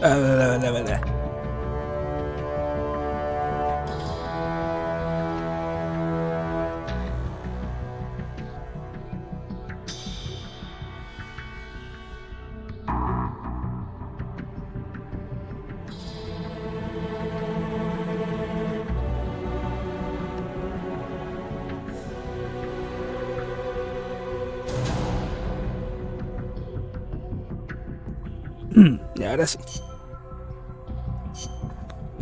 Vale. Y ahora sí.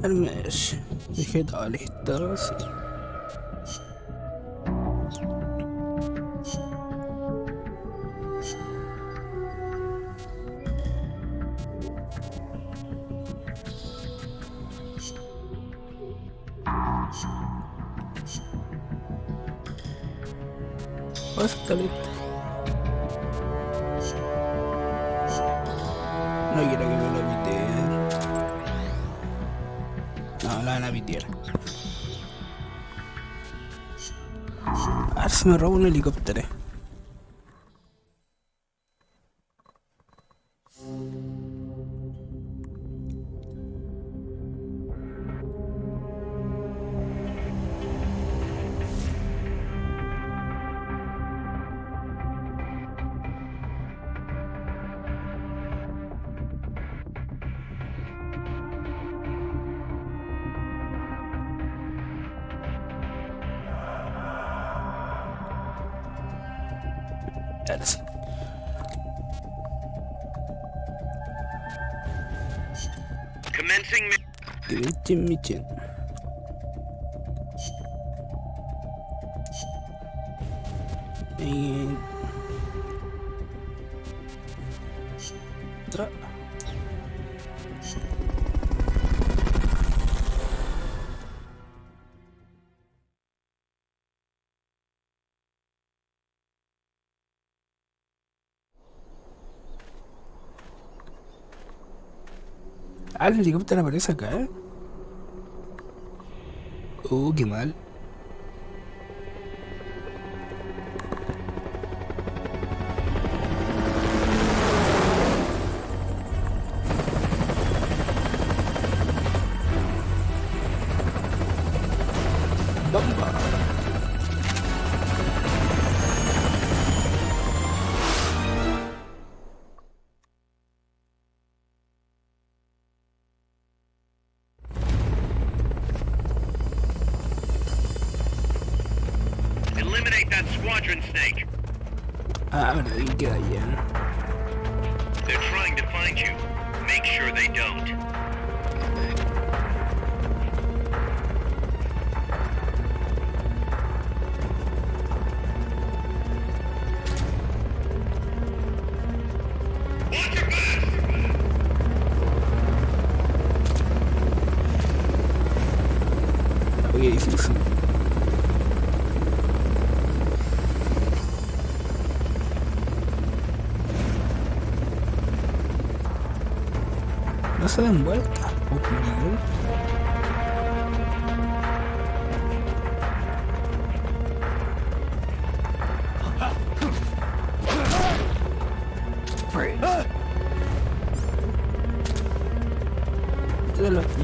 El mesh. Dejé todo listo, sí. Pues está listo. No quiero que me lo piteen. No, la van a pitear. A ver si me robo un helicóptero. Ahora sí. Commencing. Mission. Y... Ah, el helicóptero aparece acá, ¿eh? Qué mal. Bomba. Eliminate that squadron snake. Ah, verdad, y queda allá. They're trying to find you. Make sure they don't. Watch your back! Oye, difícil. No se den vuelta, Miguel.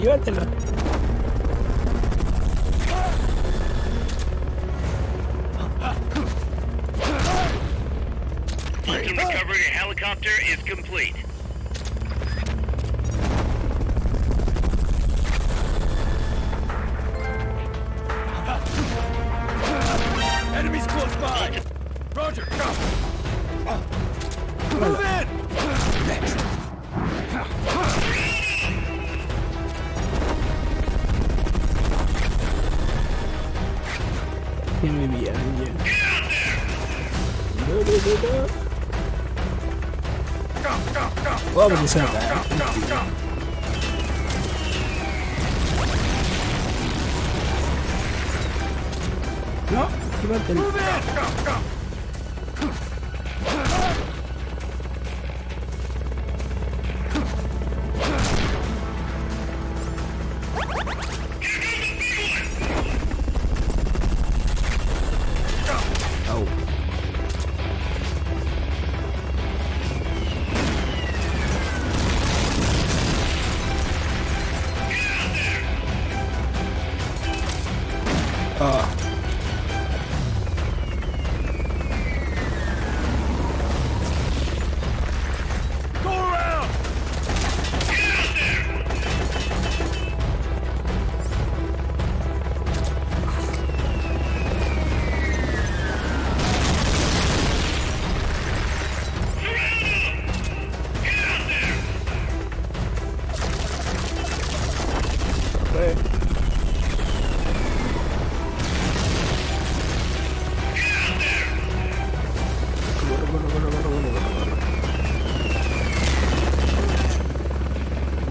Llévatelo. Houston, recovery to helicopter is complete. Enemies close by. Roger, go. Move in. Que me vieron ya. Vamos a empezar acá. No, llévatelo. Oh.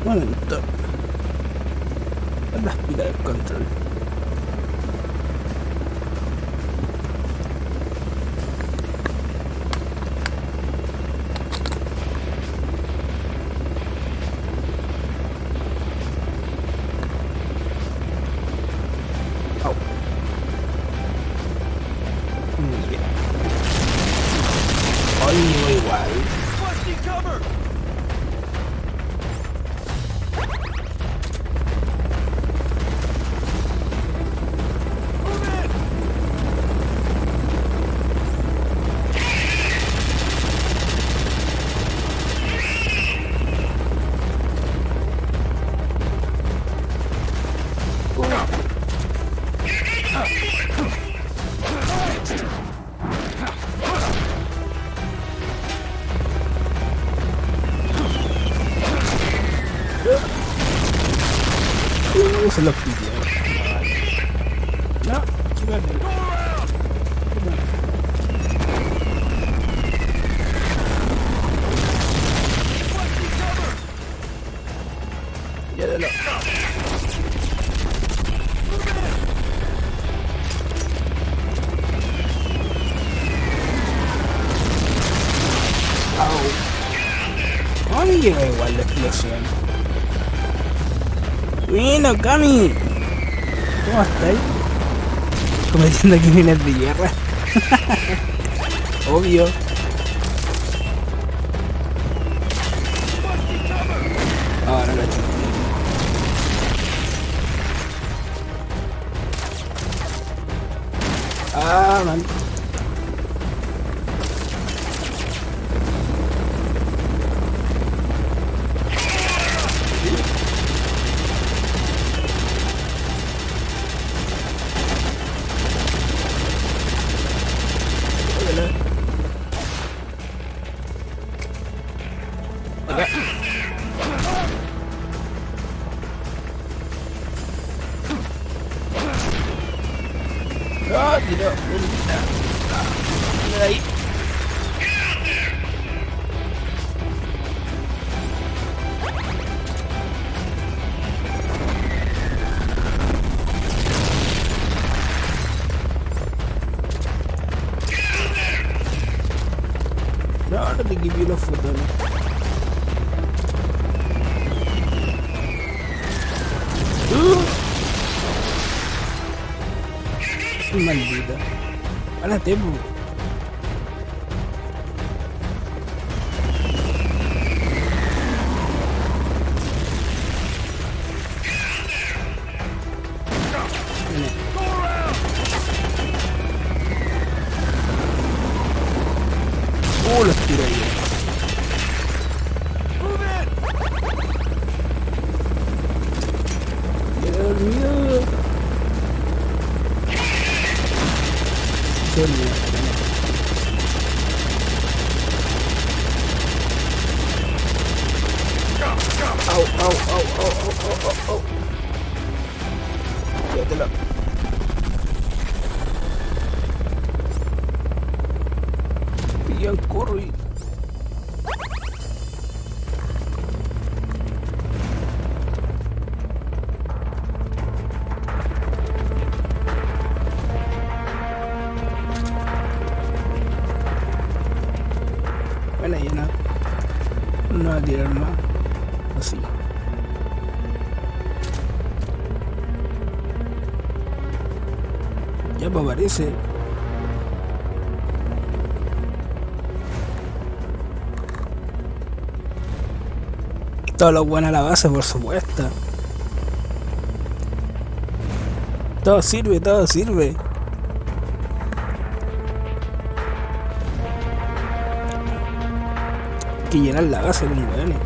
Un momento. Las pilas del control. Au. Bien. Hoy igual. Se lo pidió. No, chúpate. Ya de lo. Au. A mí llega igual la explosión. Bueno, Cami, ¿cómo estáis? Cometiendo crímenes de guerra. Obvio. Ahora lo chuté. Ah, man. No, tiro. Mira ahí. No, ahora te quité los fotones. Maldita. Párate, po. Los tiro ahí. Quedé dormido. Au, au, au, au, au, au, au. Quédatelo. Pillan, corre. Bueno, ya no va a tirar más. Así. Ya me aparece. Todo lo bueno a la base, por supuesto. Todo sirve, todo sirve. Hay que llenar la base con hueones.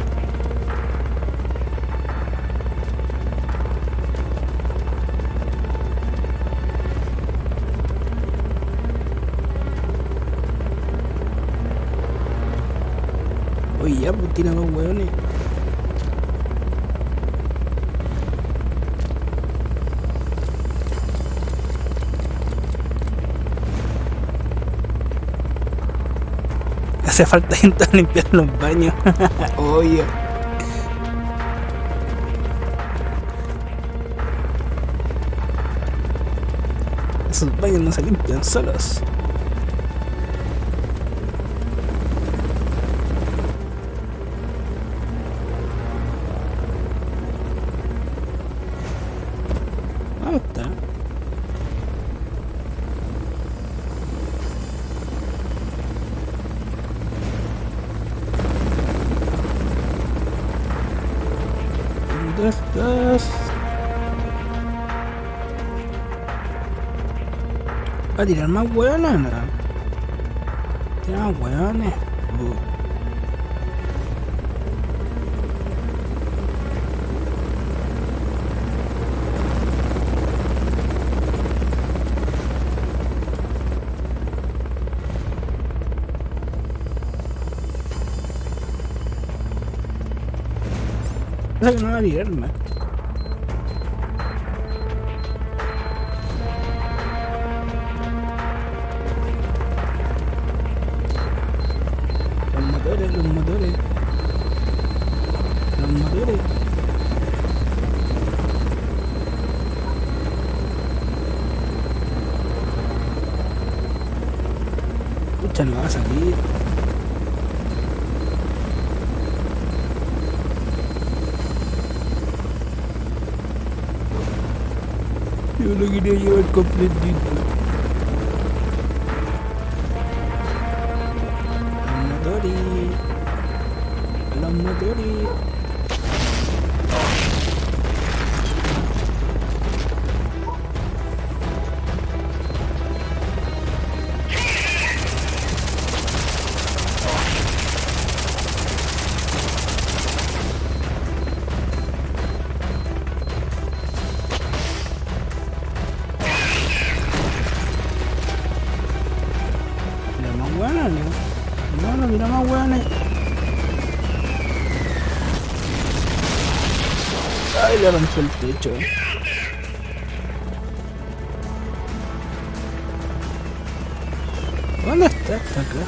Oye, ya, pues tira dos hueones. hace falta gente a limpiar los baños. Obvio. Esos baños no se limpian solos. ¿Dónde está? ¿Dónde estás? Va a tirar más hueones, ¿no? Tira más hueones. Pasa que no va a tirarme. Los motores. Pucha, no va a salir. Yo lo quería llevar completito. Los motores. No, mira más hueones. Ay, le rompió el techo. ¿Dónde está? Está acá.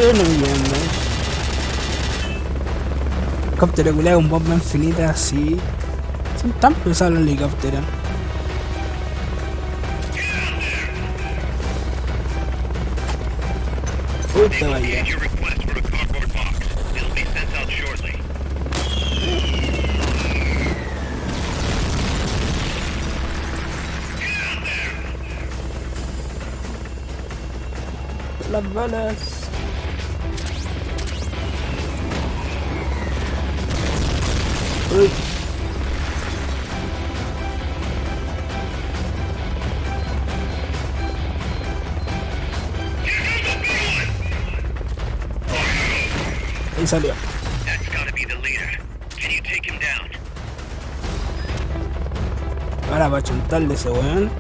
No entiendo. Helicóptero culiado con bomba infinita así. Son tan pesados los helicópteros. Puta vaya. Las balas. Uy. Ahí salió. Ahora para chuntarle ese weón.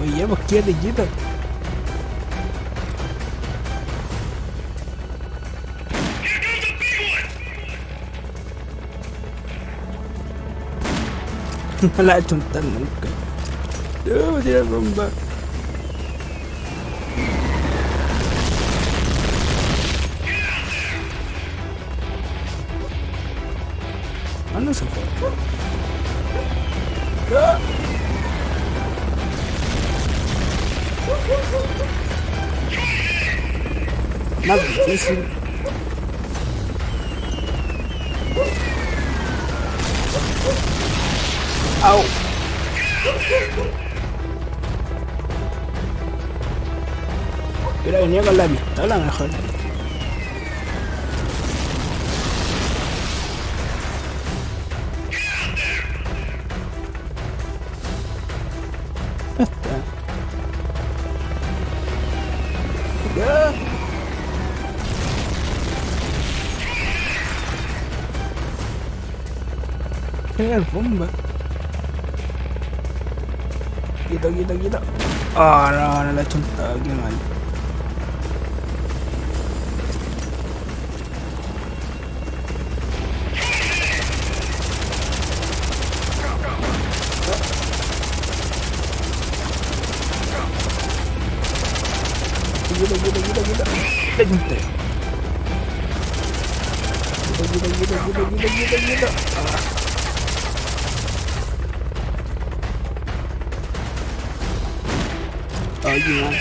Oye, pues quédate quieto. No la he chuntado nunca. Yo voy a tirar bomba. ¿Dónde se fue? ¡Ah! Más difícil. Au. Hubiera venido con la pistola mejor. Ya está. Ya. Pegar bomba. Quito, quito, quito. Oh, no, no le he chuntado, qué mal. Quito, quito, quito, quito. Le chunté. Quito, quito, quito, quito, quito, quito, quito. Ay, qué mal.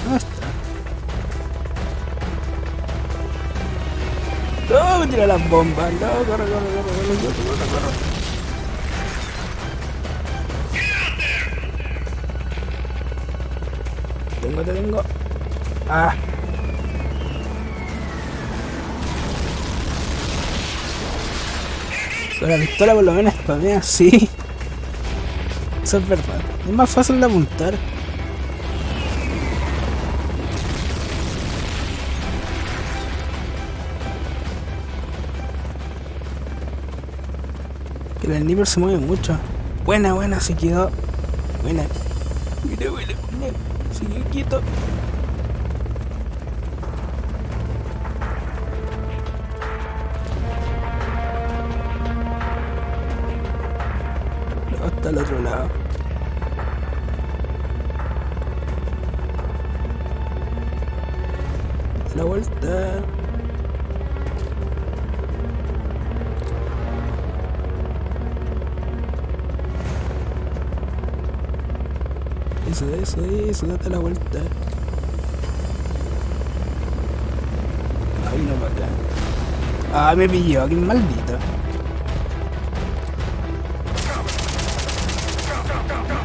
¿Dónde está? No, me tira las bombas. No, corre, corre, corre, corre, corre, corre, corre. Te tengo. Ah. Con la pistola por lo menos spamea, sí. Eso es verdad. Es más fácil de apuntar. Que el sniper se mueve mucho. Buena, buena, se quedó. Buena. Mira, buena, buena. Sigue quieto. No, está al otro lado. Da la vuelta. Eso, date la vuelta. Ahí no va acá. Ah, me pilló, qué maldito.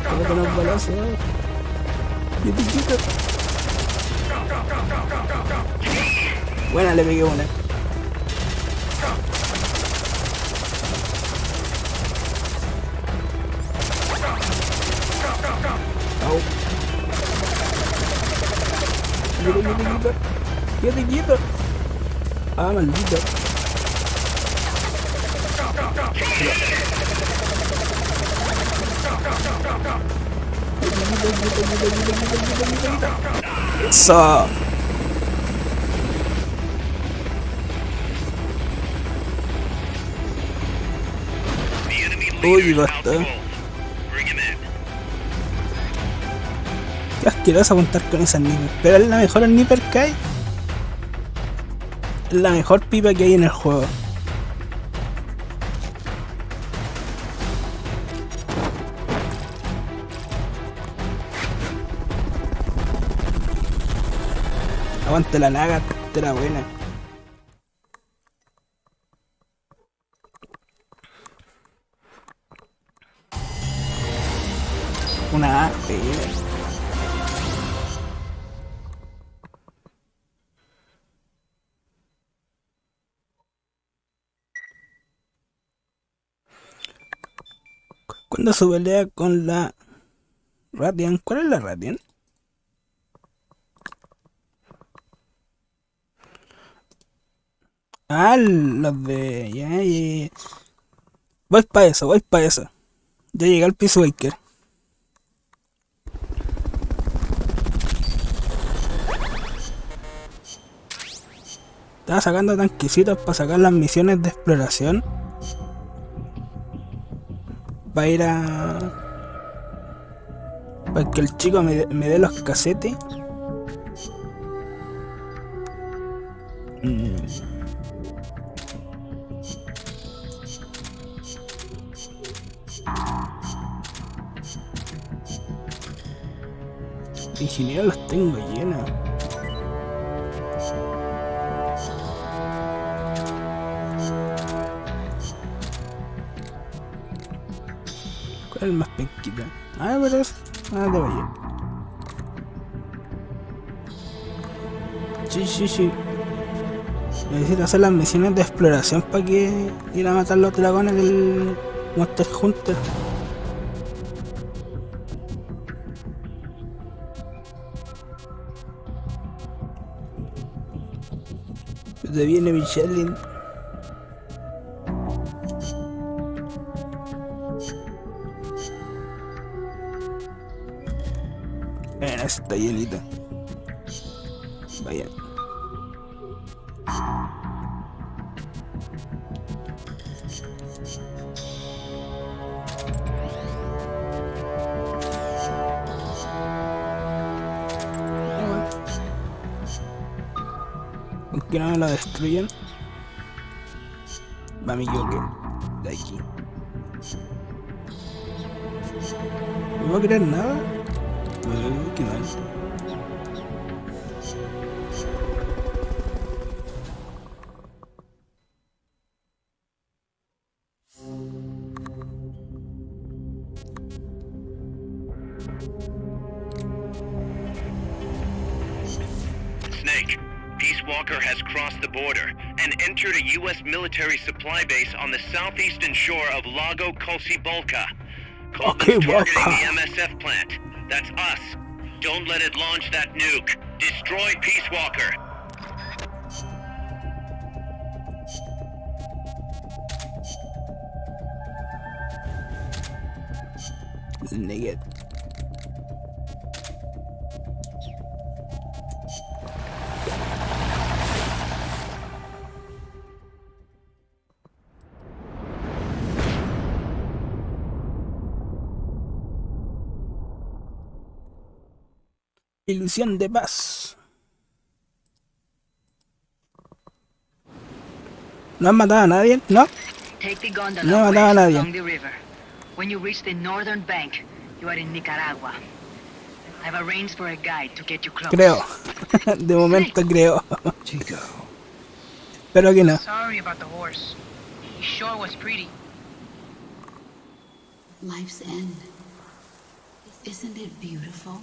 Pégate unos balazos. Quieto. Buena, le pegué una. Au. Quieto. Ah, maldito. Eso. Uy, basta. Qué asqueroso apuntar con esa sniper. Pero es la mejor sniper que hay. Es la mejor pipa que hay en el juego. Aguante la naga, era buena. Una AP. Cuando se pelea con la Radiant, ¿cuál es la Radiant? Ah, los de... Ya. Voy para eso. Ya llegué al piso Baker. Estaba sacando tanquecitos para sacar las misiones de exploración. Para ir a... para que el chico me dé los casetes. Ingenieros los tengo llenos. ¿Cuál es el más penquita? Ah, pero es... Ah, te vaya. Sí. Necesito hacer las misiones de exploración para que ir a matar los dragones del Monster Hunter. Se viene Michelin. Está llenita. Vaya. ¿Por qué no me la destruyen? Va mi Joker. De aquí. ¿No va a crear nada? Qué mal. Snake, Peace Walker has crossed the border and entered a U.S. military supply base on the southeastern shore of Lago Colcibolca. Okay, Targeting the MSF plant. That's us. Don't let it launch that nuke. Destroy Peace Walker. Naked. Ilusión de paz. ¿No han matado a nadie? ¿No? No han matado a nadie. When you reach the northern bank, you are in Nicaragua. I've arranged for a guide to get you close. Creo. De momento creo. Chico. Espero que no. Sorry about the horse. He sure was pretty. Life's end. Isn't it beautiful?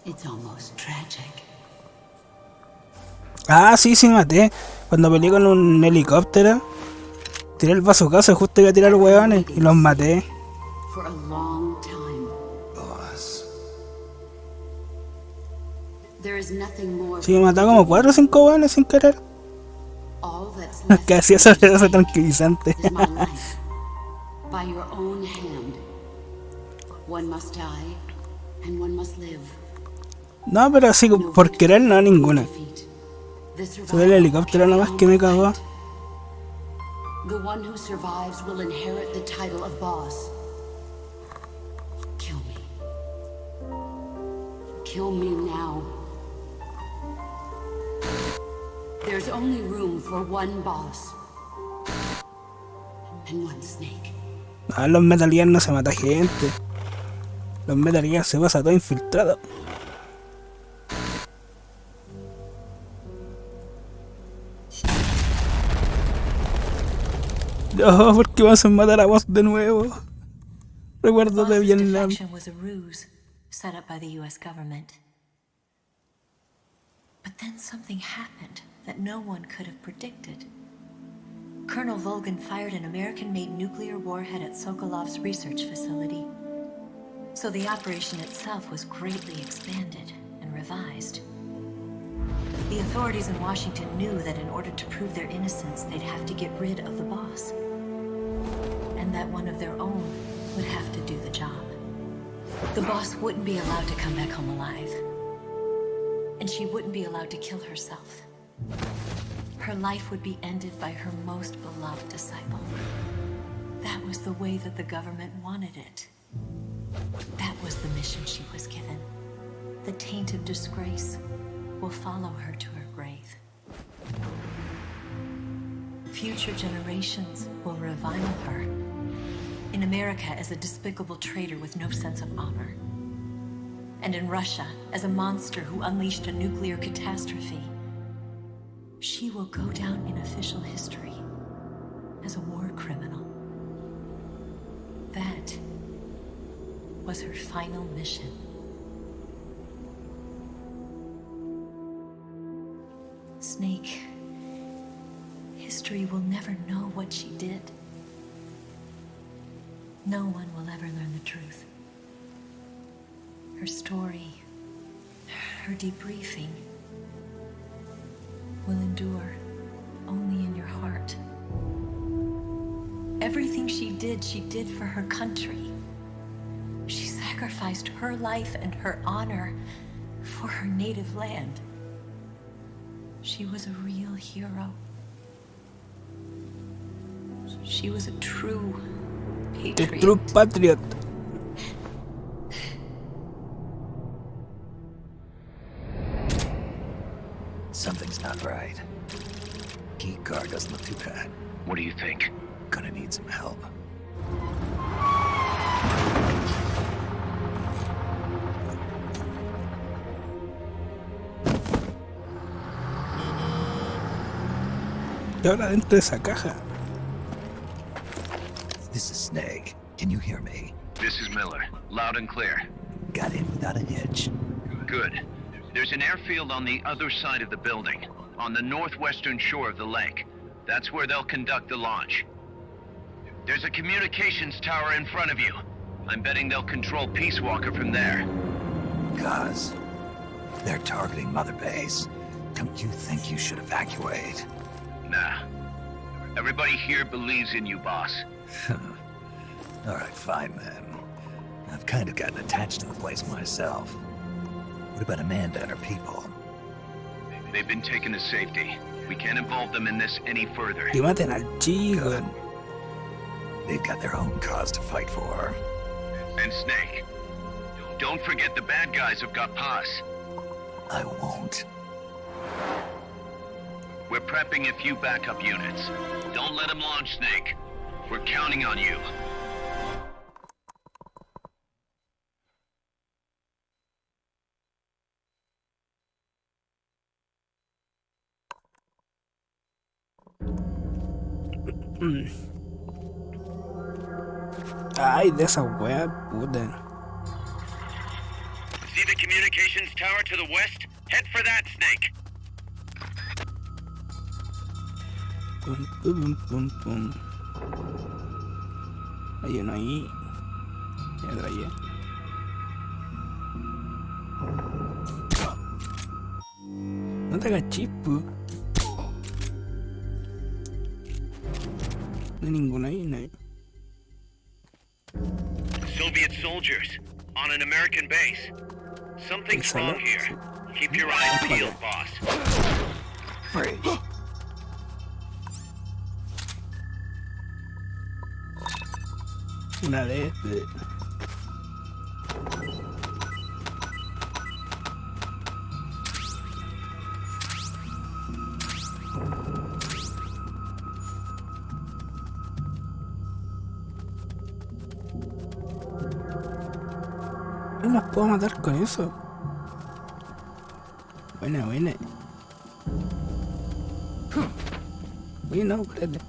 It's almost tragic. Ah, sí, maté. Cuando peleé con un helicóptero, tiré el bazucazo, justo iba a tirar hueones y los maté. For a long time. Boss. There is nothing more. Sí, me mató como 4 o 5 hueones sin querer. All that's left Que hacía eso tranquilizante. is my life. By your own hand. One must die, and one must live. No, pero así por querer no, ninguna. Sube el helicóptero nomás que me cagó. The one who survives will inherit the title of boss. Kill me. Kill me now. There's only room for one boss. And one snake. Ah, los Metal Gear no se mata gente. Los Metal Gear se pasa todo infiltrado. No, ¿por qué vas a matar a vos de nuevo? Recuerdo de Vietnam. Was a ruse set up by the U.S. government. But then something happened that no one could have predicted. Colonel Volgan fired an American-made nuclear warhead at Sokolov's research facility. So the operation itself was greatly expanded and revised. The authorities in Washington knew that in order to prove their innocence, they'd have to get rid of the boss. And that one of their own would have to do the job. The boss wouldn't be allowed to come back home alive. And she wouldn't be allowed to kill herself. Her life would be ended by her most beloved disciple. That was the way that the government wanted it. That was the mission she was given. The taint of disgrace will follow her to her grave. Future generations will revile her in America as a despicable traitor with no sense of honor. and in Russia as a monster who unleashed a nuclear catastrophe. She will go down in official history as a war criminal. That was her final mission. Snake, history will never know what she did. No one will ever learn the truth. Her story, her debriefing, will endure only in your heart. Everything she did for her country. She sacrificed her life and her honor for her native land. She was a real hero. She was a true The patriot. True Patriot. Something's not right. Key card doesn't look too bad. What do you think? Gonna need some help. Y ahora dentro de esa caja. This is Snake. Can you hear me? This is Miller. Loud and clear. Got in without a hitch. Good. There's an airfield on the other side of the building, on the northwestern shore of the lake. That's where they'll conduct the launch. There's a communications tower in front of you. I'm betting they'll control Peace Walker from there. Cause they're targeting Mother Base. Don't you think you should evacuate? Nah. Everybody here believes in you, boss. All right, fine then. I've kind of gotten attached to the place myself. What about Amanda and her people? They've been taken to safety. We can't involve them in this any further. Y maten al chico. Good. They've got their own cause to fight for. And Snake. Don't forget the bad guys have got Paz. I won't. We're prepping a few backup units. Don't let them launch, Snake. We're counting on you. Ay, de esa wea, puta. See the communications tower to the west? Head for that, Snake. Pum, pum, pum, pum. Hay uno ahí. Ya traía. No te hagas chispo. No hay ninguno ahí, no hay. Soviet soldiers on an American base. Something's wrong here. Keep your eyes peeled, boss. Freeze. Una de este. No las puedo matar con eso. Buena, buena. Oye, no, espérate.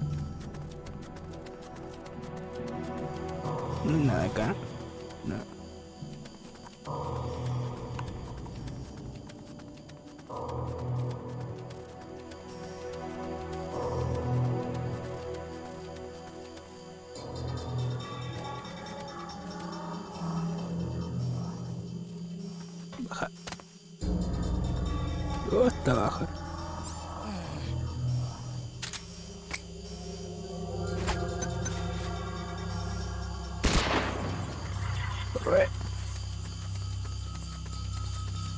No hay nada acá. No. Baja. Oh, está baja. Corre.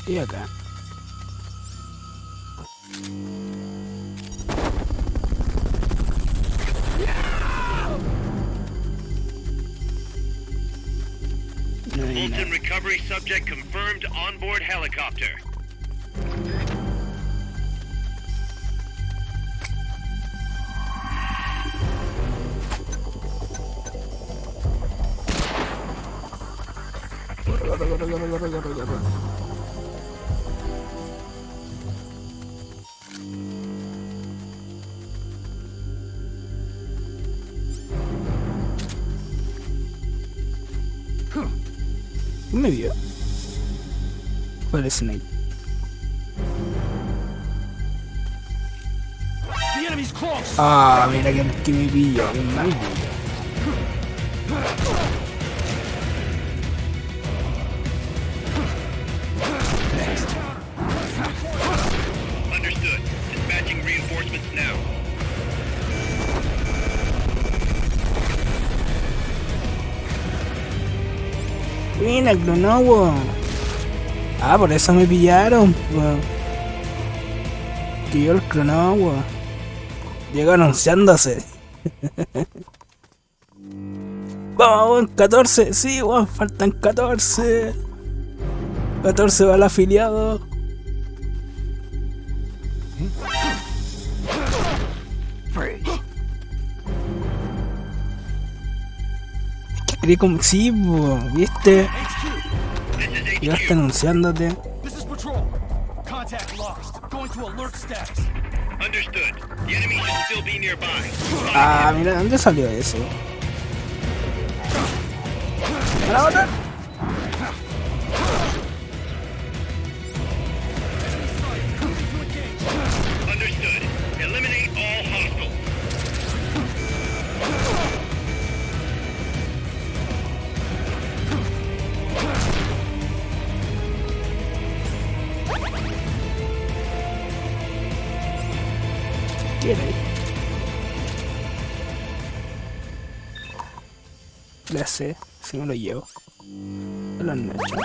Y acá. No hay nada. Fulton recovery subject confirmed onboard helicopter. Corre, corre, corre. corre. ¿Quién me vio? Parece Snake. Ah, mira que me pilló, que mal. Understood. Dispatching reinforcements now. Mira, el cronagua. Ah, por eso me pillaron. Que yo el cronagua. Llegó anunciándose. Vamos, 14. Sí, weón, faltan 14. 14 va el afiliado. Quería como... Sí, po, ¿viste? Llegaste anunciándote. Ah, mira, ¿dónde salió eso? ¿Para matar? Ya sé, si me lo llevo. No lo han hecho.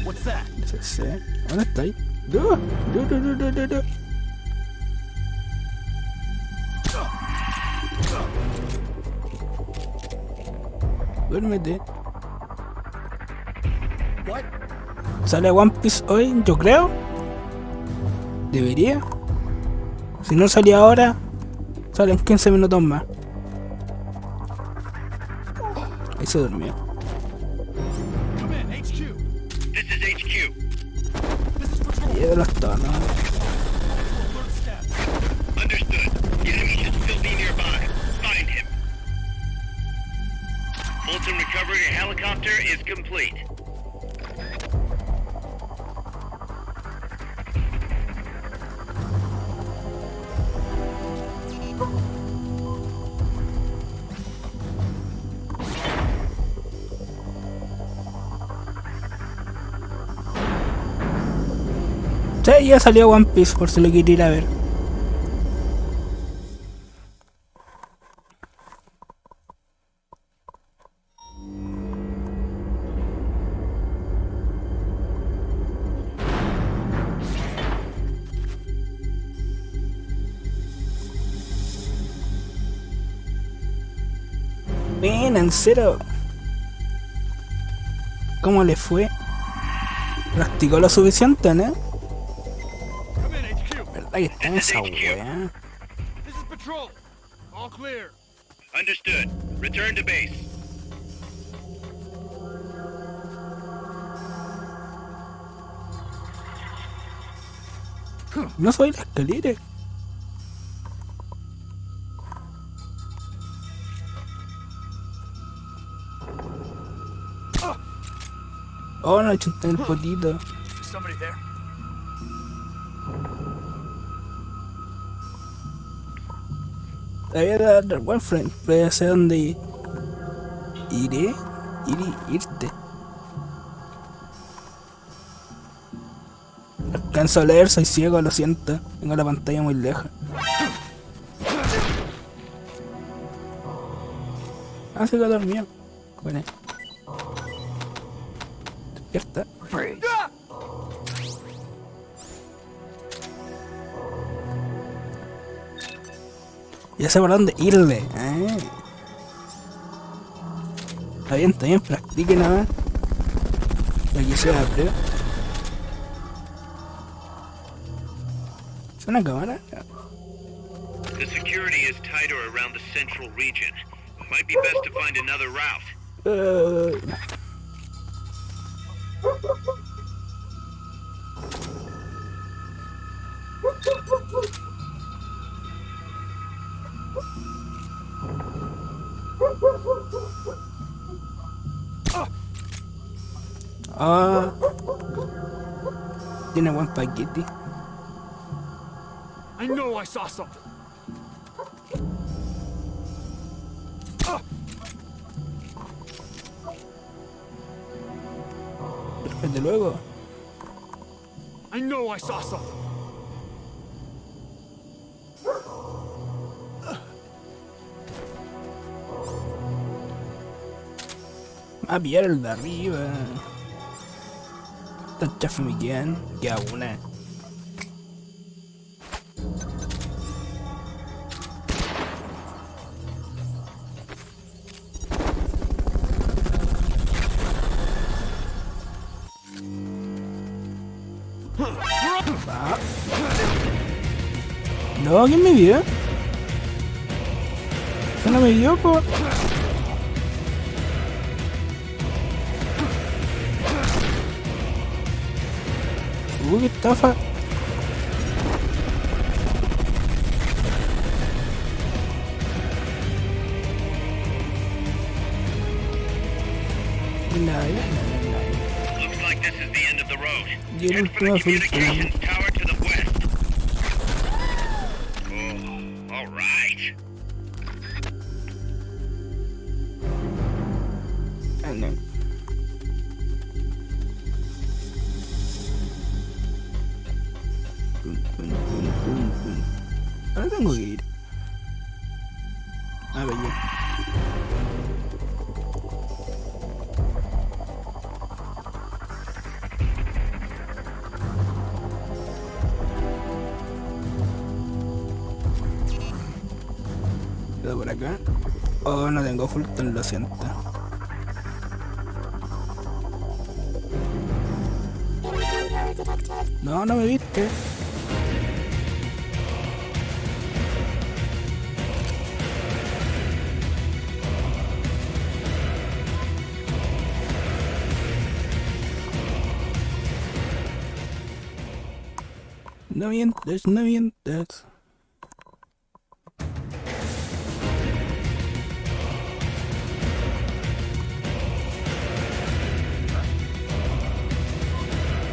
What's that? Ya sé. ¿Dónde está ahí? No. Duérmete. What? ¿Sale One Piece hoy? Yo creo. Debería. Si no salía ahora, sale en 15 minutos más. Ahí se durmió. Come in, HQ. This is HQ. This is patrol. Y de los tonos. Alert status. Understood. The enemy should still be nearby. Find him. Fulton recovery helicopter is complete. Sí, ya salió One Piece por si lo quiere ir a ver. Bien, en cero. ¿Cómo le fue? ¿Practicó lo suficiente, no? Come in, HQ. ¿Verdad que está en esa wea? This is patrol. All clear. Understood. Return to base. No soy la escalera. Oh, no, chunté el potito. Is somebody there? Todavía de dar buen friend, pero ya sé dónde ir. Irte. Alcanzo a leer, soy ciego, lo siento. Tengo la pantalla muy lejos. Ah, se quedó dormido. Bueno. Despierta. Ya sé por dónde irle. Está bien, practique nada más. Para que sea la prueba. ¿Es una cámara? The security is tighter around the central region. Might be best to find another route. Ah, tiene buen paquete. I know I saw something. Desde luego. I know I saw something. A pillar el de arriba. Esta chafa me quedan. Queda una. Va. No, ¿quién me vio? ¿Quién no me vio, po? Qué estafa. Looks like this is the end of the road. Y el Head for the último filtro. communications tower to the west. Oh, all right. Ah, no. Ahora tengo que ir. A ver ya. Quedo por acá. Oh, no tengo Fulton, lo siento. No, no me viste. No mientes, no mientes.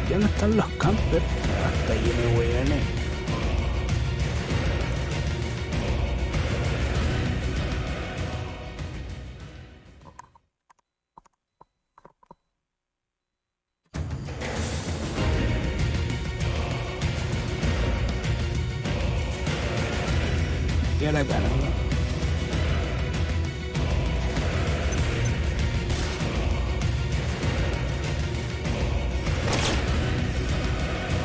Ya no están los campers. Hasta ahí me hueones. Y ahora acá, ¿no?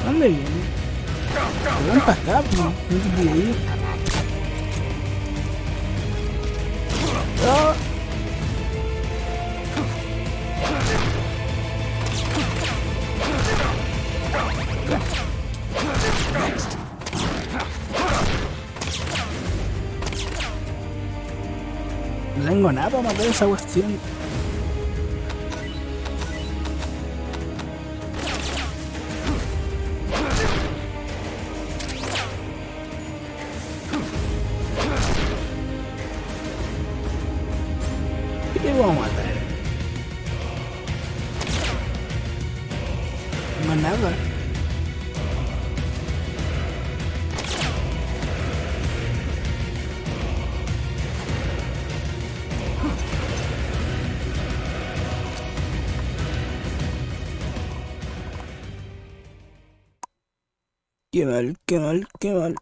¿Dónde viene? Ven para acá, pues. No te quiere ir. ¡Ah! No tengo nada para matar esa cuestión. ¿Qué te vamos a matar? No nada. Qué mal, qué mal, qué mal.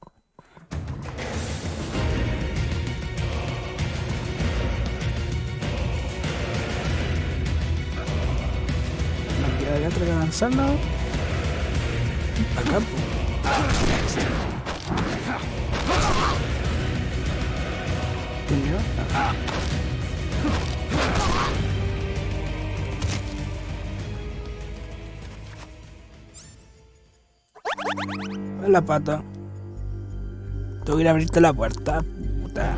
No queda de otra que avanzar, ¿no? Acá, pues. ¿Entendió? La pata. Tengo que ir a abrirte la puerta, puta.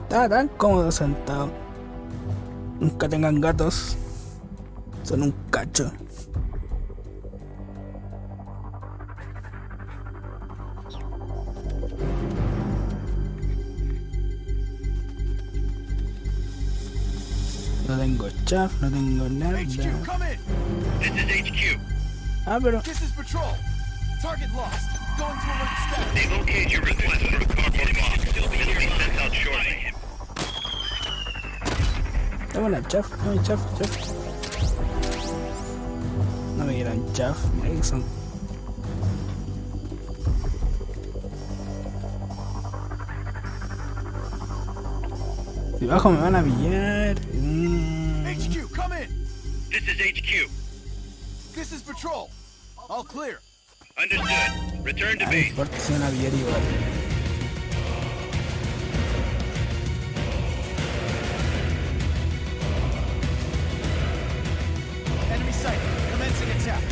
Estaba tan cómodo sentado. Nunca tengan gatos. Son un cacho. No tengo chaff, no tengo nada. HQ, come in. This is HQ. Ah, pero This is patrol. Target lost. Going to alert staff. They locate your request for a cardboard box. It'll be sent out shortly. tengo una chaff, no hay chaff. No me dieron chaff, mira que son. Si bajo me van a pillar. HQ, come in. This is HQ. This is patrol. All clear. Understood. Return to No base. importa si van a pillar igual. Enemy sighted. Commencing attack.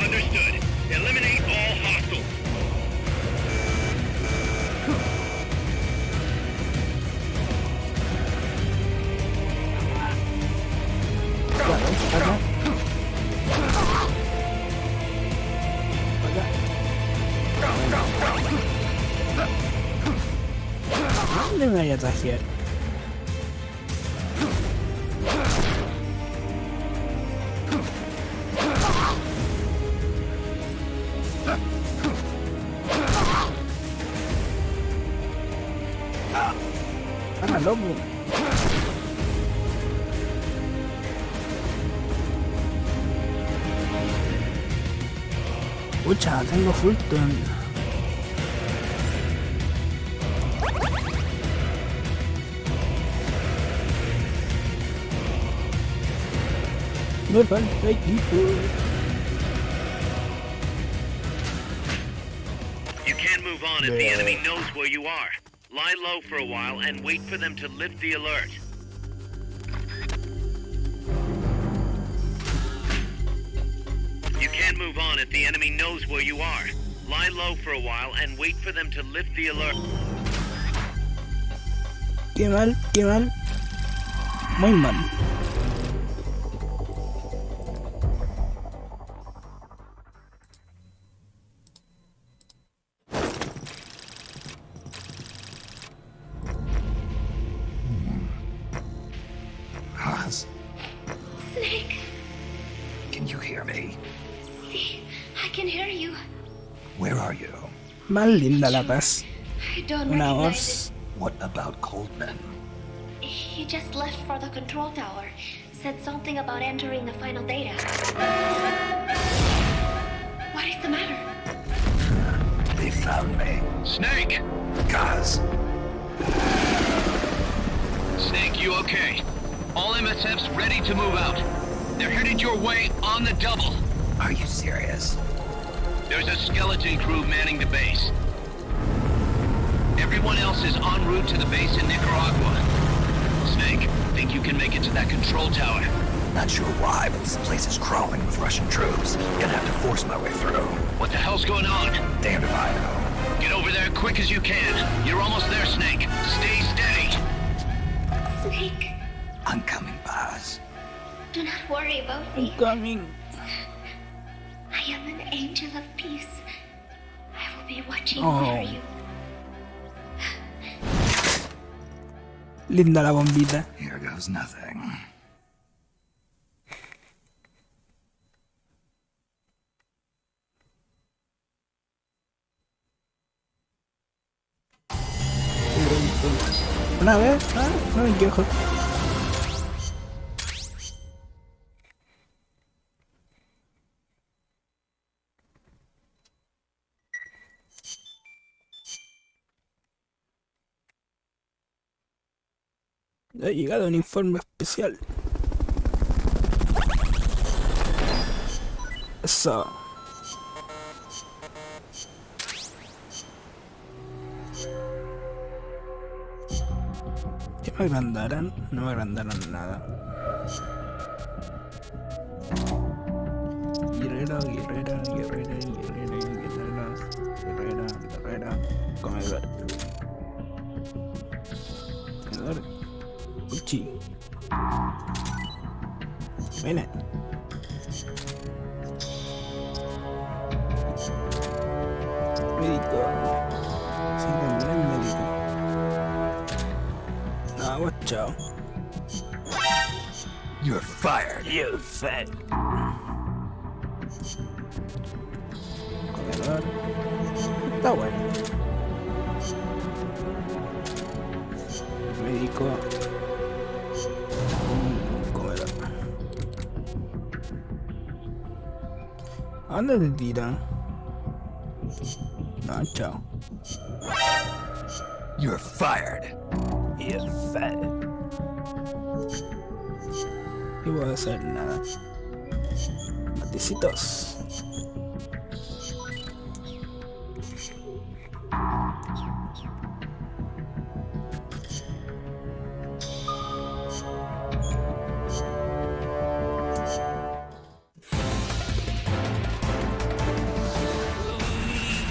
Understood. Eliminate all hostiles. Acá. ¿Dónde me voy a trajear? Ah, loco. Pucha, tengo full turn. Me falta equipo. You can't move on if the enemy knows where you are. Lie low for a while and wait for them to lift the alert. You can't move on if the enemy knows where you are. Lie low for a while and wait for them to lift the alert. Qué mal, qué mal. Muy mal. Haas, Snake, can you hear me? see, I can hear you. Where are you? Más linda la paz. I don't Una recognize ors. What about Coldman? it. He just left for the control tower. Said something about entering the final data. What is the matter? They found me. Snake! Gaz, Snake, you okay? All MSFs ready to move out. They're headed your way on the double. are you serious? There's a skeleton crew manning the base. Everyone else is en route to the base in Nicaragua. Snake, think you can make it to that control tower? Not sure why, but this place is crawling with Russian troops. Gonna have to force my way through. What the hell's going on? Damned if I know. Get over there quick as you can. You're almost there, Snake. Stay steady. Snake, I'm coming, Baz. do not worry about me. Coming. I am an angel of peace. I will be watching Oh. over you. Linda la bombita. Here goes nothing. Una vez, no me quejo. Ha llegado un informe especial. Eso. ¿Qué me agrandaron? No me agrandaron nada. Guerrero, guerrero, guerrero, guerrero, guerrero, guerrero, guerrero. Comedor. Comedor. Uchi. Ven. Médico. Sí, también el médico. No, pues chao. You're fired. You're fired. Comedor. Está bueno. Médico. Comedor. ¿A dónde te tiran? No, chao. You're fired. You're fired. No puedo hacer nada. Matecitos.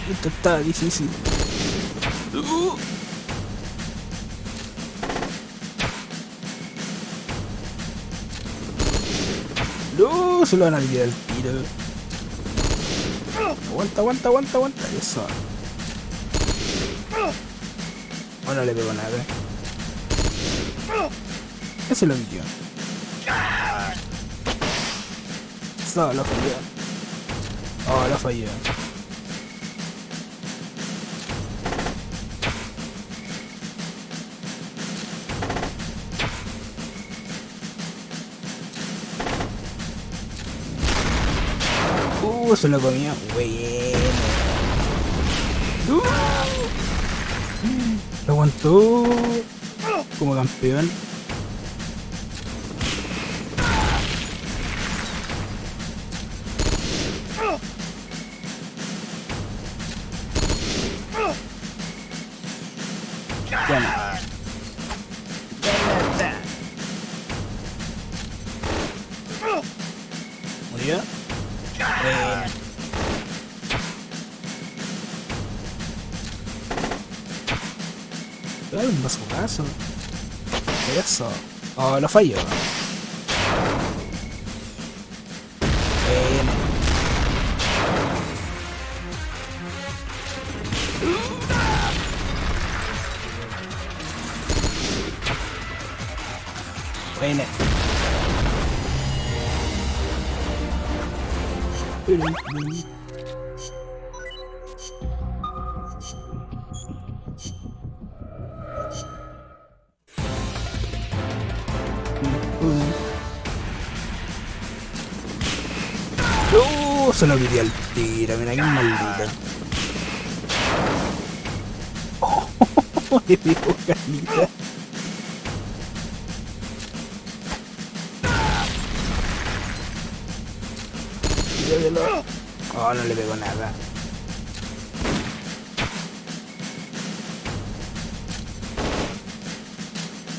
Esto está difícil. No, se lo van a liquidar el tiro. Aguanta, aguanta, aguanta, aguanta. Eso. Oh, no le pegó nada. Ese lo metió. Eso, lo falló. Oh, lo falló. Se lo comió. Bueno. Lo aguantó como campeón. Bueno. ¿Murió? Dale un bazookazo. Eso. Oh, lo falló. Buena. Se lo quité al tiro, mira que maldito. Oh, le pegó calita. Oh, no le pegó nada.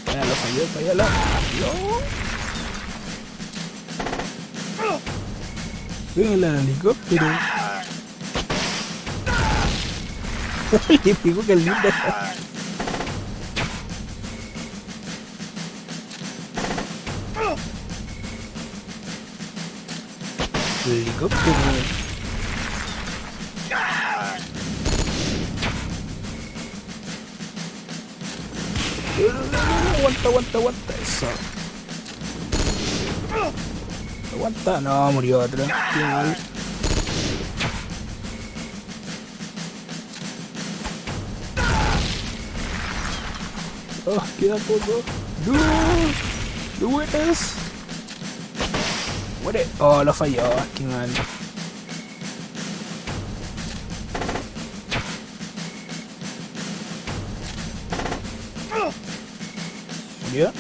Ya lo falló, falló. En el helicóptero. Le pegó que el lindo. El helicóptero. Aguanta. Eso. Aguanta. No, murió otro. Qué mal. Oh, queda poco. No. No buenas. Muere. Oh, lo falló. Qué mal. ¿Murió?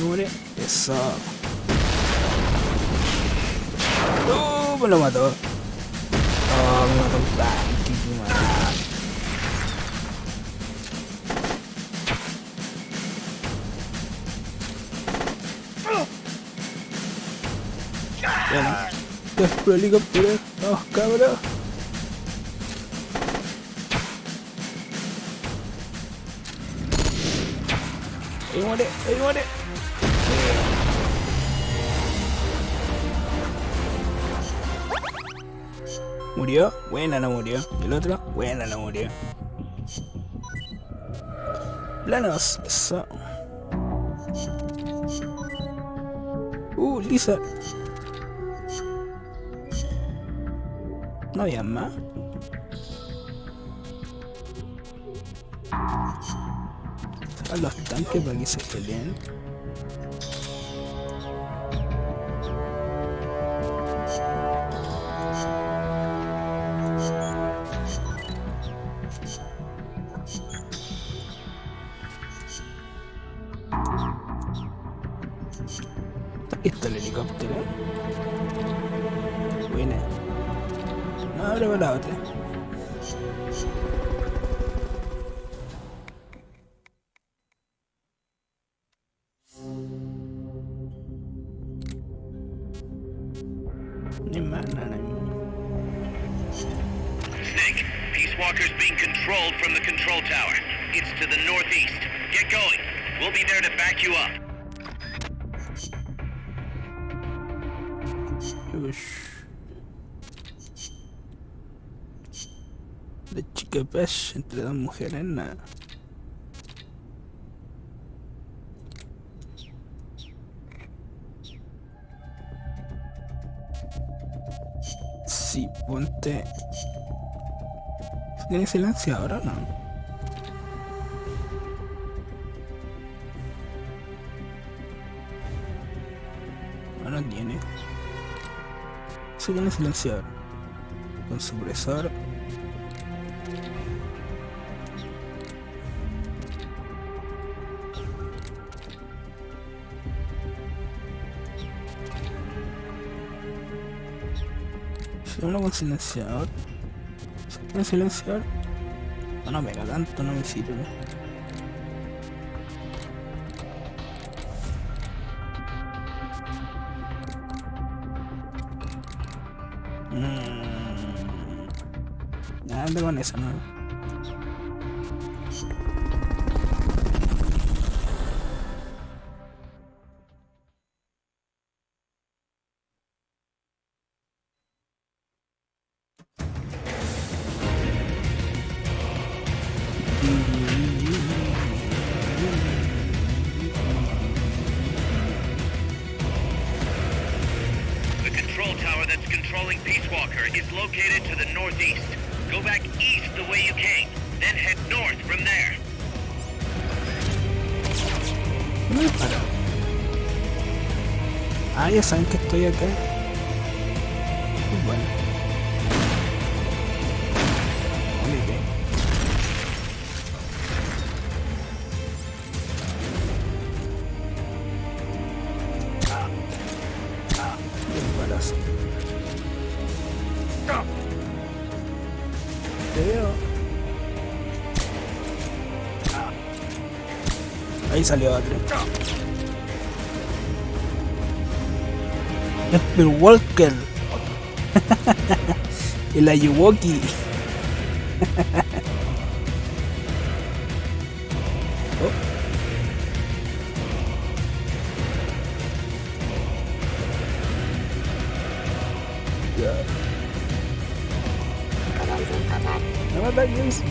Muere. Eso. ¡Oh! Me lo mató. Oh, me mató un tanque. Qué mal. Bueno. Después el helicóptero. Vamos, cabrón. Ahí muere. ¿Murió? Buena, no murió. ¿El otro? Buena, no murió. Planos, eso. Lisa. No había más. Sacan los tanques para que se peleen. Está el helicóptero. Buena. No, abre para la otra. Snake, Peace Walker's being controlled from the control tower. It's to the northeast. Get going. We'll be there to back you up. De chica pez entre dos mujeres, nada. Sí, ponte. ¿Tiene silenciador o no? No tiene. Sí tiene silenciador. Con supresor. Uno con silenciador. Si tiene silenciador. No pega tanto, no me sirve. Anda con eso, ¿no? The control tower that's controlling Peace Walker is located to the northeast. Go back east the way you came, then head north from there. No me para. Ah, ya saben que estoy acá. Bueno. Te veo. Ahí salió otro. Esper Walker. El Ayuwoki. No me ataques.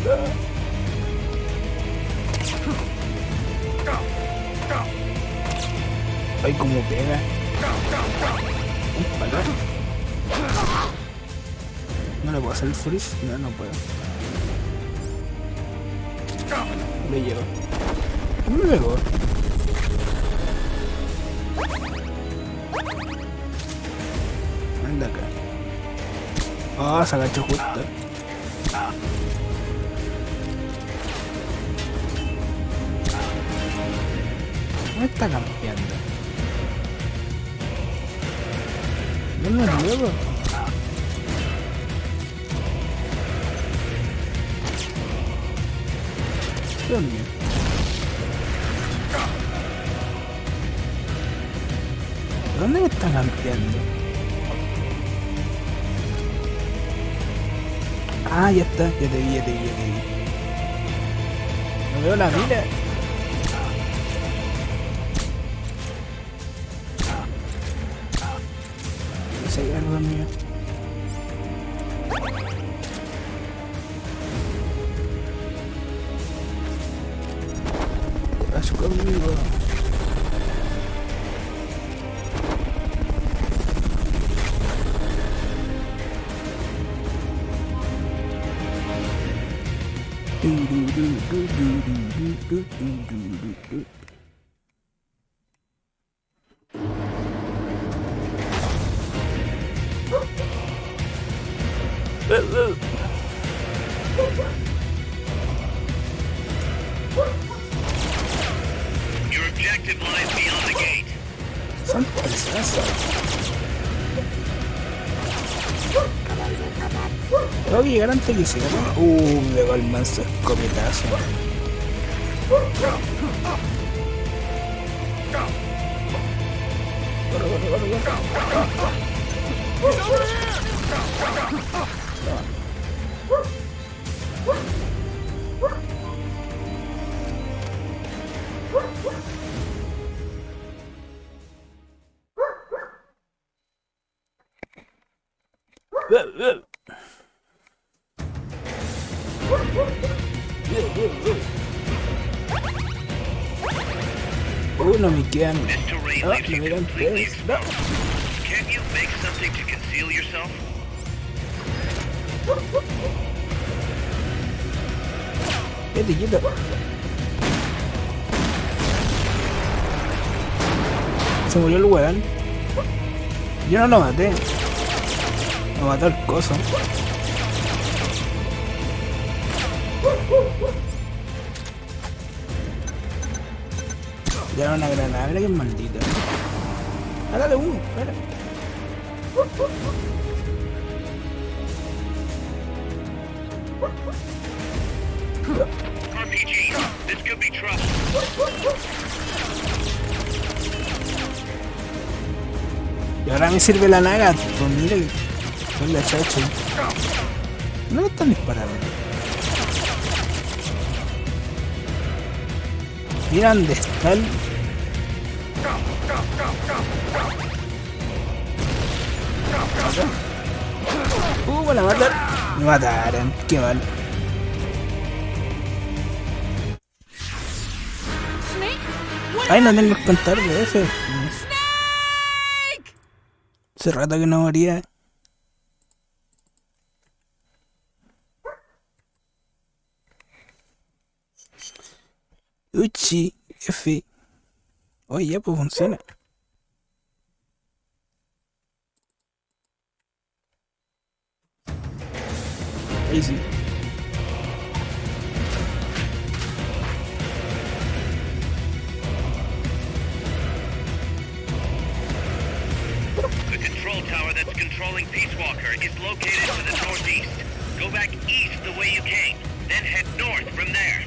Ay, como pega. Para. No le puedo hacer el freeze. No, no puedo. Me llevo. ¿Cómo me pegó? Anda acá. Oh, se agachó justo. ¿Cómo está campeando? No me luego. ¿Dónde? ¿Dónde me está campeando? Ah, ya está, ya te vi. No veo la mira. No sé, algo mío. ¿Qué pasó conmigo? Your objective lies beyond the gate. Son pesazos. Tengo que llegar antes que siga, ¿no? Me pegó el manso escopetazo. No me quedan. No me quedan tres. No. Can't you make something to conceal yourself? Quieto. Se murió el weón. Yo no lo maté. Lo mató el coso. Ya era una granada, mira que maldita. Dale uno, espera. RPG, this could be trouble. Y ahora me sirve la naga, pues mira que son la chacha. No me están disparando. Mira dónde está el... Van a matar. Me mataron, qué mal. Ay, no tengo que contar de ese. Hace rato que no moría. Uchi, F. Oye, ya pues funciona. Ahí sí. The control tower that's controlling Peace Walker is located to the northeast. Go back east the way you came, then head north from there.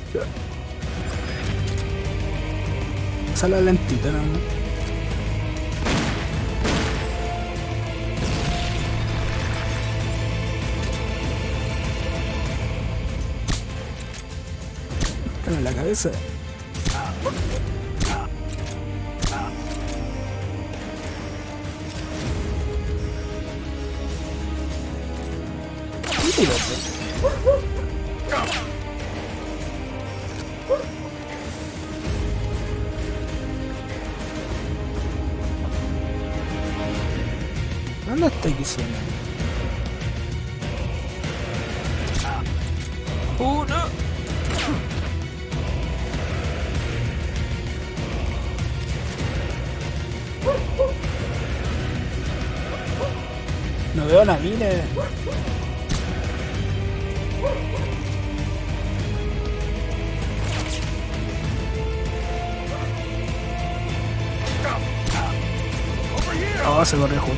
Sala lentita, ¿no? En la cabeza. ¿Dónde está que suena? No. No veo la mina. Oh, se corrió justo.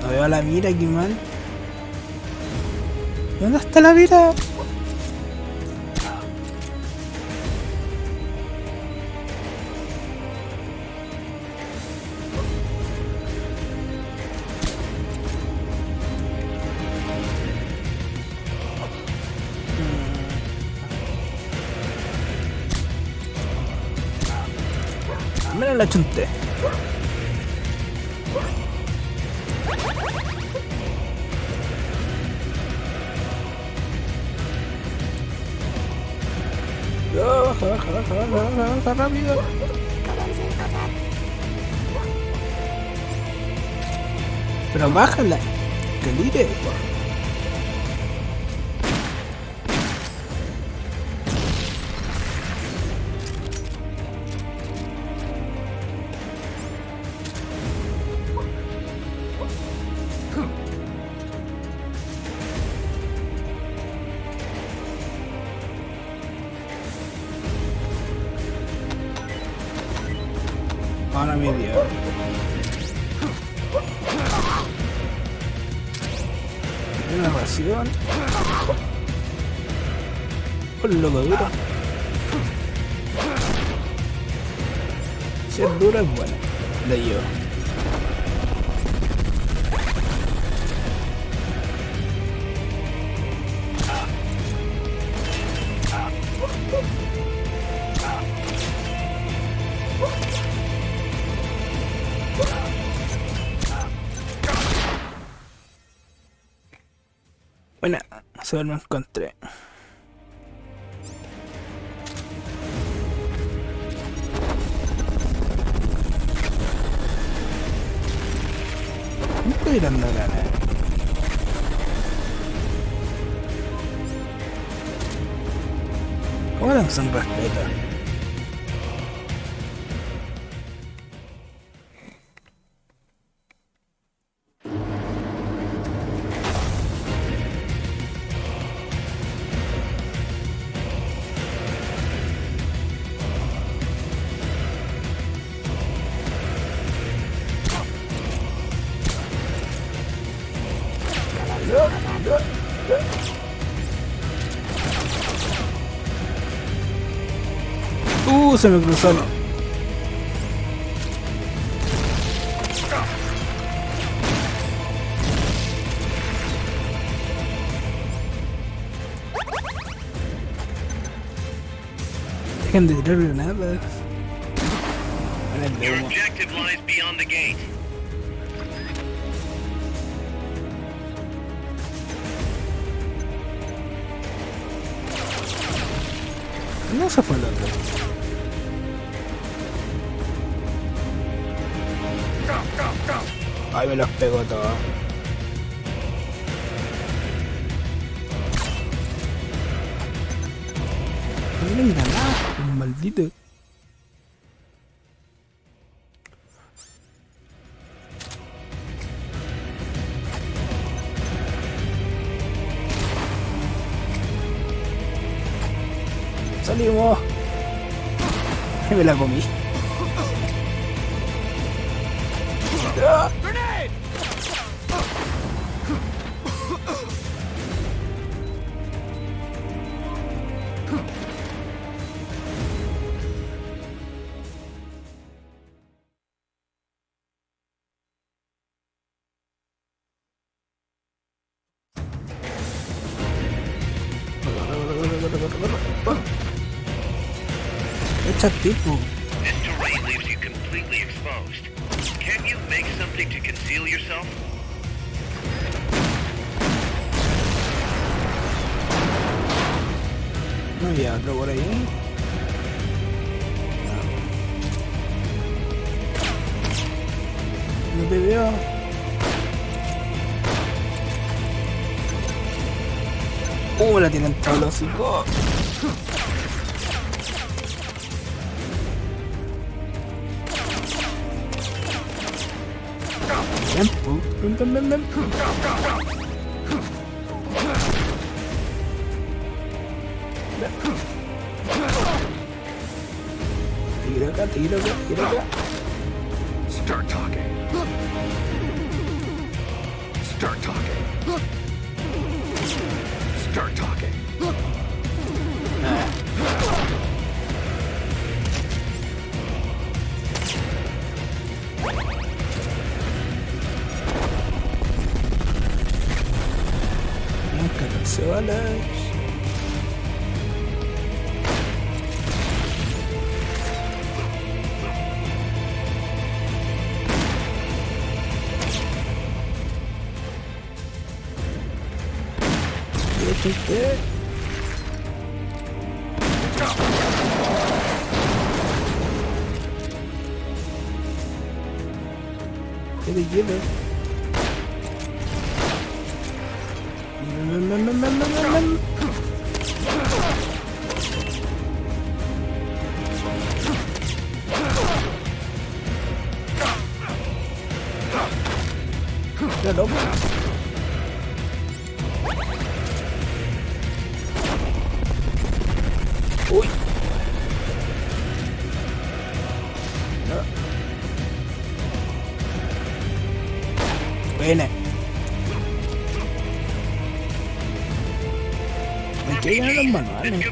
No veo a la mira, aquí mal. ¿Dónde está la mira? Me la chunté. Baja rápido. Pero bájala. Que lire. Ahora media. Una ración. Por lo que dura. Si es dura es buena. La llevo. Bueno, se lo encontré. No estoy dando ganas. ¿Cómo lanzan respeto? Se me cruzó. Dejen de tirar granadas. Your objective lies beyond the gate. No se fue el otro. Ay, me los pegó todos. No me nada, maldito. Salimos. Y me la comí. Echa tipo. This terrain leaves you completely exposed. Can you make something to conceal yourself? No había otro por ahí. No te veo. Me la tienen todo el hocico. Ven, ven, ven, ven. Tira acá, tira acá, tira acá. Start talking. Start talking. Start talking. Bien, 14 balas. ¿Qué? ¿Qué te quiero? Ya loco. Uy. No. Buena. Me quedan los manuales.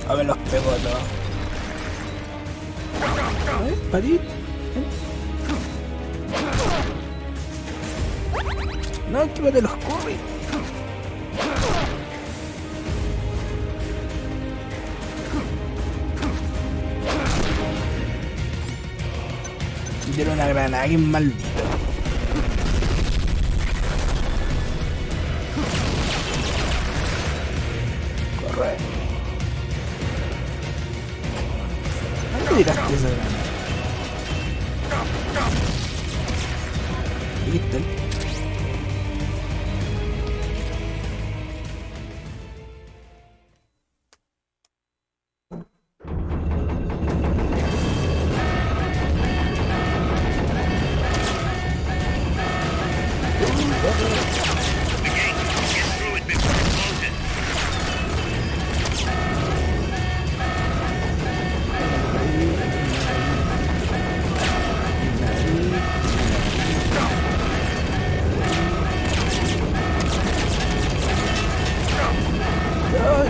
A ver, los pego a todos. A ver, parí. No, químate los curry. Tiene una granada, que maldito. Corre. ¿Dónde tiraste esa granada? ¿Viste?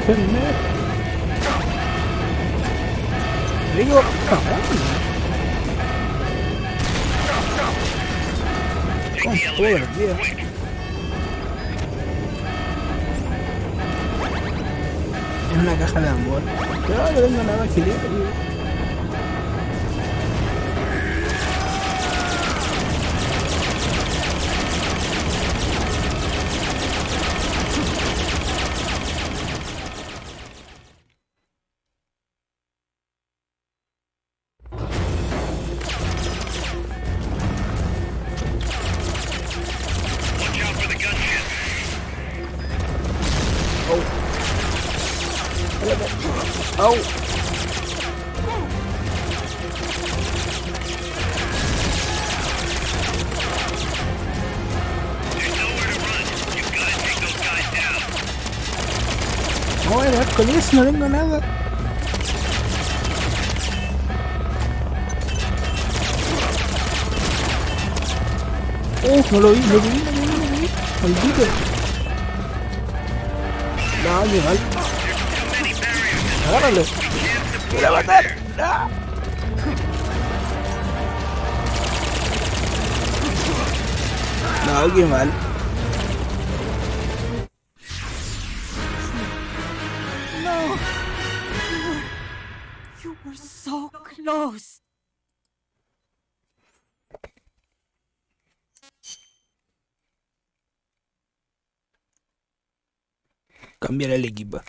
Déjenme. Digo, con todo el día. Es una caja de amor. Yo no tengo nada agilito, tío. Oh. No voy a dar con eso, no tengo nada. No lo vi, lo vi. Maldito. No, qué mal. Agárralo. ¡Voy a matar! ¡No! No, qué mal. No! You were so close! cambiar el equipo.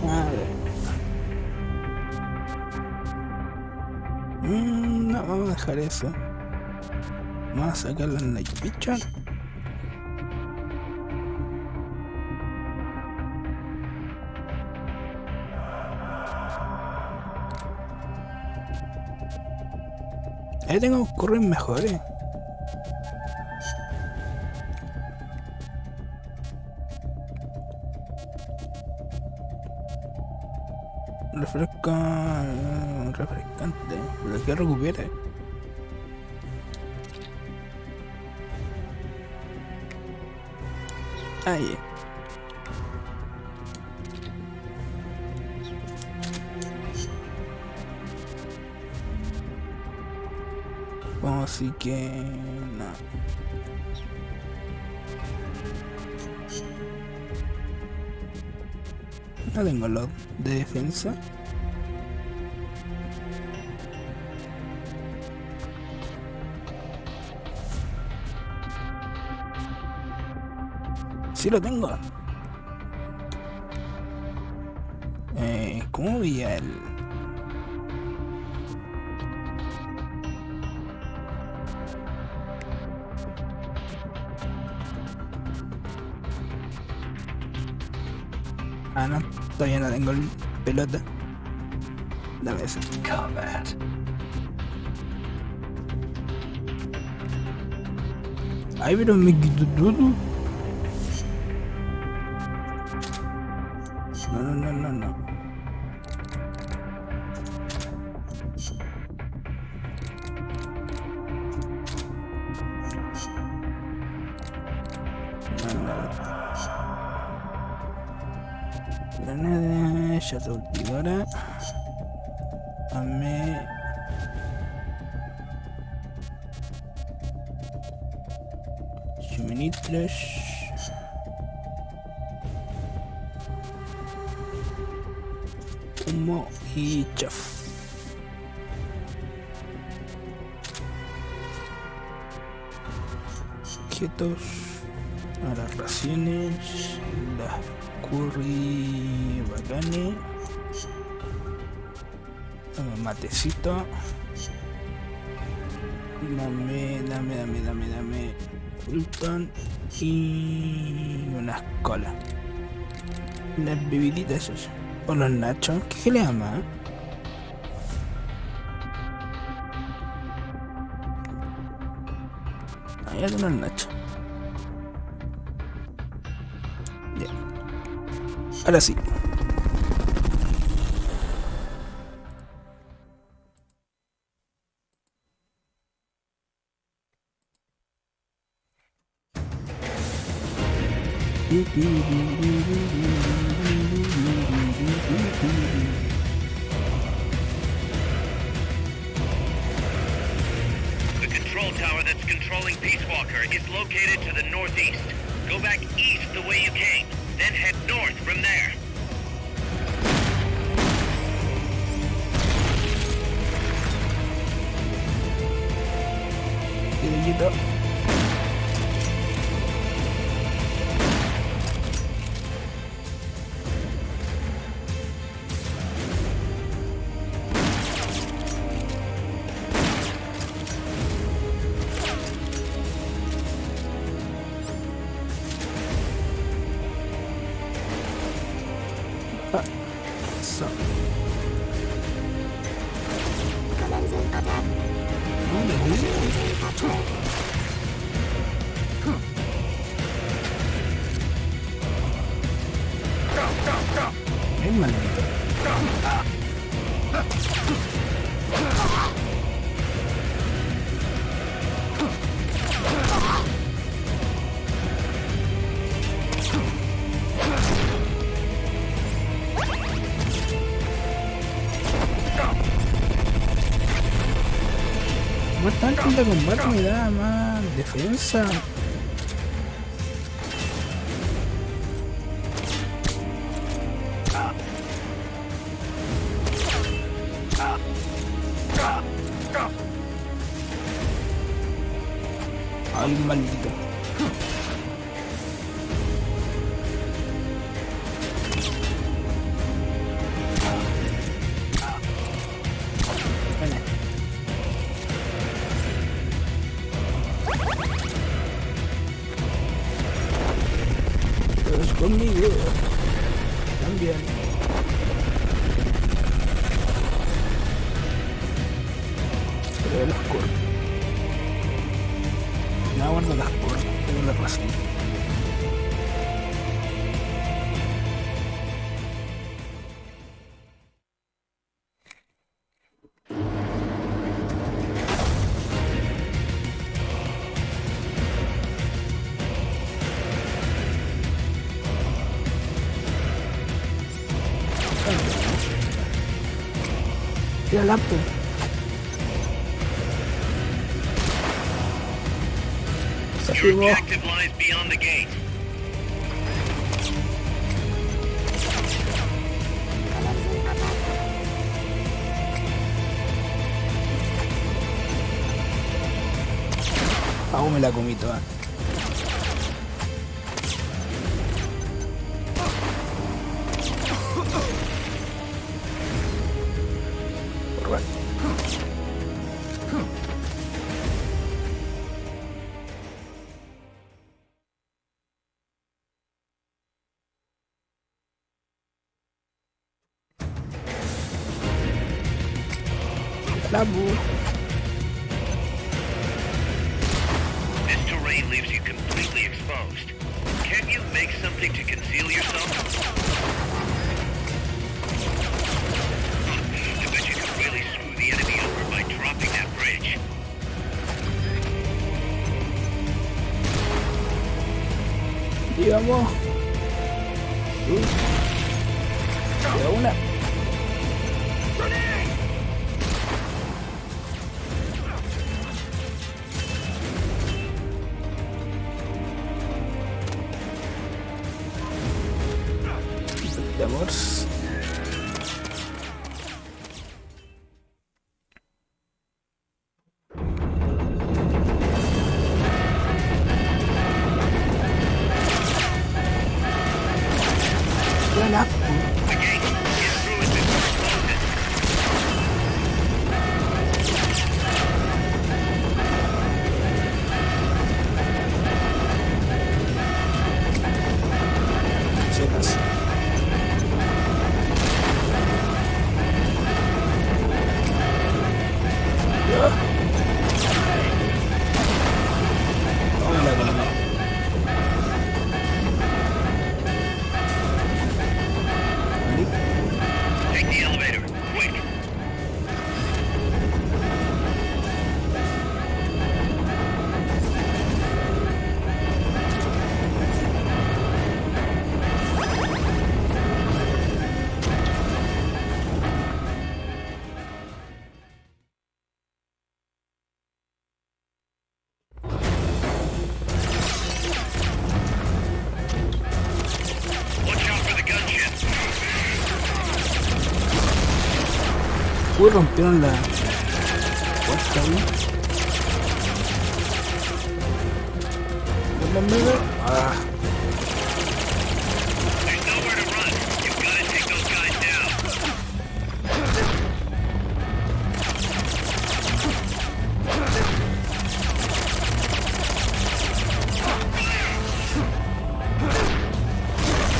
A ver. No, vamos a dejar eso. Vamos a sacar la night vision. Ahí tengo ocurrir mejores. Refrescante, pero que recupere. Ahí. Vamos, así que no. No tengo los de defensa. Sí lo tengo. ¿Cómo veía el...? Ah, no, todavía no tengo el pelota. Dame eso. Combat. Ay, pero me quito todo. No. Granada, ya te olvidora. Dame. Suministros. Humo y chaf. Quietos. A las raciones. Las curry bacanes. Dame matecito. Dame Fulton y unas colas. Las bebiditas esas. O los nachos. ¿Qué le llama? Ahí hay unos nachos. Ya. Ahora sí. The control tower that's controlling Peace Walker is located to the northeast. Go back east the way you came, then head north from there. Quedito. So. Es maldito. Bastante de combate me da más defensa. Ay, maldito. Vale. Todos conmigo. También. Pero el oscuro. No aguardo las puertas, tengo la razón. Tira la laptop. Your objective lies beyond the gate. Aún me la comí toda. This terrain leaves you completely exposed. Can't you make something to conceal yourself? I bet you could really screw the enemy over by dropping that bridge. Digamos. De una. De amores. La The gate. Get through it before it closes. chicas. Hola, hola. Take the elevator, quick. Watch out for the gunship. Uy, rompieron la puerta, ¿no? Ah, There's nowhere to run. You've got to take those guys down.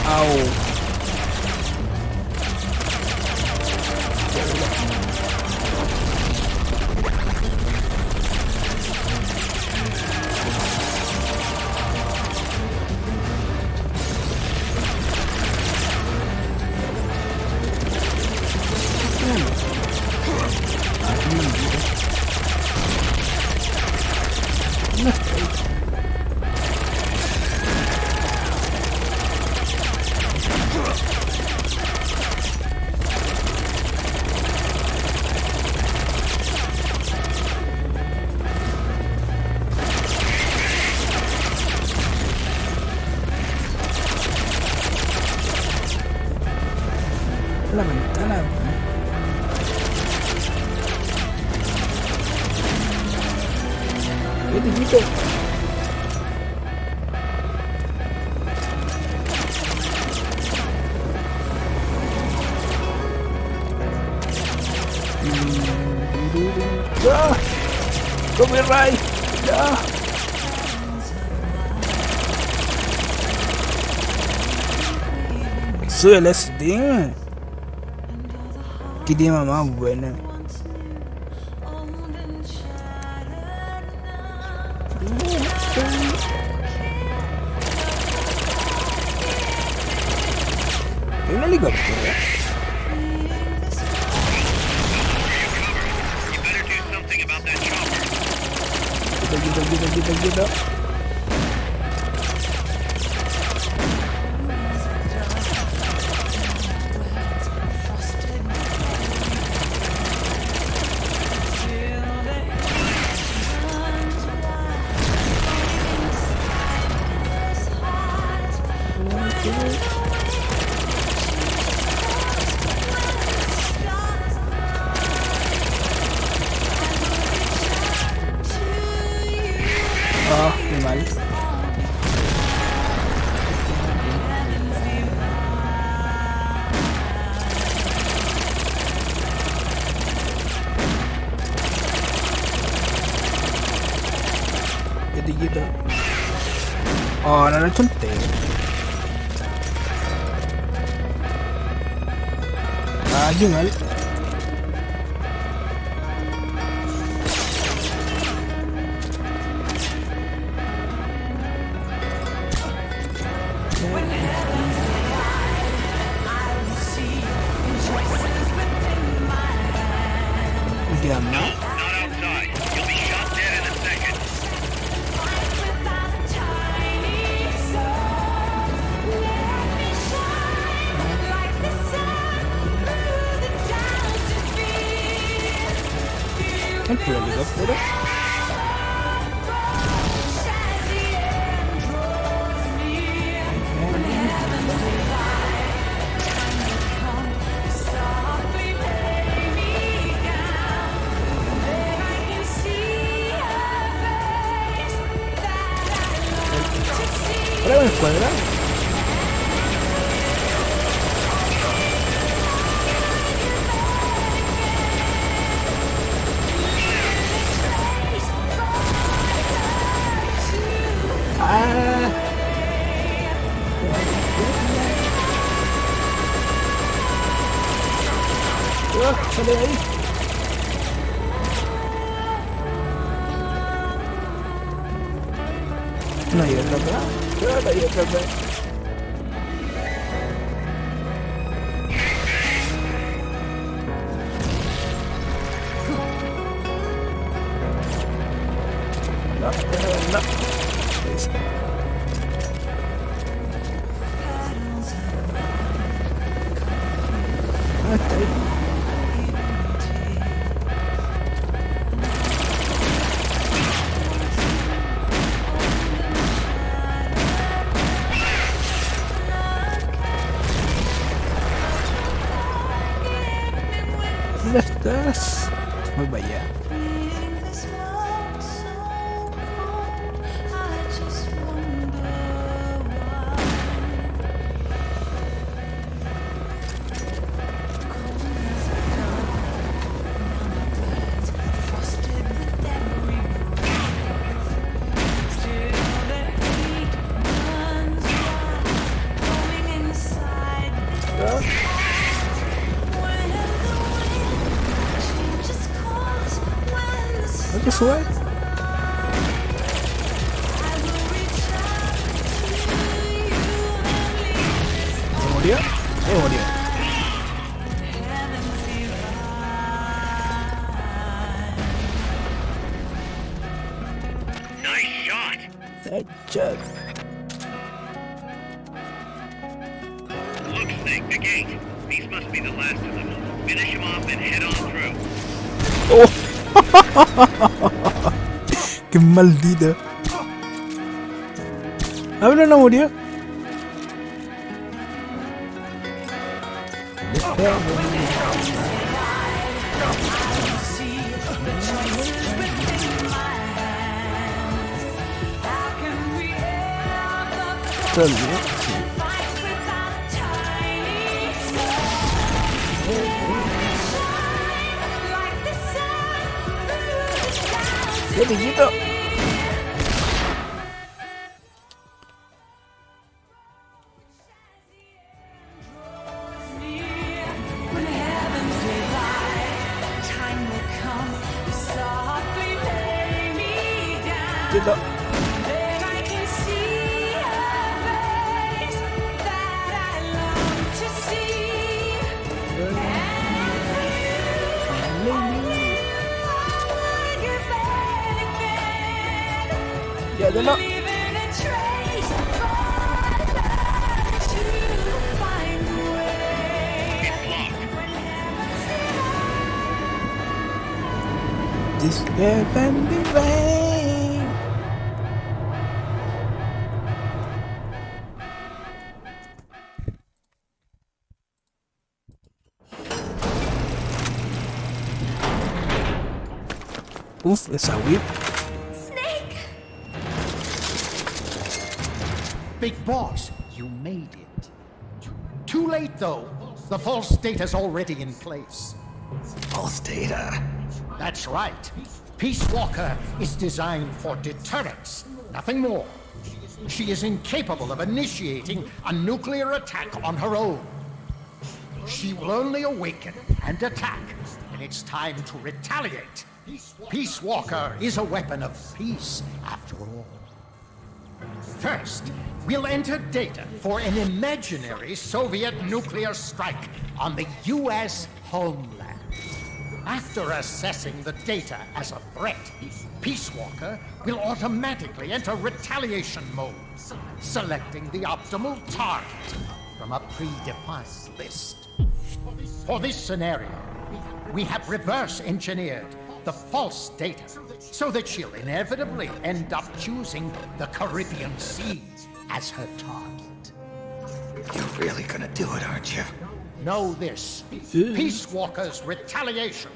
au. La ventana. Vete, quito. ¡Ah! ¡Copyright! ¡Ah! Sube el Steam. Qué tema más bueno. Hay un helicóptero. Quita. Ah, qué mal. Quieto. Oh, no lo he hecho entero. Ah, qué mal. El helicóptero. Ahora me escuadra. Sale de ahí. No hay otra acá. No hay otra acá. No. Ah, está ahí. ¿Dónde estás? Voy para allá. ¿Qué sube? ¿Se murió? Se murió. Nice shot. Nice shot. Look, Snake, the gate. These must be the last of them. Finish them off and head on through. Oh. Qué maldita. Ah, pero no murió. Todo bien. ¡Qué piquito! Quieto. Quédatelo. This happened the rain. Uf, esa whip. Big boss, you made it. Too late, though. The false data's already in place. False data. That's right. Peace Walker is designed for deterrence, nothing more. She is incapable of initiating a nuclear attack on her own. She will only awaken and attack when it's time to retaliate. Peace Walker is a weapon of peace, after all. First, we'll enter data for an imaginary Soviet nuclear strike on the U.S. homeland. After assessing the data as a threat, Peace Walker will automatically enter retaliation mode, selecting the optimal target from a predefined list. For this scenario, we have reverse engineered the false data so that she'll inevitably end up choosing the Caribbean Sea as her target. You're really gonna do it, aren't you? Know this. Peace Walker's retaliation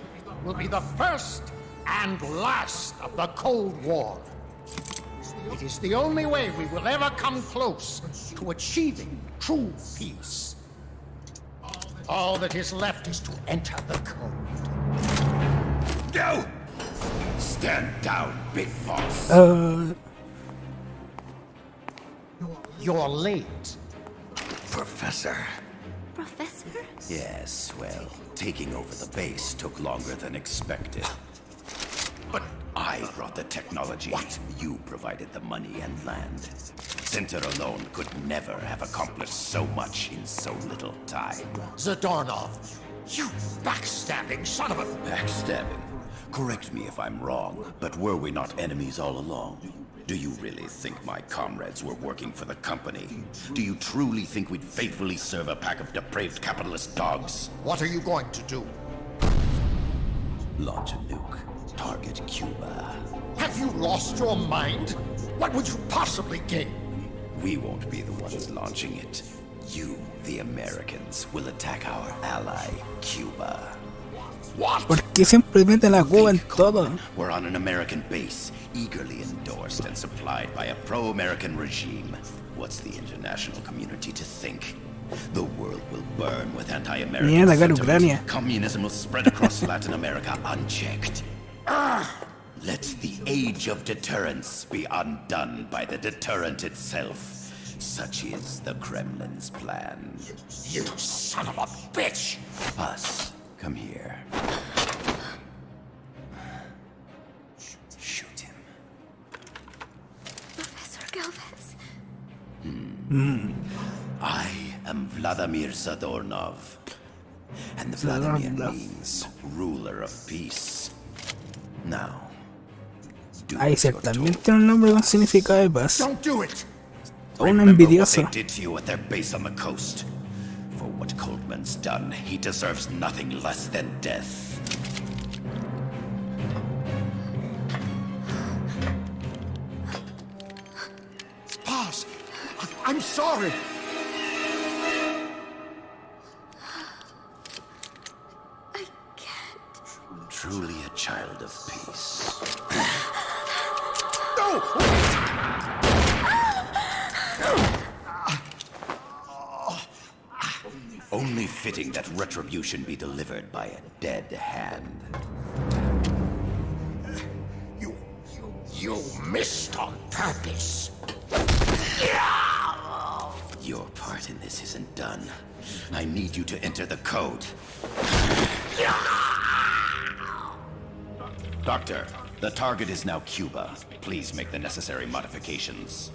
will be the first and last of the Cold War. It is the only way we will ever come close to achieving true peace. All that is left is to enter the code. Go! Stand down, big boss. You're late. Professor. Professor? Yes, well, taking over the base took longer than expected. But I brought the technology. What? You provided the money and land. Center alone could never have accomplished so much in so little time. Zadornov, you backstabbing son of a... Backstabbing? Correct me if I'm wrong, but were we not enemies all along? Do you really think my comrades were working for the company? Do you truly think we'd faithfully serve a pack of depraved capitalist dogs? What are you going to do? Launch a nuke. Target Cuba. Have you lost your mind? What would you possibly gain? We won't be the ones launching it. You, the Americans, will attack our ally, Cuba. What? ¿Por qué siempre meten a Cuba en todo? We're on an American base, eagerly endorsed and supplied by a pro-American regime. What's the international community to think? The world will burn with anti-American Mierda, sentiment. Ucrania. Communism will spread across Latin America unchecked. Let the age of deterrence be undone by the deterrent itself. Such is the Kremlin's plan. You son of a bitch! Us. Come here. Shoot him. Professor Galvez. I am Vladimir Zadornov. And the Vladimir means ruler of peace. Now, do Ahí as se you're también told. tiene un nombre con significado de paz. Don't do it! Un Remember what envidioso. they did to you at their base on the coast. For what Coldman's done, he deserves nothing less than death. Boss, I'm sorry. I can't. Truly a child of peace. No! Only fitting that retribution be delivered by a dead hand. You missed on purpose. Your part in this isn't done. I need you to enter the code. Doctor, the target is now Cuba. Please make the necessary modifications.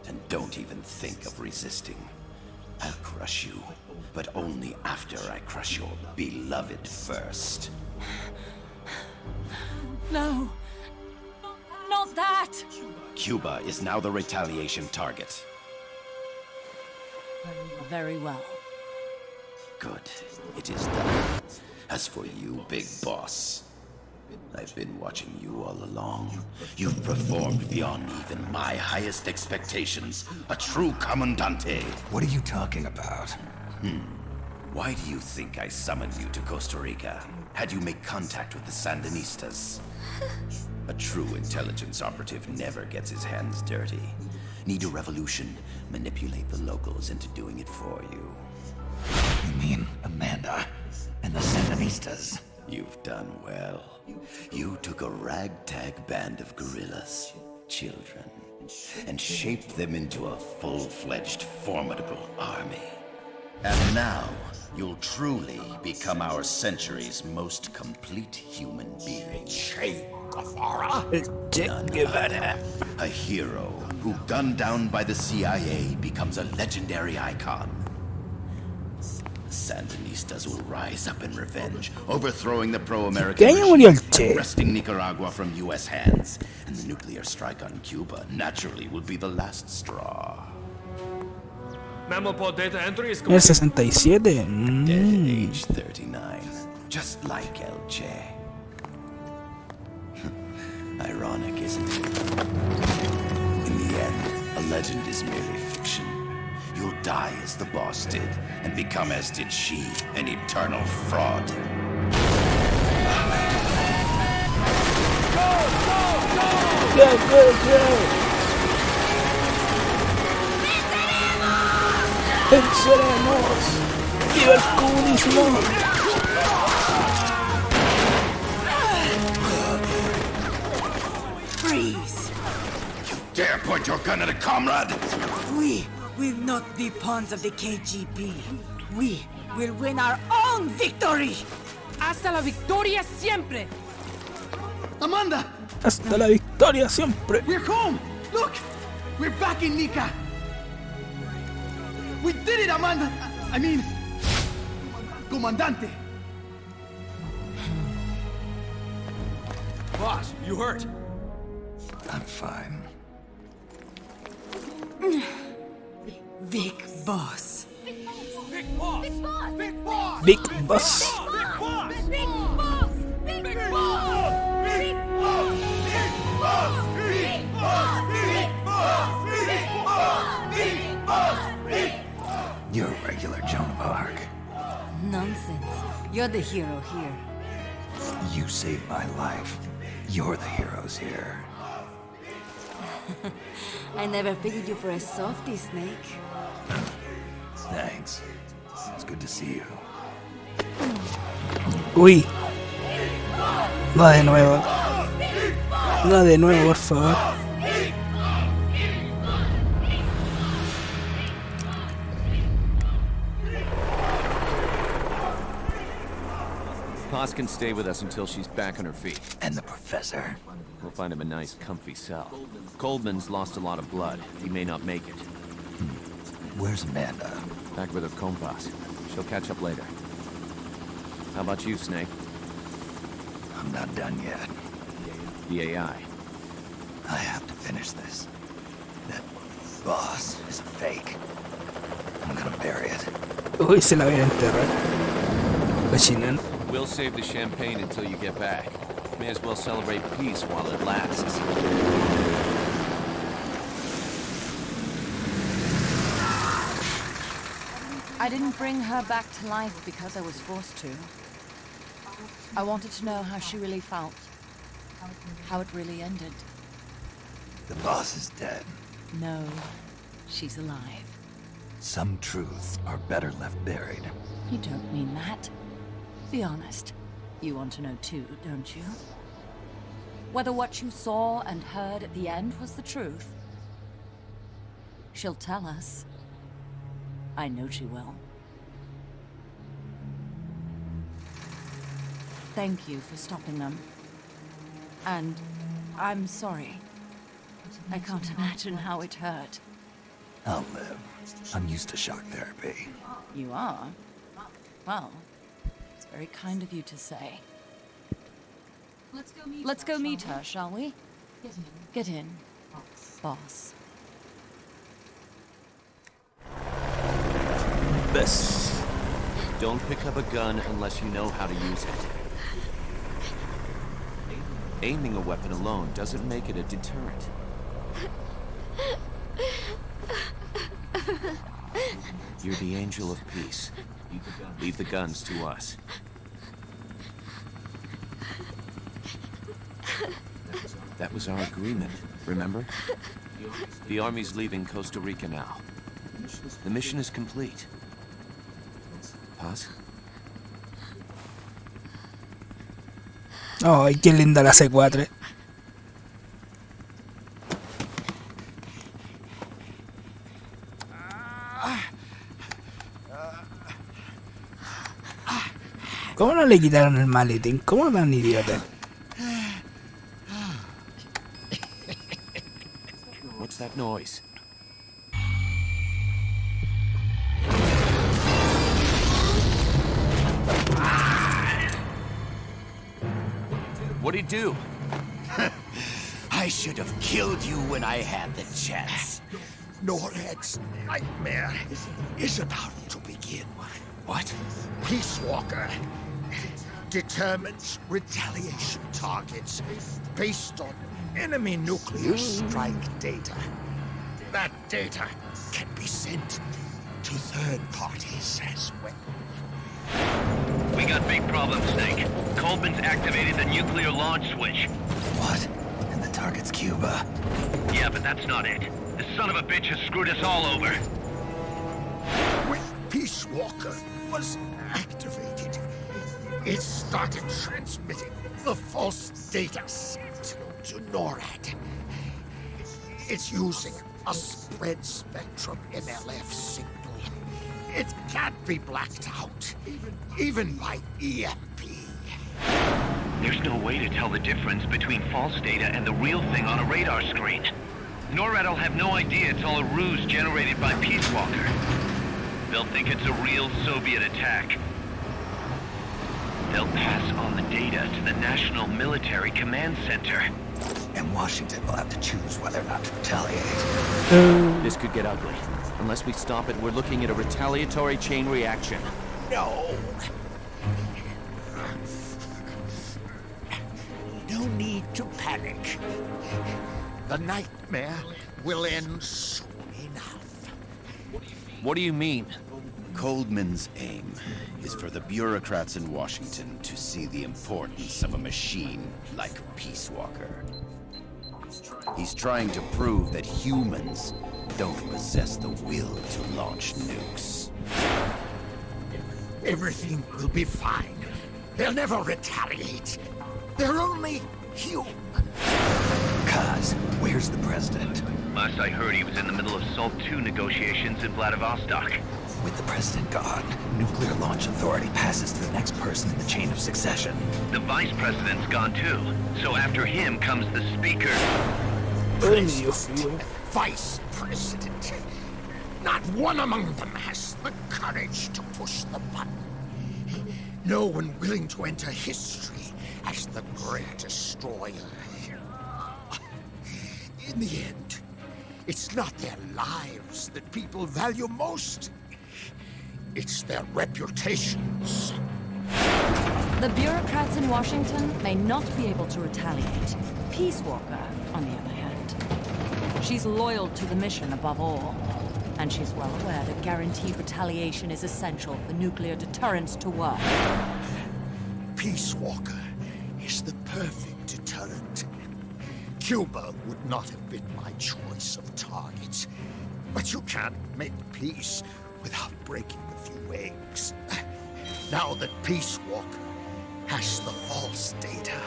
And don't even think of resisting. I'll crush you, but only after I crush your beloved first. No. Not that! Cuba is now the retaliation target. Very well. Good. It is done. As for you, Big Boss, I've been watching you all along. You've performed beyond even my highest expectations. A true Commandante. What are you talking about? Why do you think I summoned you to Costa Rica? Had you make contact with the Sandinistas? A true intelligence operative never gets his hands dirty. Need a revolution? Manipulate the locals into doing it for you. You mean Amanda and the Sandinistas? You've done well. You took a ragtag band of guerrillas, children, and shaped them into a full-fledged, formidable army. And now, you'll truly become our century's most complete human being. Che Guevara? None other. A hero who, gunned down by the CIA, becomes a legendary icon. The Sandinistas will rise up in revenge, overthrowing the pro-American regime, wresting Nicaragua from U.S. hands, and the nuclear strike on Cuba naturally will be the last straw. Data entry is El 67. Dead at age 39, just like El Che. Ironic, isn't it? In the end, a legend is merely fiction. You'll die as the boss did, and become as did she, an eternal fraud. Go! ¡Venceremos! ¡Viva el comunismo! Freeze! You dare point your gun at a comrade? We will not be pawns of the KGB. We will win our own victory! ¡Hasta la victoria siempre! Amanda! Hasta la victoria siempre! We're home! Look! We're back in Nica! We did it, Amanda! I mean... Comandante! Boss, you hurt? I'm fine. Big Boss. Big boss! Big boss! Big Boss. Big boss! Big Boss! Big Boss! Big Boss! Big Boss! Big Boss! Big Boss! Big Boss! Big Boss! Big Boss! You're a regular Joan of Arc. Nonsense. You're the hero here. You saved my life. You're the heroes here. I never figured you for a softie, Snake. Thanks. It's good to see you. Uy. No de nuevo. No de nuevo, por favor. Paz can stay with us until she's back on her feet. And the professor? We'll find him a nice, comfy cell. Coldman's lost a lot of blood. He may not make it. Where's Amanda? Back with her compas. She'll catch up later. How about you, Snake? I'm not done yet. The AI. I have to finish this. That boss is a fake. I'm gonna bury it. Uy, se la voy a enterrar. Cochinan. We'll save the champagne until you get back. May as well celebrate peace while it lasts. I didn't bring her back to life because I was forced to. I wanted to know how she really felt. How it really ended. The boss is dead. No, she's alive. Some truths are better left buried. You don't mean that. Be honest. You want to know too, don't you? Whether what you saw and heard at the end was the truth. She'll tell us. I know she will. Thank you for stopping them. And I'm sorry. I can't imagine how it hurt. I'll live. I'm used to shock therapy. You are? Well, it's very kind of you to say. Let's go meet her, shall we? Get in, boss. This. Don't pick up a gun unless you know how to use it. Aiming a weapon alone doesn't make it a deterrent. You're the angel of peace. Leave the guns to us. That was our agreement, remember? The army's leaving Costa Rica now. The mission is complete. Paz? Ay, qué linda la C4. ¿Cómo no le quitaron el maletín? ¿Cómo tan idiota? What's that noise? What'd he do? I should have killed you when I had the chance. Norhead's nightmare is about to begin. What? Peace Walker determines retaliation targets based on enemy nuclear strike data. That data can be sent to third parties as well. We got big problems, Snake. Coleman's activated the nuclear launch switch. What? And the target's Cuba. Yeah, but that's not it. The son of a bitch has screwed us all over. When Peace Walker was activated, it started transmitting the false data set to NORAD. It's using a spread spectrum MLF signal. It can't be blacked out, even by EMP. There's no way to tell the difference between false data and the real thing on a radar screen. NORAD will have no idea it's all a ruse generated by Peace Walker. They'll think it's a real Soviet attack. They'll pass on the data to the National Military Command Center. And Washington will have to choose whether or not to retaliate. This could get ugly. Unless we stop it, we're looking at a retaliatory chain reaction. No. No need to panic. The nightmare will end soon enough. What do you mean? Coldman's aim is for the bureaucrats in Washington to see the importance of a machine like Peace Walker. He's trying to prove that humans don't possess the will to launch nukes. Everything will be fine. They'll never retaliate. They're only human. Kaz, where's the president? Last I heard, he was in the middle of SALT II negotiations in Vladivostok. With the president gone, Nuclear Launch Authority passes to the next person in the chain of succession. The vice president's gone too. So after him comes the speaker. President, vice president. Not one among them has the courage to push the button. No one willing to enter history as the great destroyer. In the end, it's not their lives that people value most. It's their reputations. The bureaucrats in Washington may not be able to retaliate. Peace Walker, on the other hand. She's loyal to the mission above all. And she's well aware that guaranteed retaliation is essential for nuclear deterrence to work. Peace Walker is the perfect deterrent. Cuba would not have been my choice of targets. But you can't make peace without breaking a few eggs. Now that Peace Walker has the false data,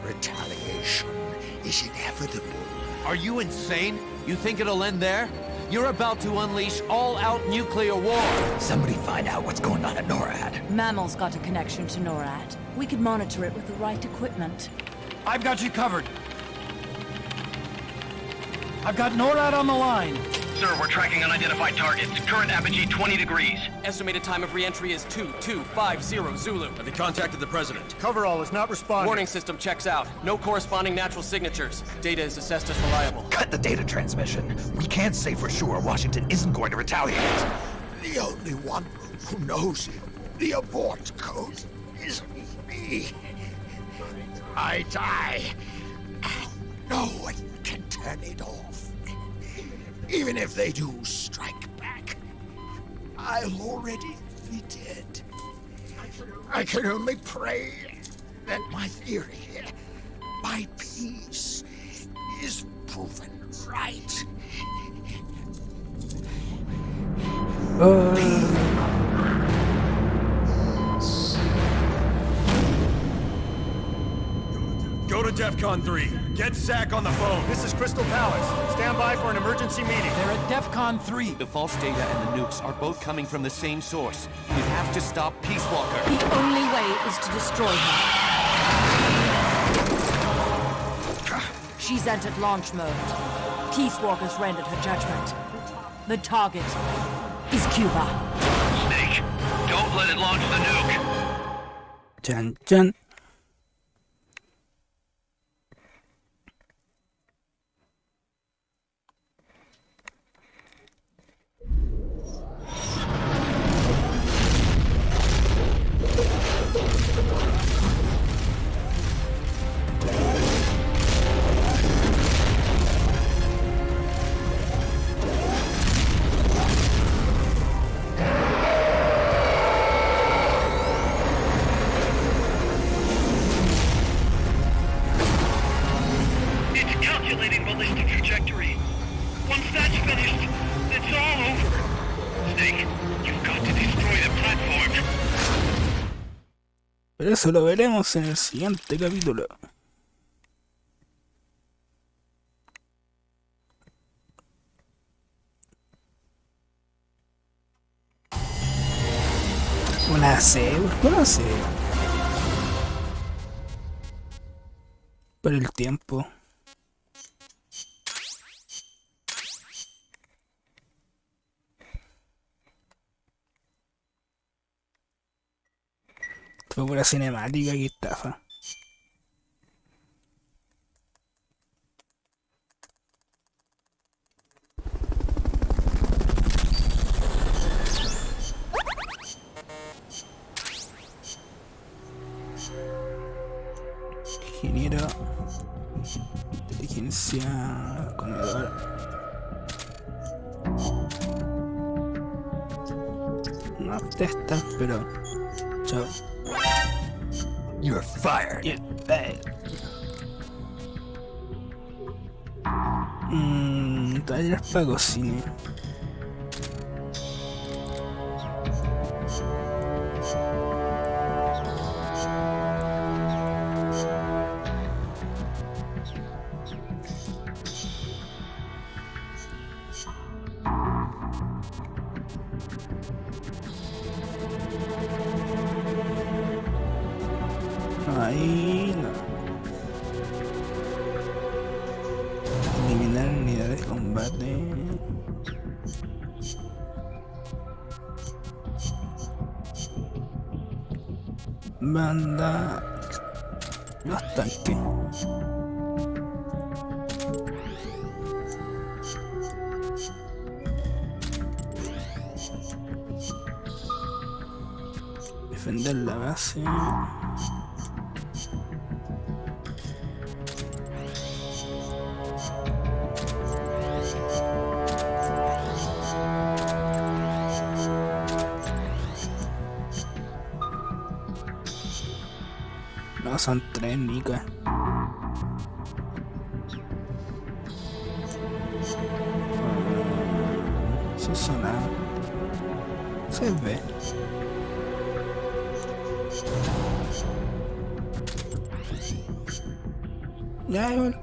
retaliation is inevitable. Are you insane? You think it'll end there? You're about to unleash all-out nuclear war! Somebody find out what's going on at NORAD. Mammal's got a connection to NORAD. We could monitor it with the right equipment. I've got you covered. I've got NORAD on the line. Sir, we're tracking unidentified targets. Current apogee 20 degrees. Estimated time of re-entry is 2250 Zulu. Have they contacted the president? Coverall is not responding. Warning system checks out. No corresponding natural signatures. Data is assessed as reliable. Cut the data transmission. We can't say for sure Washington isn't going to retaliate. The only one who knows the abort code is me. I die, and no one can turn it off. Even if they do strike back, I'll already be dead. I can only pray that my theory, my peace, is proven right. Go to DEFCON 3. Get Zach on the phone. This is Crystal Palace. Stand by for an emergency meeting. They're at DEFCON 3. The false data and the nukes are both coming from the same source. We have to stop Peace Walker. The only way is to destroy her. She's entered launch mode. Peace Walker's rendered her judgment. The target is Cuba. Snake, don't let it launch the nuke. Chan chan. Pero eso lo veremos en el siguiente capítulo. Una C, ¿por qué no sé? Por el tiempo. Fue pura cinemática, que estafa. Ingeniero, inteligencia, comedor. No testas, pero chao. You're fired. You're fired. Talleres para cocina. Ahí no. Eliminar unidades de combate. Banda. Los tanques. Defender la base. No, son 3 nicas. pasó nada. Se ve. Ya, igual.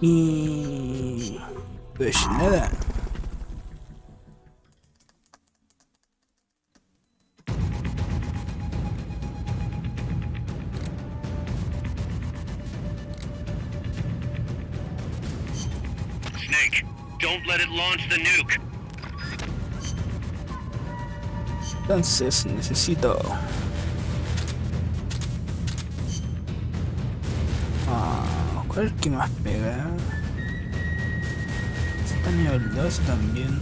Y pues nada. Snake, don't let it launch the nuke. Entonces necesito ¿cuál es el que más pega? Está nivel 2 también.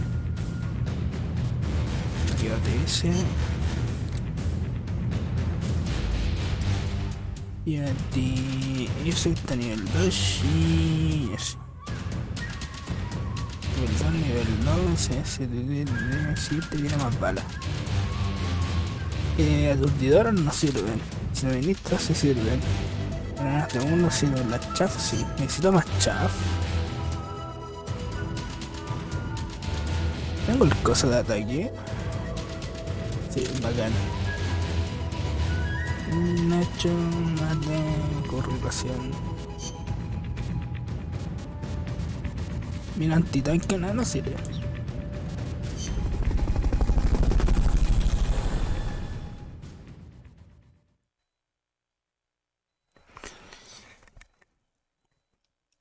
Llévate ese. Llévate ese, está nivel 2 y ese. Nivel 2, ese te tiene más balas. Aturdidoras no sirven. Suministros sí sirven. Granadas de uno sirven. Las chaff sí. Necesito más chaff. Tengo el coso de ataque. Sí, bacán. Nacho, mate, corrupción. Mira, antitanque nada no sirve.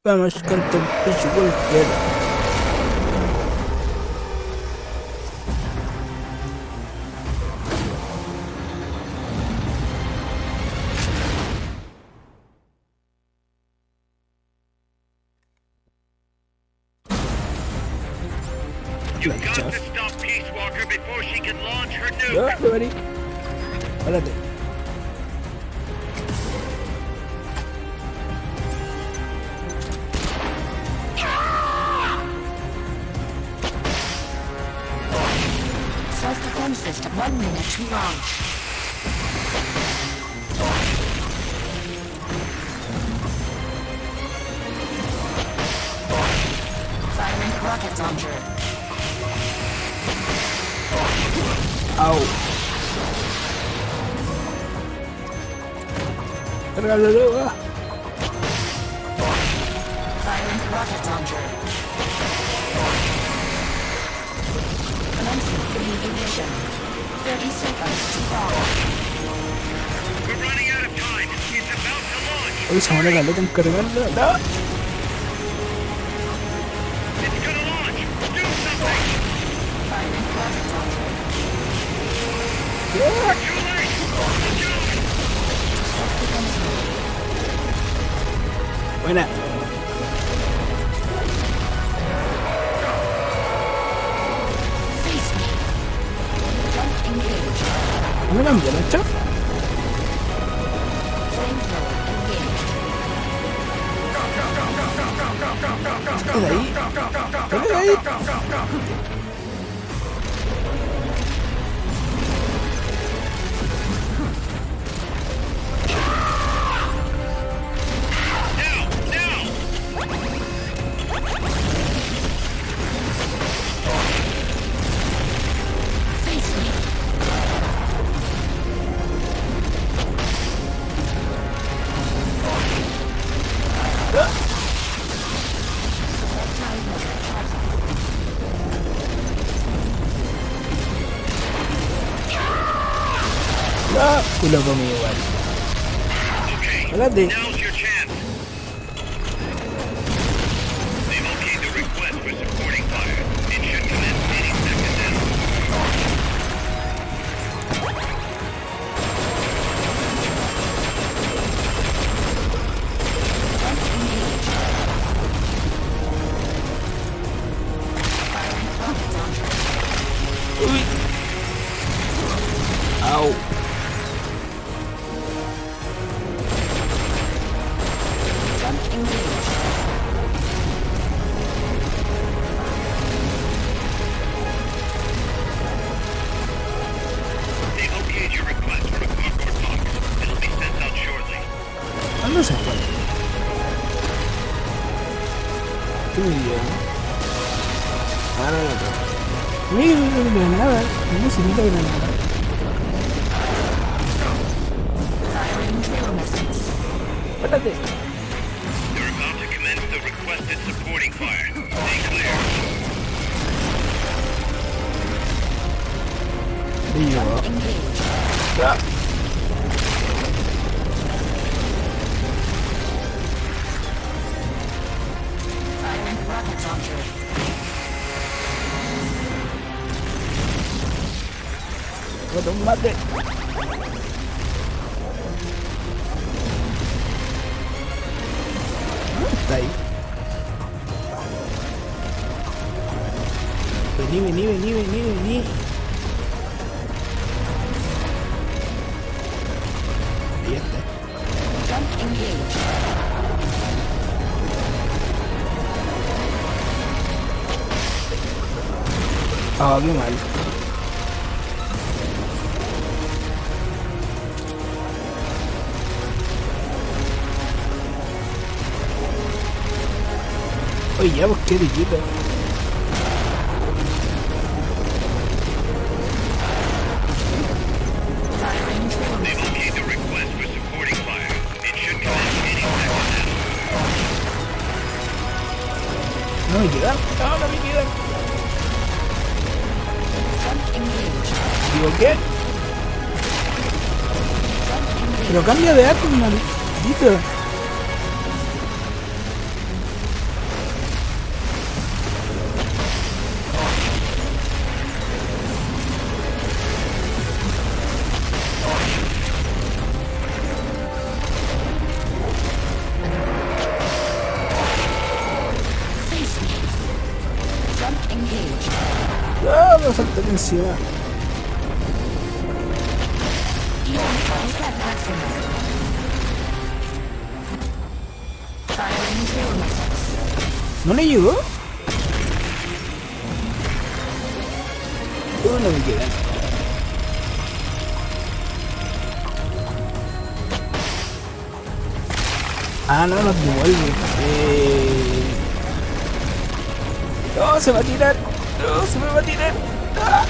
Vamos con el pecho golpeado. You got to stop Peace Walker before she can launch her nuke. No, buddy. Espérate. Self-defense system 1 minute to launch. Firing rocket launcher. Au. Cárgalo luego. Firing rocket launcher. Commencing ignition. 30 seconds to fall. We're running out of time. It's about to launch. Uy, se muere la letra en cargarlo. No. It's gonna launch. Do something. Firing rocket launcher. We're too late. Buena. Face me. Jump engaged. ¿No cambió la chaff? Flamethrower engaged. Queda ahí. Queda ahí. Y lo comí igual. Espérate. Now's your chance. They've okayed the request for supporting fire. It should commence any second now. Uy. Au. no sé cuál. ¿Qué me dio? Ah, no. Mira, nada. No se mira nada. Espérate. You're about to commence the requested supporting fire. Stay clear. Ya. Otro mate. Está ahí. Vení. Ahí está. Ah, qué mal. Oye, ya, pues qué riquito. No me quedan. No me quedan. ¿Digo qué? Pero cambia de arco, maldito. No, me salté encima. ¿No le llegó? No me queda. Ah, no, nos devuelve. No, se va a tirar. No, se me va a tirar. ¡Ah!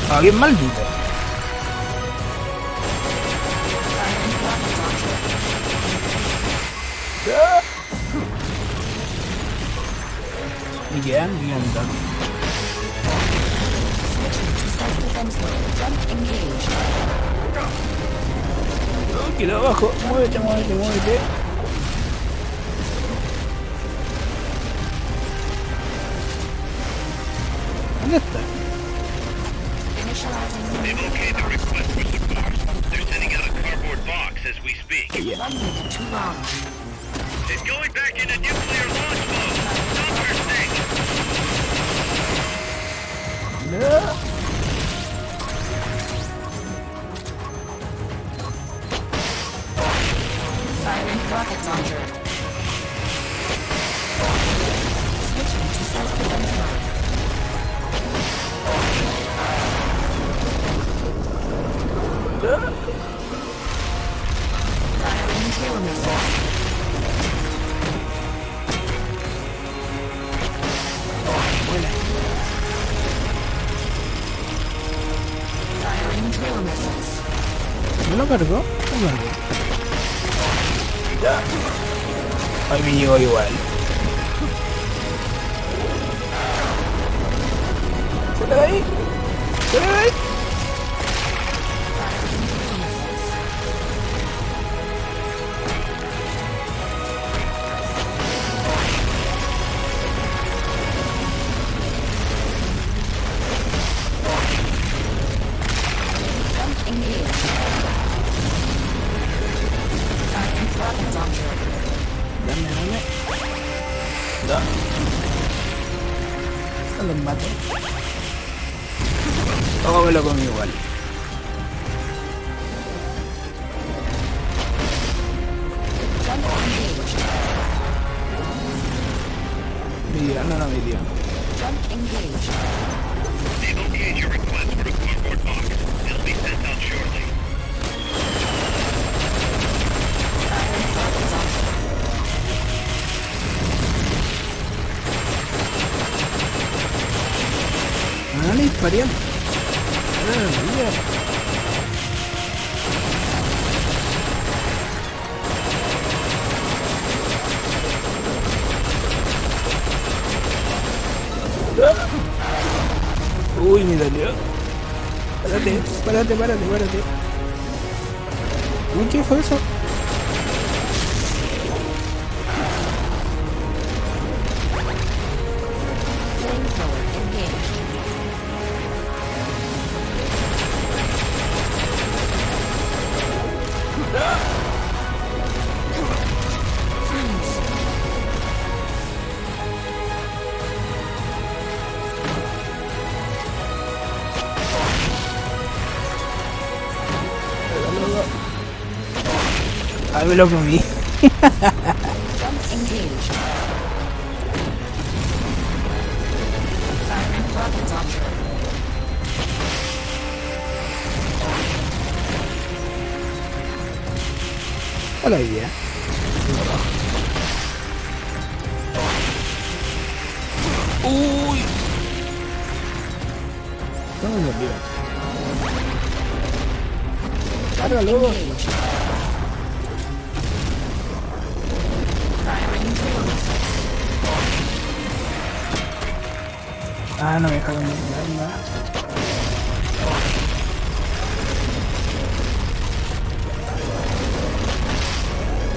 Ah, bien maldito. ¡Ah! Me quedan mitad. No, quedó abajo. Muévete. ¿Dónde está? They've okayed the request for support. They're sending out a cardboard box as we speak. Too long. It's going back into nuclear launch mode. Stop her thing. No. Firing rocket launcher. Switching to self-defense mode. Firing tail missiles. Firing tail missiles. ¿No lo cargó? No cargó. Ya. Ay, me llegó igual. ¡Fuera de ahí! ¡Fuera de ahí! No los mato. Oh, me lo comí igual. Me dio, no me dio. They've okayed your request for a cardboard box. It'll be sent out shortly. No le disparían. Uy, me dolió. Párate. Uy, ¿qué fue eso? Ay, me lo comí. Hola, idea. Uy. No me olvido. Cárgalo. Ah, no me dejaron nada.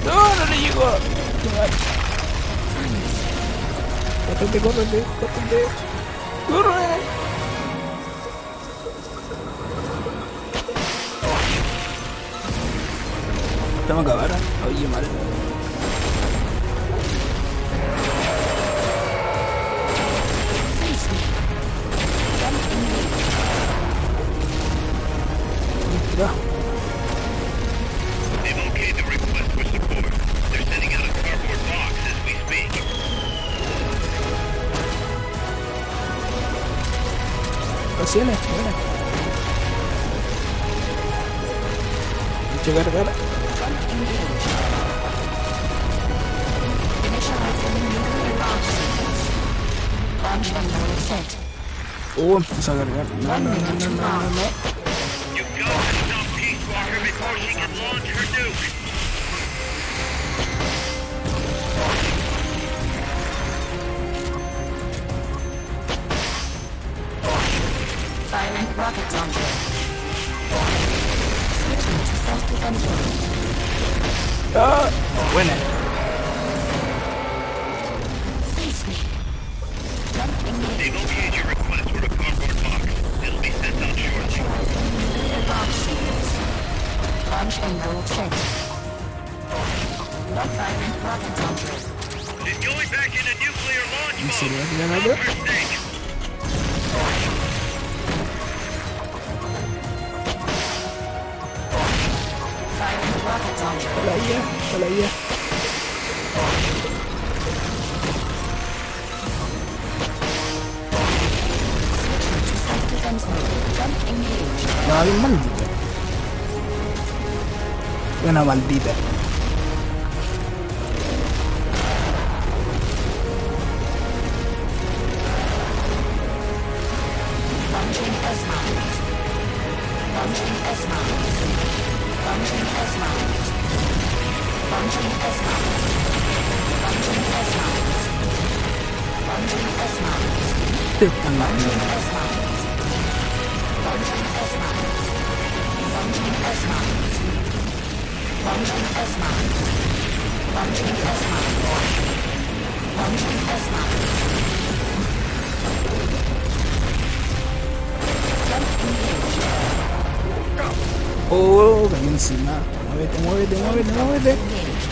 No le llegó. Córrete. ¡Corre! Estamos a acabar. Oye, mal. They've okayed the request for support. They're sending out a cardboard box as we speak. Pasiones, buena. Mucho cargar. Empezó a cargar. No. You've got to stop Peace Walker before she can launch her nuke. Firing rocket launcher. Switching to self-defense mode. Ah, buena. Face me. They've okayed your request for a cardboard box. It'll be sent out shortly. Nuclear bomb sequence. Launch envelope set. Not firing rocket launcher. She's going back into nuclear launch ¿En serio mode. tiran algo? Her stake. Firing rocket launcher. Hola, ya. Switching to self-defense mode. Jump engaged. No, bien maldita. Una maldita. Launching S-mount. Launching S-mount. Launching S-mount. Launching S-mount. Launching S-mount. Launching S-mount. Están mal. Launching S-mount. Launching S-mount. Launching S-mount. Launching S-mount. Launching S-mount. Launching S-mount. Jump engaged. Oh, ven encima. Muévete. Engaged.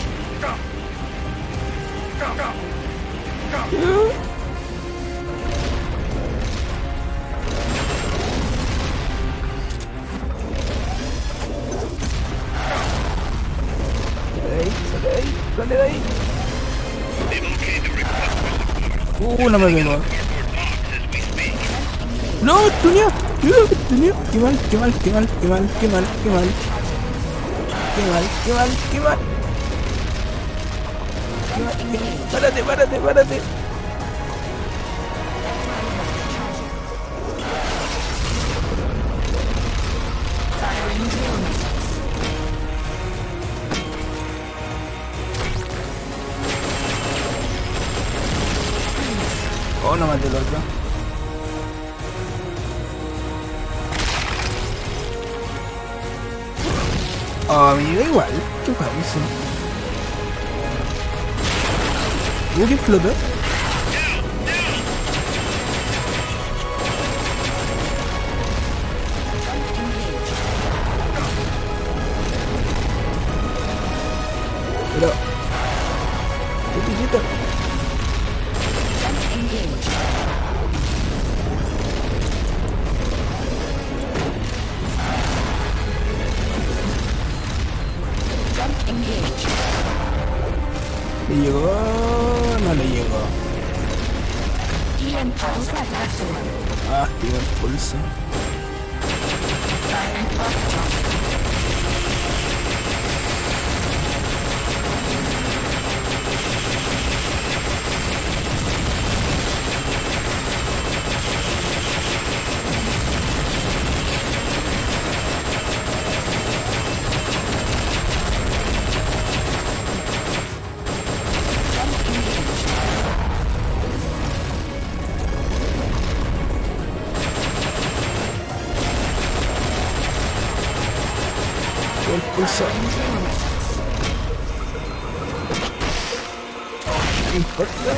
Sale de ahí. No me pegó. No, tuño. Tuño. Qué mal. Párate. Oh, no maté el otro. Oh, me llega igual. ¿Qué pasa? ¿Qué explotó? Pero... ¿qué piquito? ¿Le llegó? No le llegó. Activa el pulso. El pulso. No importa.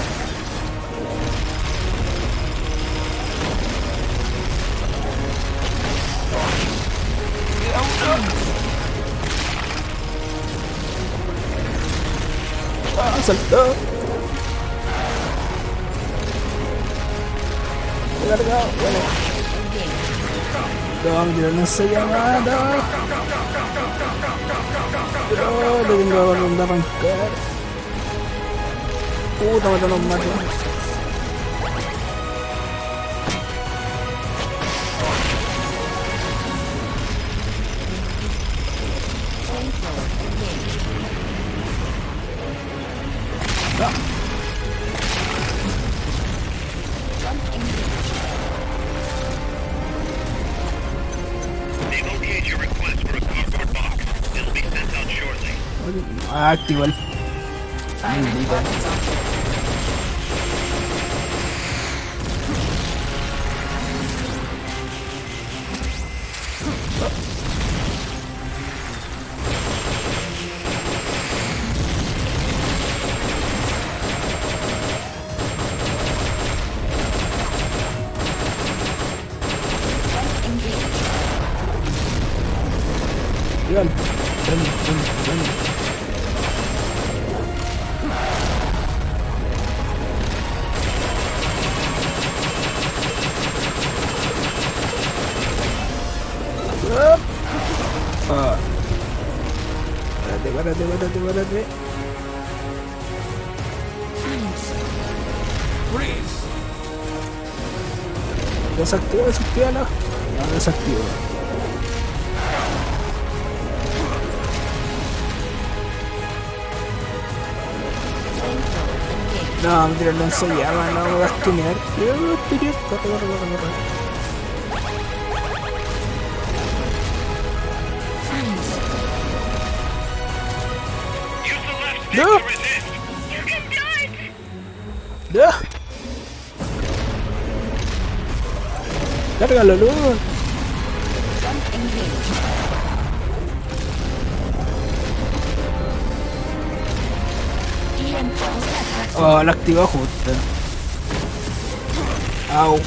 Ah, saltó. He cargado, bueno. No, vamos a tirar una llamada. Pero le tengo que mandar a arrancar. Puta, me nos mató. Activa el... Párate. Desactívala. No, desactiva. No, me tirarlo en llama, no me vas a tunear. Corre. No. No. Cárgalo, luego. Oh, la activó justo. Au.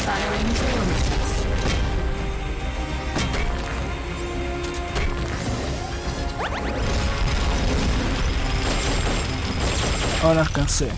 Oh, no alcancé.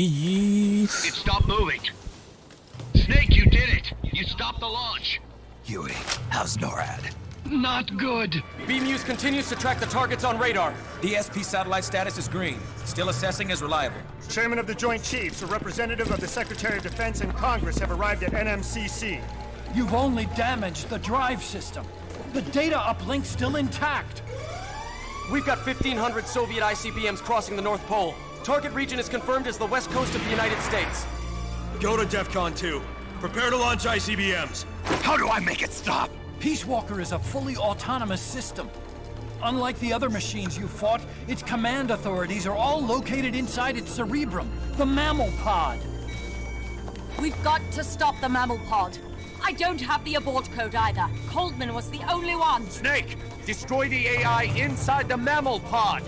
It stopped moving. Snake, you did it! You stopped the launch! Huey, how's NORAD? Not good! BMUS continues to track the targets on radar. DSP satellite status is green. Still assessing as reliable. Chairman of the Joint Chiefs, a representative of the Secretary of Defense and Congress have arrived at NMCC. You've only damaged the drive system. The data uplink's still intact. We've got 1,500 Soviet ICBMs crossing the North Pole. Target region is confirmed as the west coast of the United States. Go to DEFCON 2. Prepare to launch ICBMs. How do I make it stop? Peace Walker is a fully autonomous system. Unlike the other machines you fought, its command authorities are all located inside its cerebrum, the mammal pod. We've got to stop the mammal pod. I don't have the abort code either. Coldman was the only one. Snake, destroy the AI inside the mammal pod.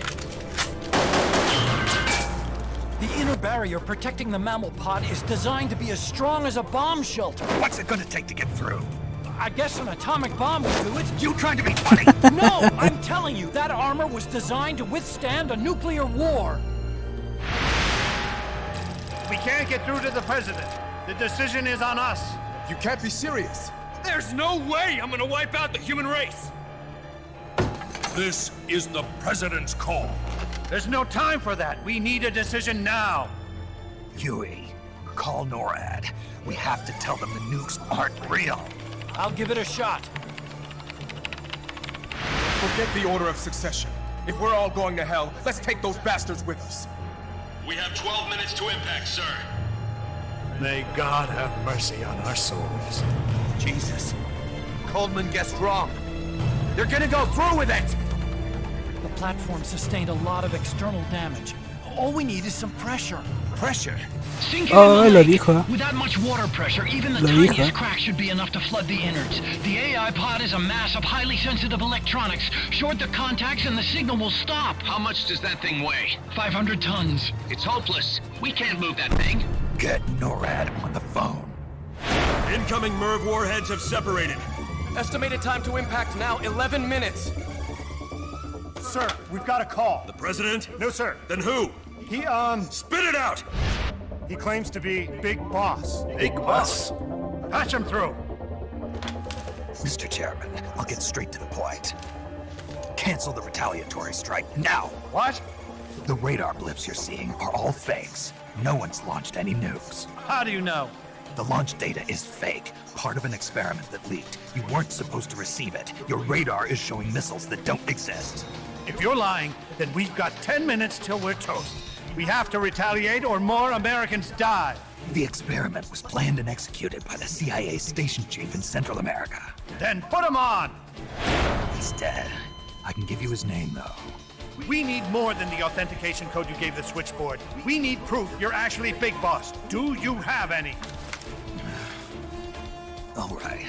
The inner barrier protecting the mammal pod is designed to be as strong as a bomb shelter. What's it gonna take to get through? I guess an atomic bomb will do it. You trying to be funny? No, I'm telling you, that armor was designed to withstand a nuclear war. We can't get through to the president. The decision is on us. You can't be serious. There's no way I'm gonna wipe out the human race! This is the president's call. There's no time for that. We need a decision now. Huey, call NORAD. We have to tell them the nukes aren't real. I'll give it a shot. Forget the order of succession. If we're all going to hell, let's take those bastards with us. We have 12 minutes to impact, sir. May God have mercy on our souls. Jesus. Coldman guessed wrong. They're gonna go through with it! The platform sustained a lot of external damage. All we need is some pressure. Pressure? Oh, lo dijo. With that much water pressure, even the tiniest crack should be enough to flood the innards. The AI pod is a mass of highly sensitive electronics. Short the contacts and the signal will stop. How much does that thing weigh? 500 tons. It's hopeless. We can't move that thing. Get NORAD on the phone. Incoming MIRV warheads have separated. Estimated time to impact now, 11 minutes. Sir, we've got a call. The president? No, sir. Then who? He, Spit it out! He claims to be Big Boss. Big Boss? Patch him through. Mr. Chairman, I'll get straight to the point. Cancel the retaliatory strike now. What? The radar blips you're seeing are all fakes. No one's launched any nukes. How do you know? The launch data is fake, part of an experiment that leaked. You weren't supposed to receive it. Your radar is showing missiles that don't exist. If you're lying, then we've got 10 minutes till we're toast. We have to retaliate or more Americans die. The experiment was planned and executed by the CIA station chief in Central America. Then put him on! He's dead. I can give you his name, though. We need more than the authentication code you gave the switchboard. We need proof you're actually Big Boss. Do you have any? All right.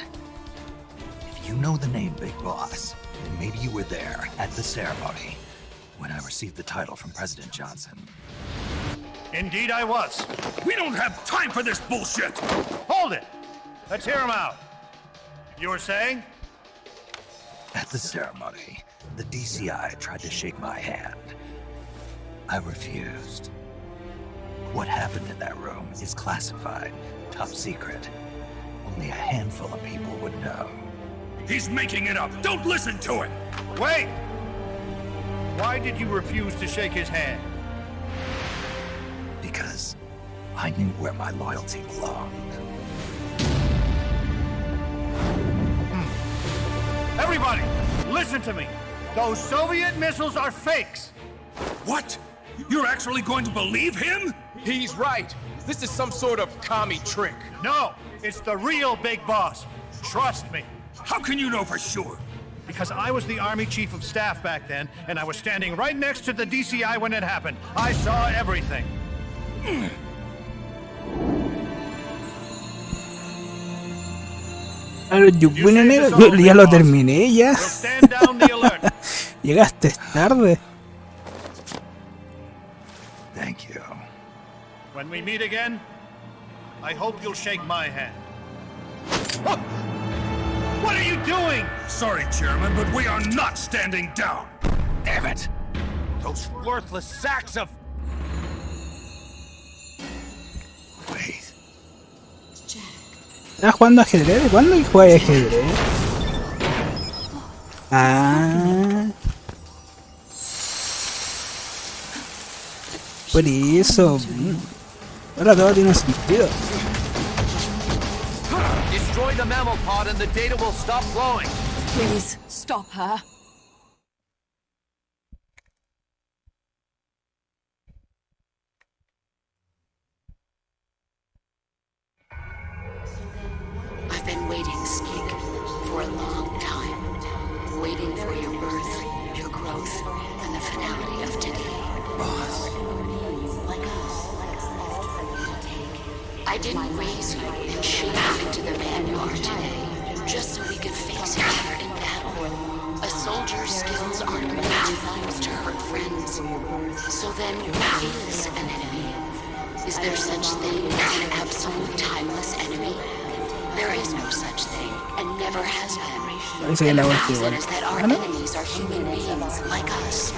If you know the name Big Boss, then maybe you were there at the ceremony when I received the title from President Johnson. Indeed I was. We don't have time for this bullshit! Hold it! Let's hear him out. You were saying? At the ceremony, the DCI tried to shake my hand. I refused. What happened in that room is classified, top secret. Only a handful of people would know. He's making it up! Don't listen to him! Wait! Why did you refuse to shake his hand? Because I knew where my loyalty belonged. Everybody, listen to me. Those Soviet missiles are fakes. What? You're actually going to believe him? He's right. This is some sort of commie trick. No, it's the real Big Boss. Trust me. How can you know for sure? Because I was the Army Chief of Staff back then, and I was standing right next to the DCI when it happened. I saw everything. Claro, ya lo terminé ya. Llegaste tarde. Thank you. When we meet again, I hope you'll shake my hand. What are you doing? Sorry, Chairman, but we are not standing down. Damn it! Those worthless sacks of... Wait. ¿Estás jugando ajedrez? ¿Cuándo juegas ajedrez? Ah. Por eso. Ahora todo tiene sentido. Destroy the mammal pod and the data will stop flowing. Please, stop her. I've been waiting, Skig, for a long time. Waiting for your birth, your growth, and the finality of today. Boss. I didn't raise you and shape you into the man you are today, just so we could face each other in battle. A soldier's skills aren't meant to use to hurt friends. So then, who is an enemy? Is there such thing as an absolute timeless enemy? There is no such thing, and never has been. And the reason is that our enemies are human beings like us.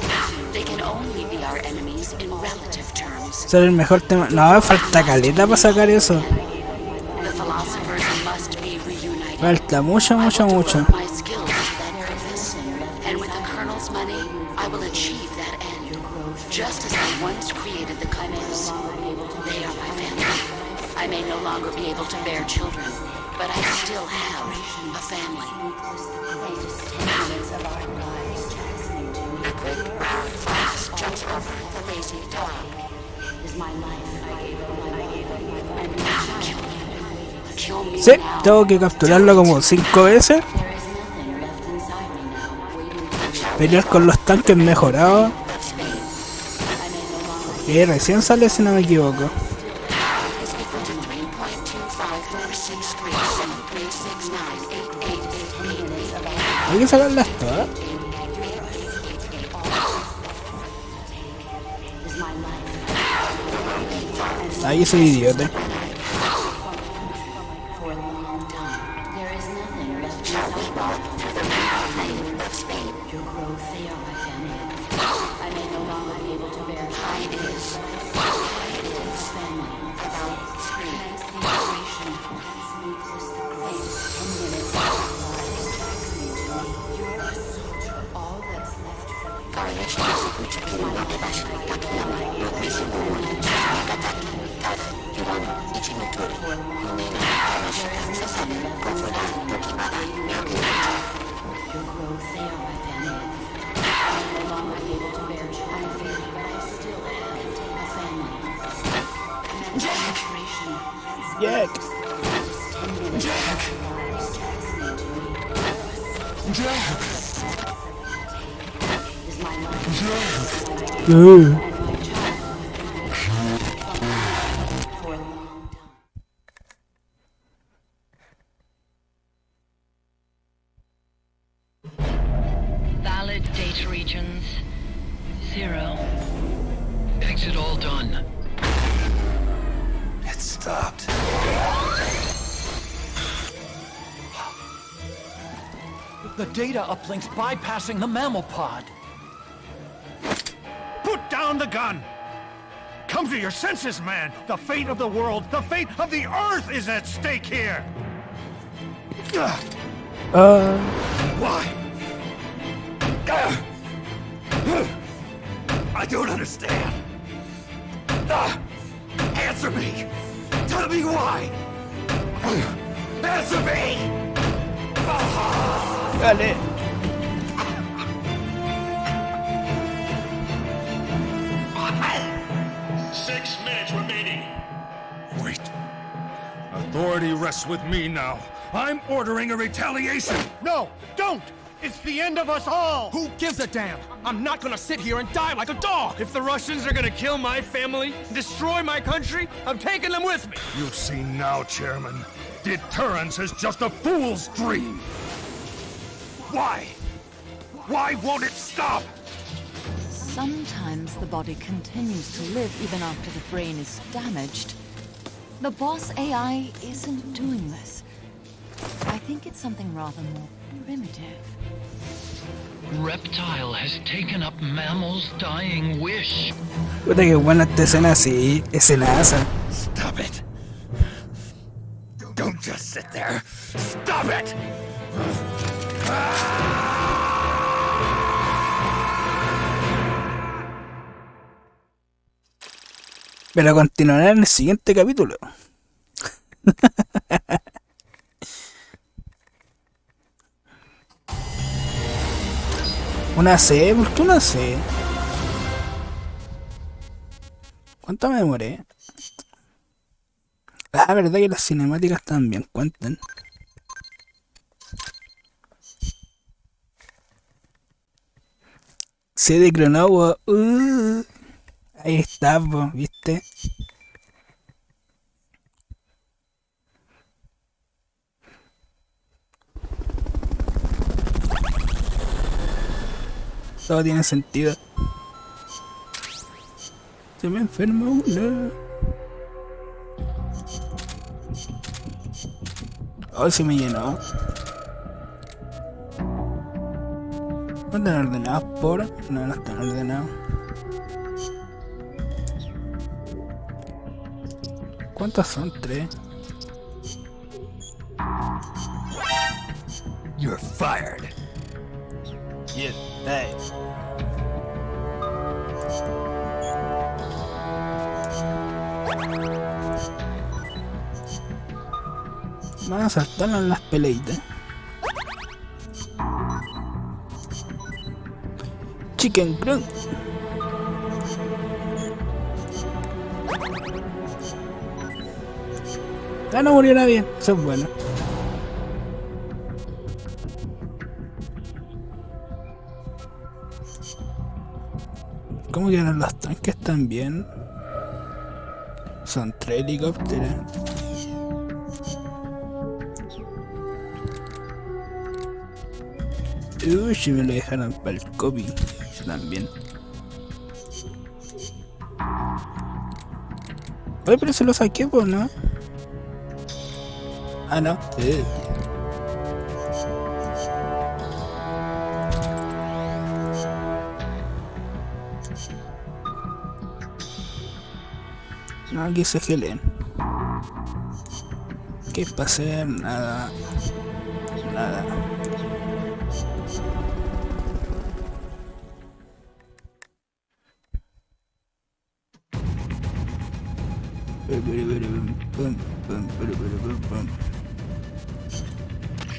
They can only be our enemies in relative terms. Ser el mejor tema. No, falta caleta para sacar eso. The philosophers must be reunited. Falta mucho. My skills to that purpose. And with the Colonel's money, I will achieve that end. Just as I once created the Cummings. They are my family. I may no longer be able to bear children, but I still have a family. A quick, round flash jumps over the lazy dog. Is my life. Kill me. Sí, tengo que capturarlo como 5 veces. Pelear con los tanques mejorados. Que recién sale si no me equivoco. Hay que sacarlas todas. Ahí soy idiota. Valid data regions 0. Exit all done. It stopped. The data uplink's bypassing the mammal pod. Put down the gun! Come to your senses, man! The fate of the world, the fate of the Earth is at stake here! Why? I don't understand. Answer me! Tell me why! Answer me! Dale. Six minutes remaining. Wait. Authority rests with me now. I'm ordering a retaliation. No, don't! It's the end of us all! Who gives a damn? I'm not gonna sit here and die like a dog! If the Russians are gonna kill my family, destroy my country, I'm taking them with me! You've seen now, Chairman. Deterrence is just a fool's dream. Why? Why won't it stop? Sometimes the body continues to live even after the brain is damaged. The boss AI isn't doing this. I think it's something rather more primitive. Reptile has taken up Mammal's dying wish. Puta que buena esta escena así, escenaza. Stop it. Don't just sit there. Stop it! Pero continuará en el siguiente capítulo. Una C, ¿por qué una C? ¿Cuánto me demoré? Ah, verdad que las cinemáticas también cuentan. C de Cronowo. Ahí está, ¿viste? Todo tiene sentido. Se me enferma una. Oh, se me llenó. ¿No están ordenados por? No, no están ordenados. ¿Cuántos son? 3. You're fired. Yeah, thanks. Van a saltarnos las peleitas. Chicken Crunch. Ya no murió nadie, eso es bueno. ¿Cómo quedaron los tanques también? Son 3 helicópteros. Uy, me lo dejaron para el copy. Yo también. Oye, pero se lo saqué, pues, ¿no? Ah, no. No, aquí se gelen. ¿Qué es para hacer? Nada. Nada.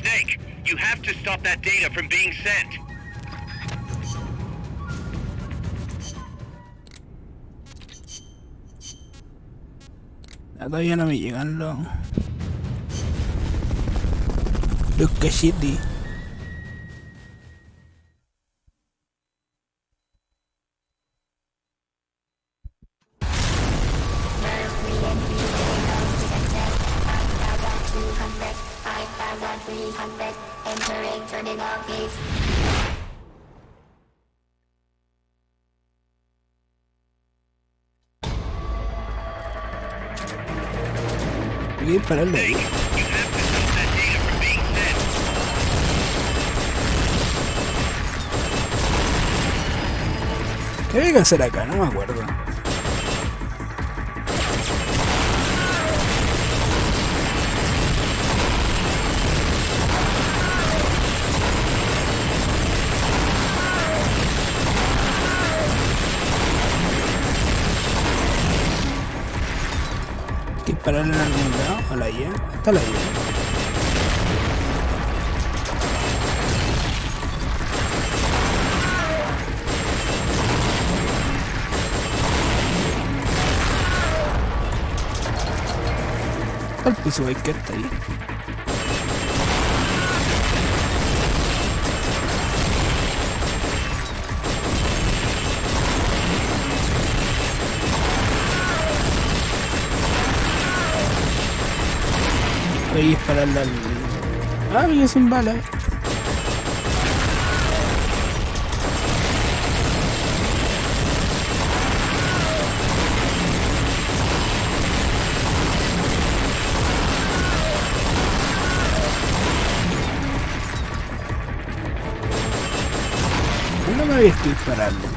Snake, you have to stop that data from being sent. Todavía no me llegan los cachetes. Voy a pararle ahí. ¿Qué había que hacer acá? No me acuerdo. Dispararle en algún lado, a la I. Está la I. El piso biker está ahí. Voy a dispararle al... Ah, me quedé sin bala. No me había que dispararle.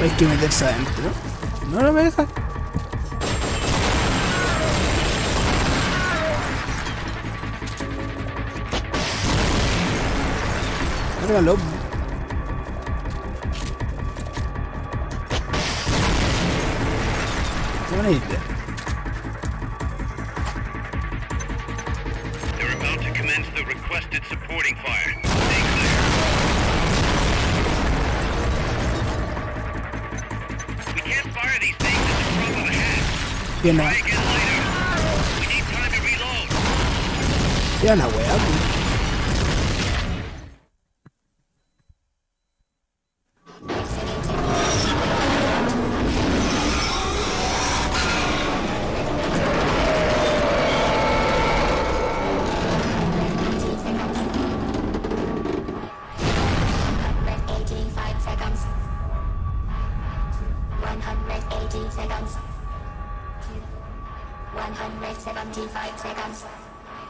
Hay que meterse adentro. No lo me deja. Cárgalo. Qué buena idea. They're about to commence the requested supporting fire. We can't fire these things at the front of the hat. Que no. Try again later. We need time to reload. Ya la wea, pues.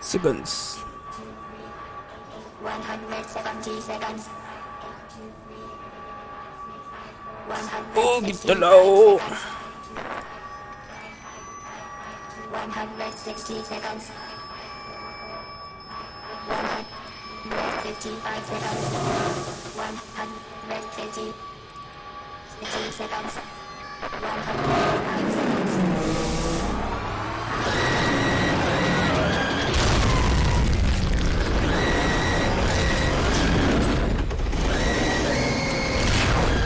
Seconds. 170 seconds. Oh, quítalo. 160 seconds. 155 seconds. 150 seconds. 105 seconds.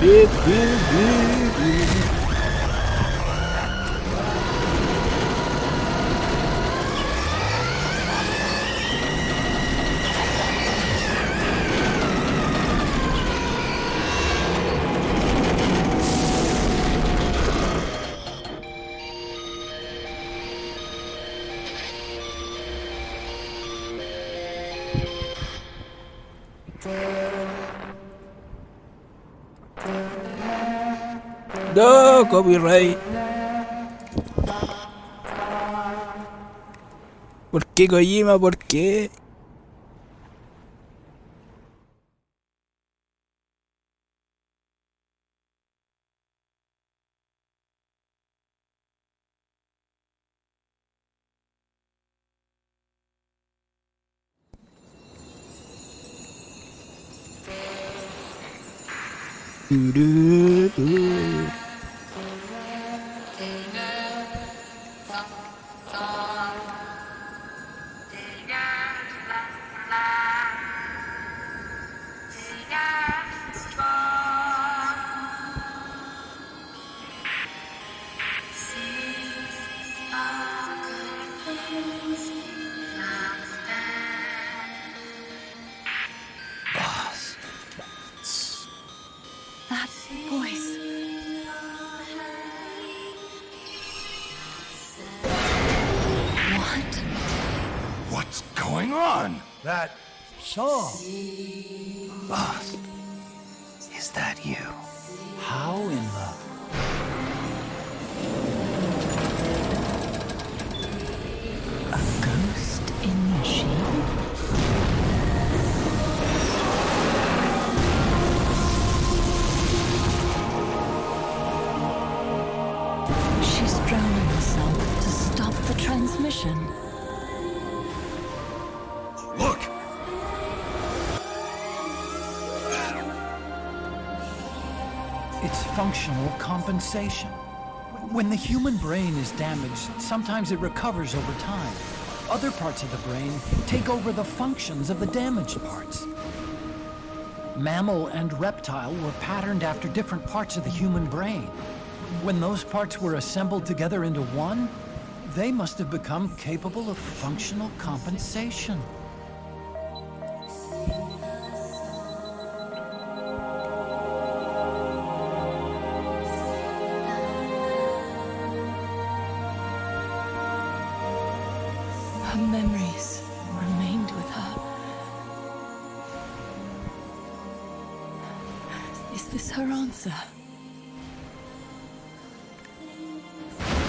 Beep. No, copyright. ¿Por qué, Kojima? ¿Por qué? That voice. What? What's going on? That song. Boss, is that you? How in the... A ghost in machine? She's drowning herself to stop the transmission. Look! It's functional compensation. When the human brain is damaged, sometimes it recovers over time. Other parts of the brain take over the functions of the damaged parts. Mammal and reptile were patterned after different parts of the human brain. When those parts were assembled together into one, they must have become capable of functional compensation. Her memories remained with her. Is this her answer?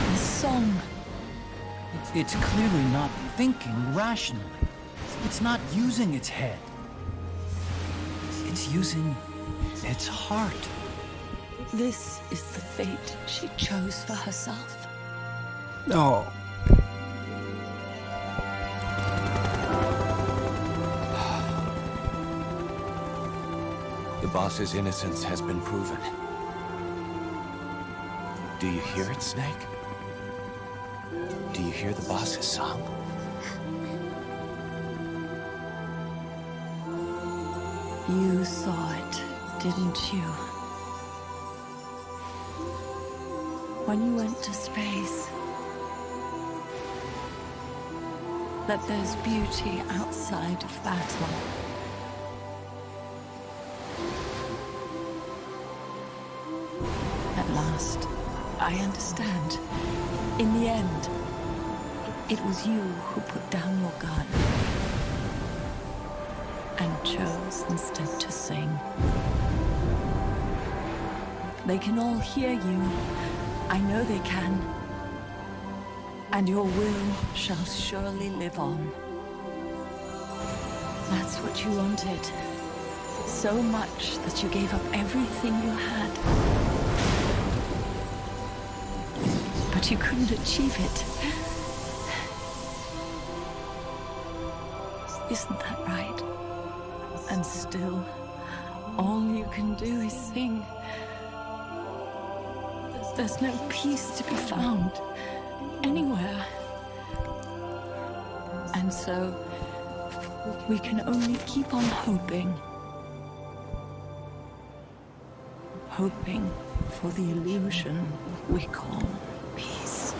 This song. It's clearly not thinking rationally. It's not using its head. It's using its heart. This is the fate she chose for herself. No. The boss's innocence has been proven. Do you hear it, Snake? Do you hear the boss's song? You saw it, didn't you? When you went to space, that there's beauty outside of battle. At last, I understand. In the end, it was you who put down your gun and chose instead to sing. They can all hear you. I know they can. And your will shall surely live on. That's what you wanted. So much that you gave up everything you had. But you couldn't achieve it. Isn't that right? And still, all you can do is sing. There's no peace to be found anywhere. And so, we can only keep on hoping. Hoping for the illusion we call peace.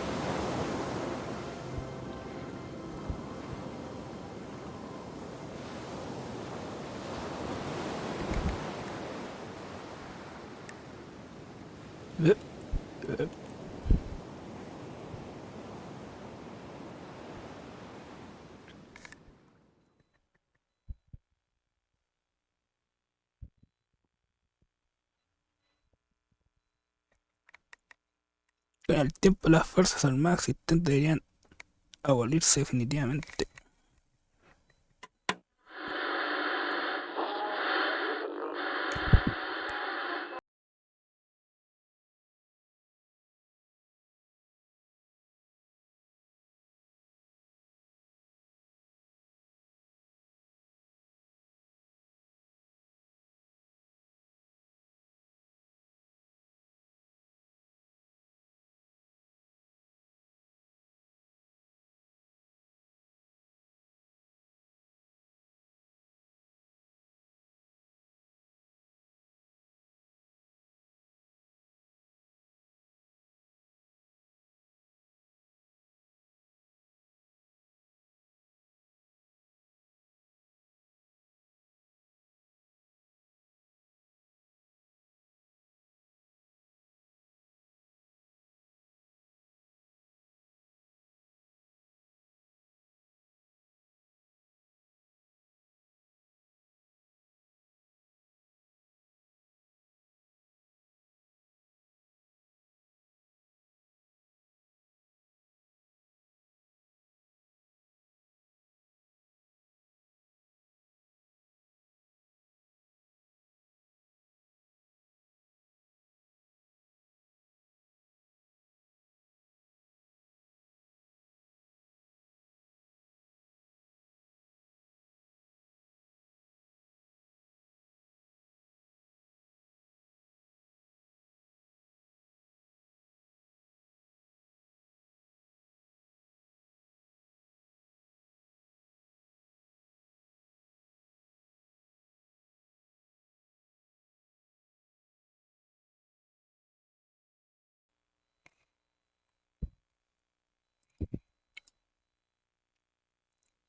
Con el tiempo las fuerzas armadas existentes deberían abolirse definitivamente.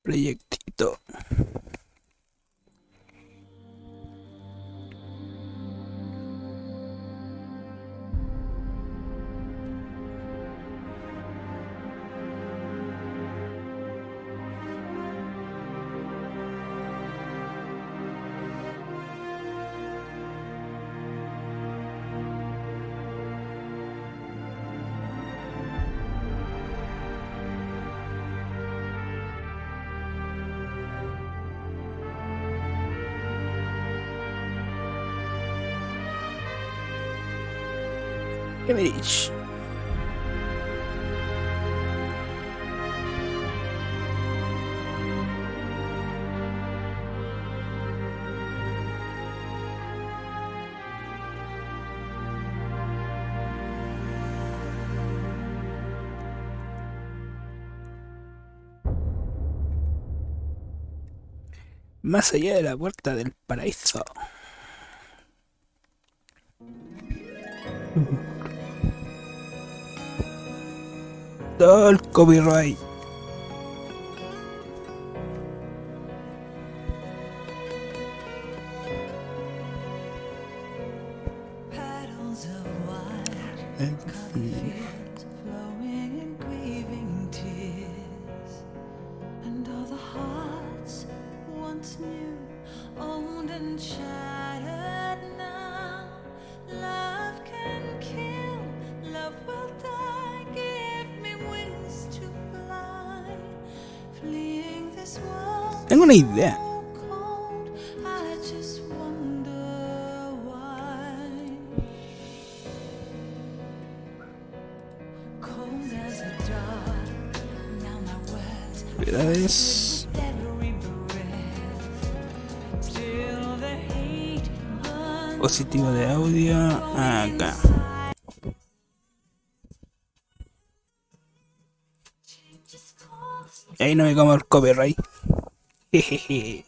Proyectito. Emerich. Más allá de la puerta del paraíso. Todo el copyright. Tengo una idea. Propiedades. Positivo de audio. Acá. Y ahí no me como el copyright. Jejeje.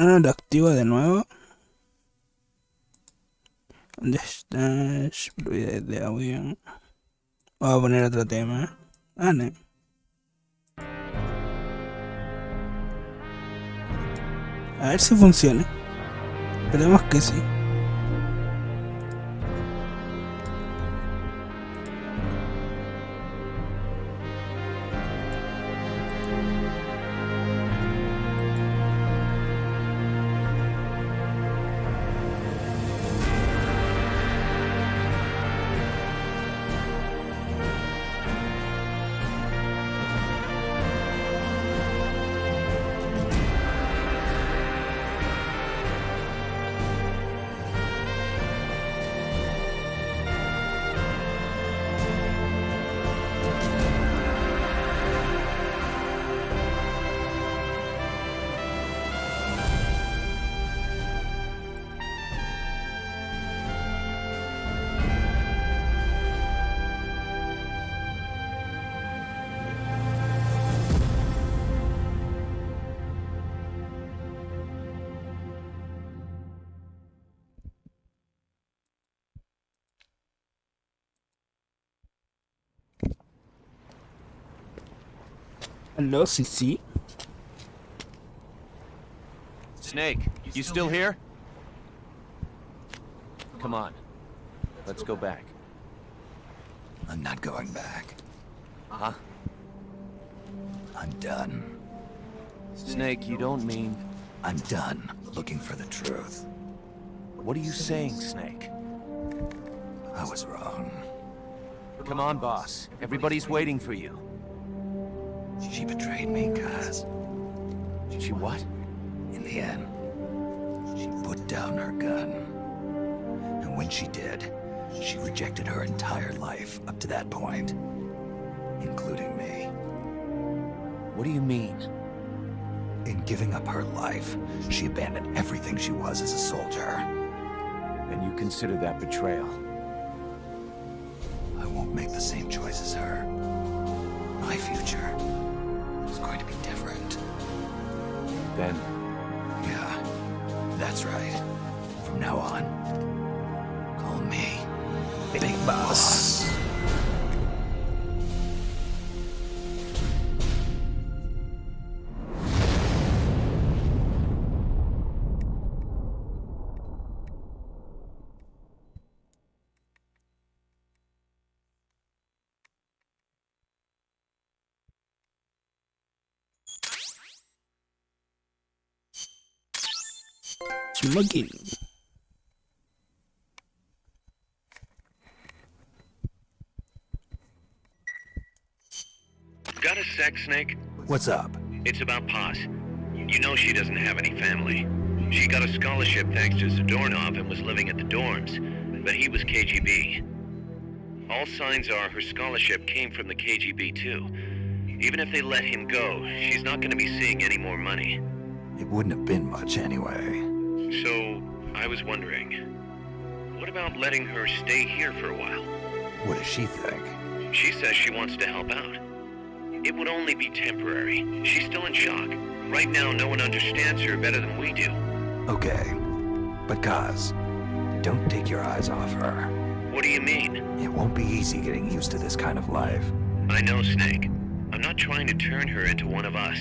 No, lo activo de nuevo. ¿Dónde estás? Fluidez de audio. Voy a poner otro tema. Ah, no. A ver si funciona. Esperemos que sí. Hello, sí. Snake, you still here? Come on. Let's go back. I'm not going back. Huh? I'm done. Snake, you don't mean... I'm done looking for the truth. What are you saying, Snake? I was wrong. Come on, boss. Everybody's waiting for you. She betrayed me, Kaz. She what? In the end, she put down her gun. And when she did, she rejected her entire life up to that point, including me. What do you mean? In giving up her life, she abandoned everything she was as a soldier. And you consider that betrayal? I won't make the same choice as her. My future is going to be different. Then? Yeah, that's right. From now on, call me Big Boss. Smoking. Got a sec, Snake? What's up? It's about Paz. You know she doesn't have any family. She got a scholarship thanks to Zadornov and was living at the dorms, but he was KGB. All signs are her scholarship came from the KGB too. Even if they let him go, she's not going to be seeing any more money. It wouldn't have been much anyway. So, I was wondering, what about letting her stay here for a while? What does she think? She says she wants to help out. It would only be temporary. She's still in shock. Right now, no one understands her better than we do. Okay, but Kaz, don't take your eyes off her. What do you mean? It won't be easy getting used to this kind of life. I know, Snake. I'm not trying to turn her into one of us.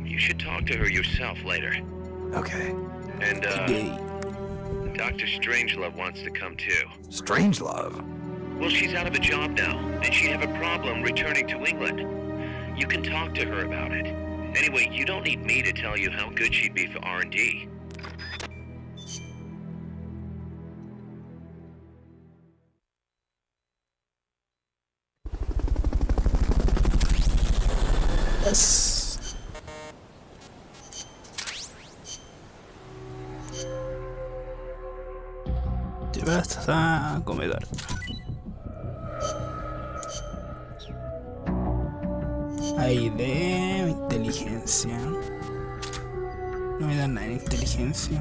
You should talk to her yourself later. Okay. And, Dr. Strangelove wants to come too. Strangelove? Well, she's out of a job now, and she'd have a problem returning to England. You can talk to her about it. Anyway, you don't need me to tell you how good she'd be for R&D. Yes. Te vas a comedor. Ahí de inteligencia. No me dan nada de inteligencia.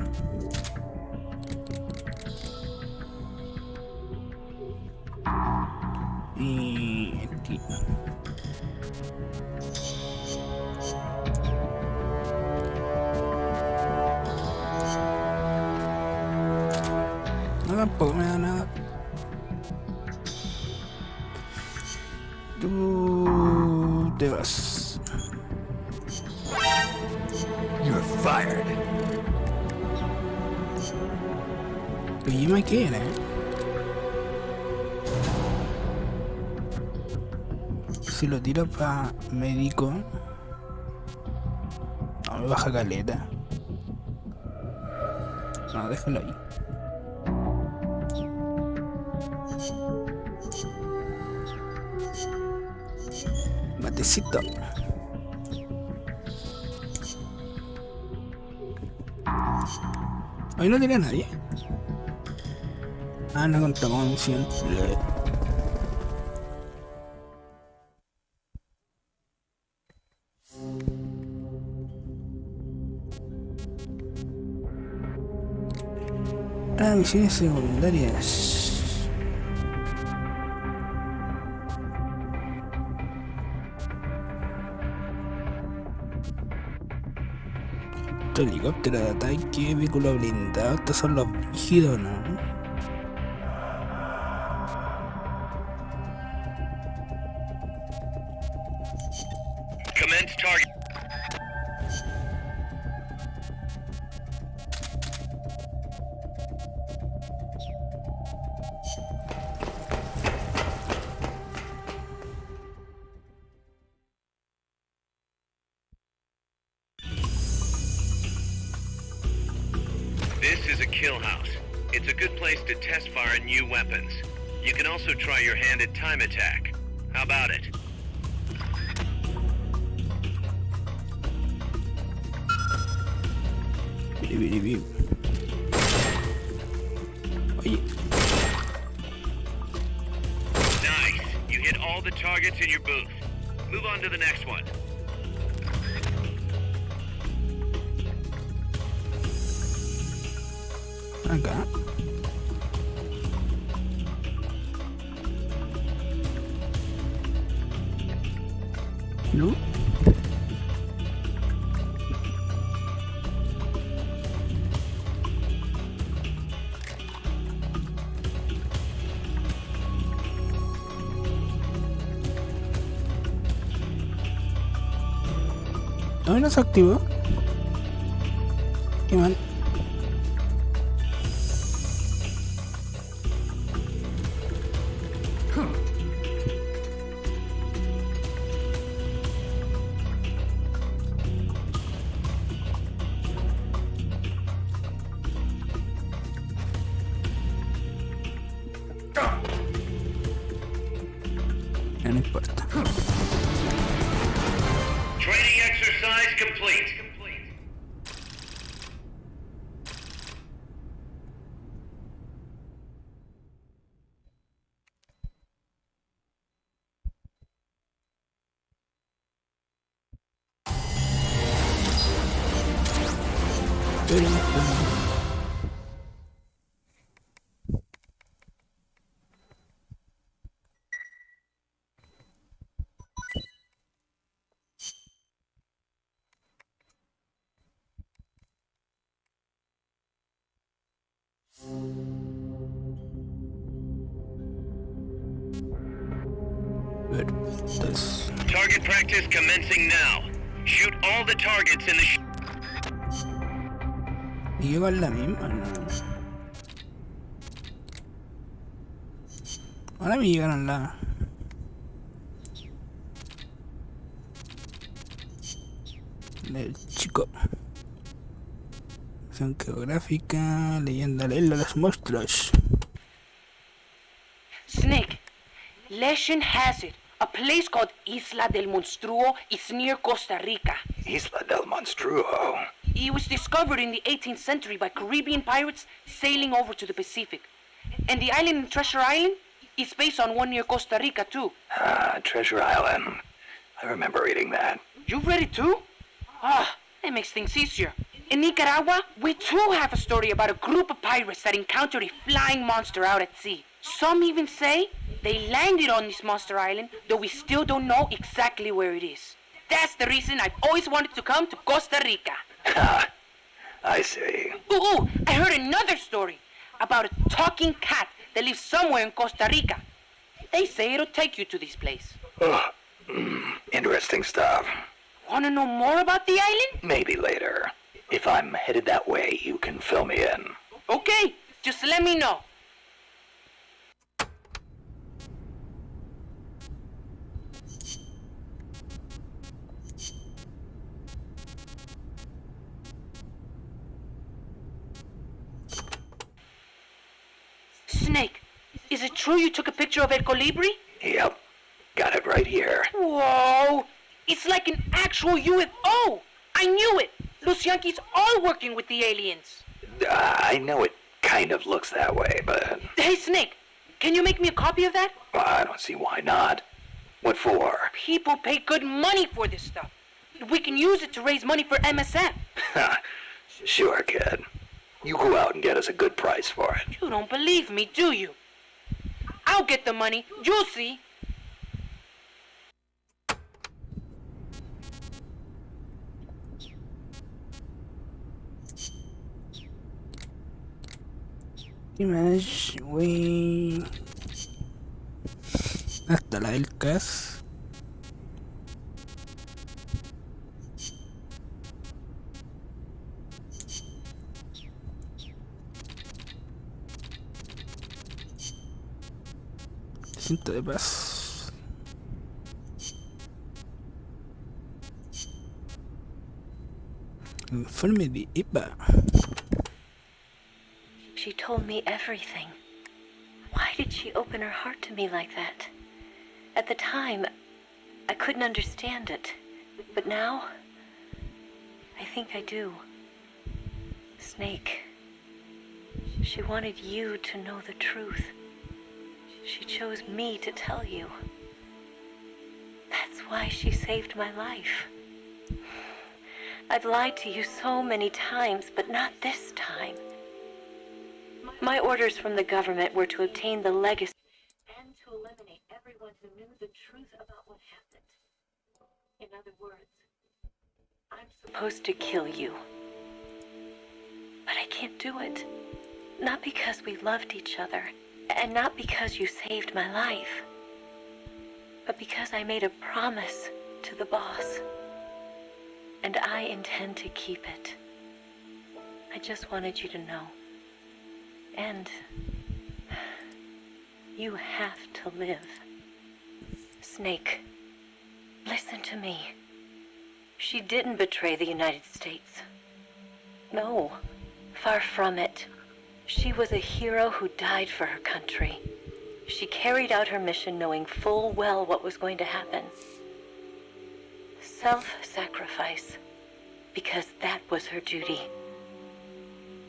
Y aquí. tampoco me da nada. Tú te vas. You're fired. ¿Y me quiere? Si lo tiro para médico, no me baja caleta. No, déjalo ahí. Matecito. Hoy no tiene a nadie. Ah, no contamos un simple. Ah, misiones secundarias. Helicóptero de ataque, vehículo blindado. Estos son los rígidos, ¿no? Commence target. This is a kill house. It's a good place to test fire new weapons. You can also try your hand at time attack. How about it? Oye. Nice. You hit all the targets in your booth. Move on to the next one. Acá. No. ¿Aún no se activó? Qué mal. No importa. Training exercise complete. Target practice commencing now. Shoot all the targets in the Y lleva la misma, ¿no? Ahora me llegaron la... del chico. Acción geográfica, leyenda de los monstruos. Snake, legend has it, a place called Isla del Monstruo is near Costa Rica. Isla del Monstruo. It was discovered in the 18th century by Caribbean pirates sailing over to the Pacific. And the island in Treasure Island is based on one near Costa Rica too. Ah, Treasure Island. I remember reading that. You've read it too? Ah, that makes things easier. In Nicaragua, we too have a story about a group of pirates that encountered a flying monster out at sea. Some even say they landed on this monster island, though we still don't know exactly where it is. That's the reason I've always wanted to come to Costa Rica. I see. Ooh, I heard another story. about a talking cat that lives somewhere in Costa Rica. They say it'll take you to this place. Interesting stuff. Want to know more about the island? Maybe later. If I'm headed that way, you can fill me in. Okay, just let me know. Snake, is it true you took a picture of El Colibri? Yep. Got it right here. Whoa! It's like an actual UFO! I knew it! Los Yankees are working with the aliens. I know it kind of looks that way, but... Hey, Snake, can you make me a copy of that? I don't see why not. What for? People pay good money for this stuff. We can use it to raise money for MSF. Sure, kid. You go out and get us a good price for it. You don't believe me, do you? I'll get the money. You'll see. Image, voy hasta la del CAS. Cinto de paz. Informe de EPA. She told me everything. Why did she open her heart to me like that? At the time, I couldn't understand it. But now, I think I do. Snake, she wanted you to know the truth. She chose me to tell you. That's why she saved my life. I've lied to you so many times, but not this time. My orders from the government were to obtain the legacy and to eliminate everyone who knew the truth about what happened. In other words, I'm supposed to kill you. But I can't do it. Not because we loved each other, and not because you saved my life, but because I made a promise to the boss. And I intend to keep it. I just wanted you to know. And you have to live. Snake, listen to me. She didn't betray the United States. No, far from it. She was a hero who died for her country. She carried out her mission knowing full well what was going to happen. Self-sacrifice, because that was her duty.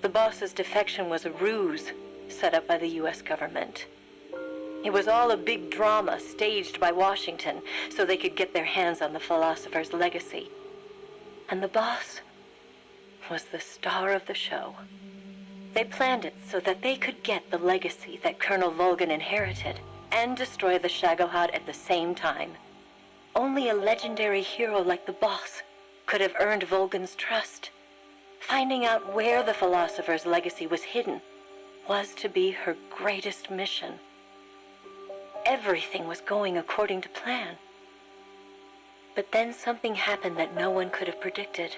The boss's defection was a ruse set up by the U.S. government. It was all a big drama staged by Washington so they could get their hands on the philosopher's legacy. And the boss was the star of the show. They planned it so that they could get the legacy that Colonel Volgan inherited and destroy the Shagohod at the same time. Only a legendary hero like the boss could have earned Volgan's trust. Finding out where the philosopher's legacy was hidden was to be her greatest mission. Everything was going according to plan. But then something happened that no one could have predicted.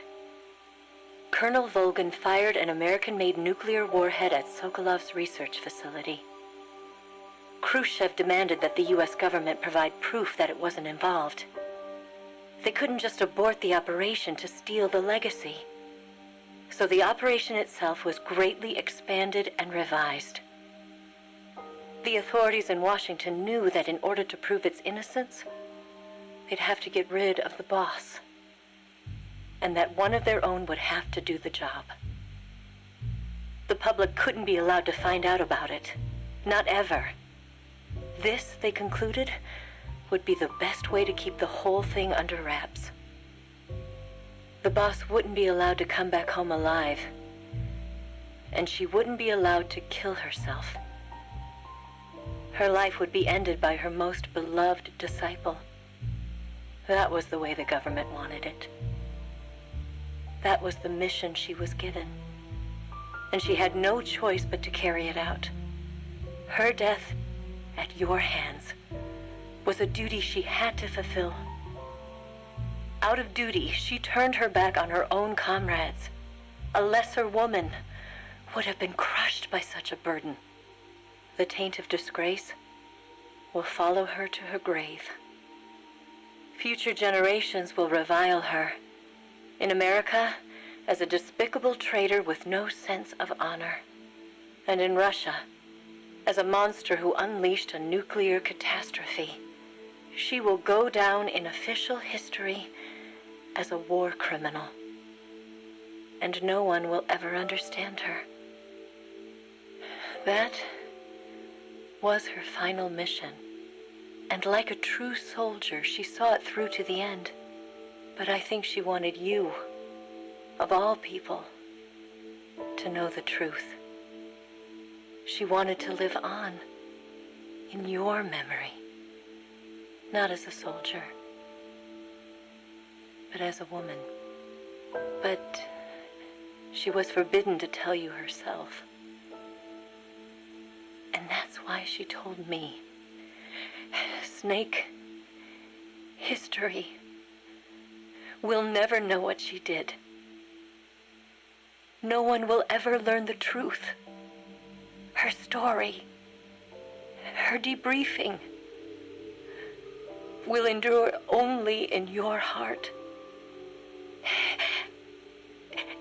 Colonel Volgan fired an American-made nuclear warhead at Sokolov's research facility. Khrushchev demanded that the U.S. government provide proof that it wasn't involved. They couldn't just abort the operation to steal the legacy. So the operation itself was greatly expanded and revised. The authorities in Washington knew that in order to prove its innocence, they'd have to get rid of the boss. And that one of their own would have to do the job. The public couldn't be allowed to find out about it. Not ever. This, they concluded, would be the best way to keep the whole thing under wraps. The boss wouldn't be allowed to come back home alive. And she wouldn't be allowed to kill herself. Her life would be ended by her most beloved disciple. That was the way the government wanted it. That was the mission she was given. and she had no choice but to carry it out. Her death, at your hands, was a duty she had to fulfill. Out of duty, she turned her back on her own comrades. A lesser woman would have been crushed by such a burden. The taint of disgrace will follow her to her grave. Future generations will revile her. In America, as a despicable traitor with no sense of honor. And in Russia, as a monster who unleashed a nuclear catastrophe. She will go down in official history as a war criminal. And no one will ever understand her. That was her final mission. And like a true soldier, she saw it through to the end. But I think she wanted you, of all people, to know the truth. She wanted to live on in your memory, not as a soldier, but as a woman. But she was forbidden to tell you herself. And that's why she told me. Snake, history will never know what she did. No one will ever learn the truth. Her story, her debriefing, will endure only in your heart.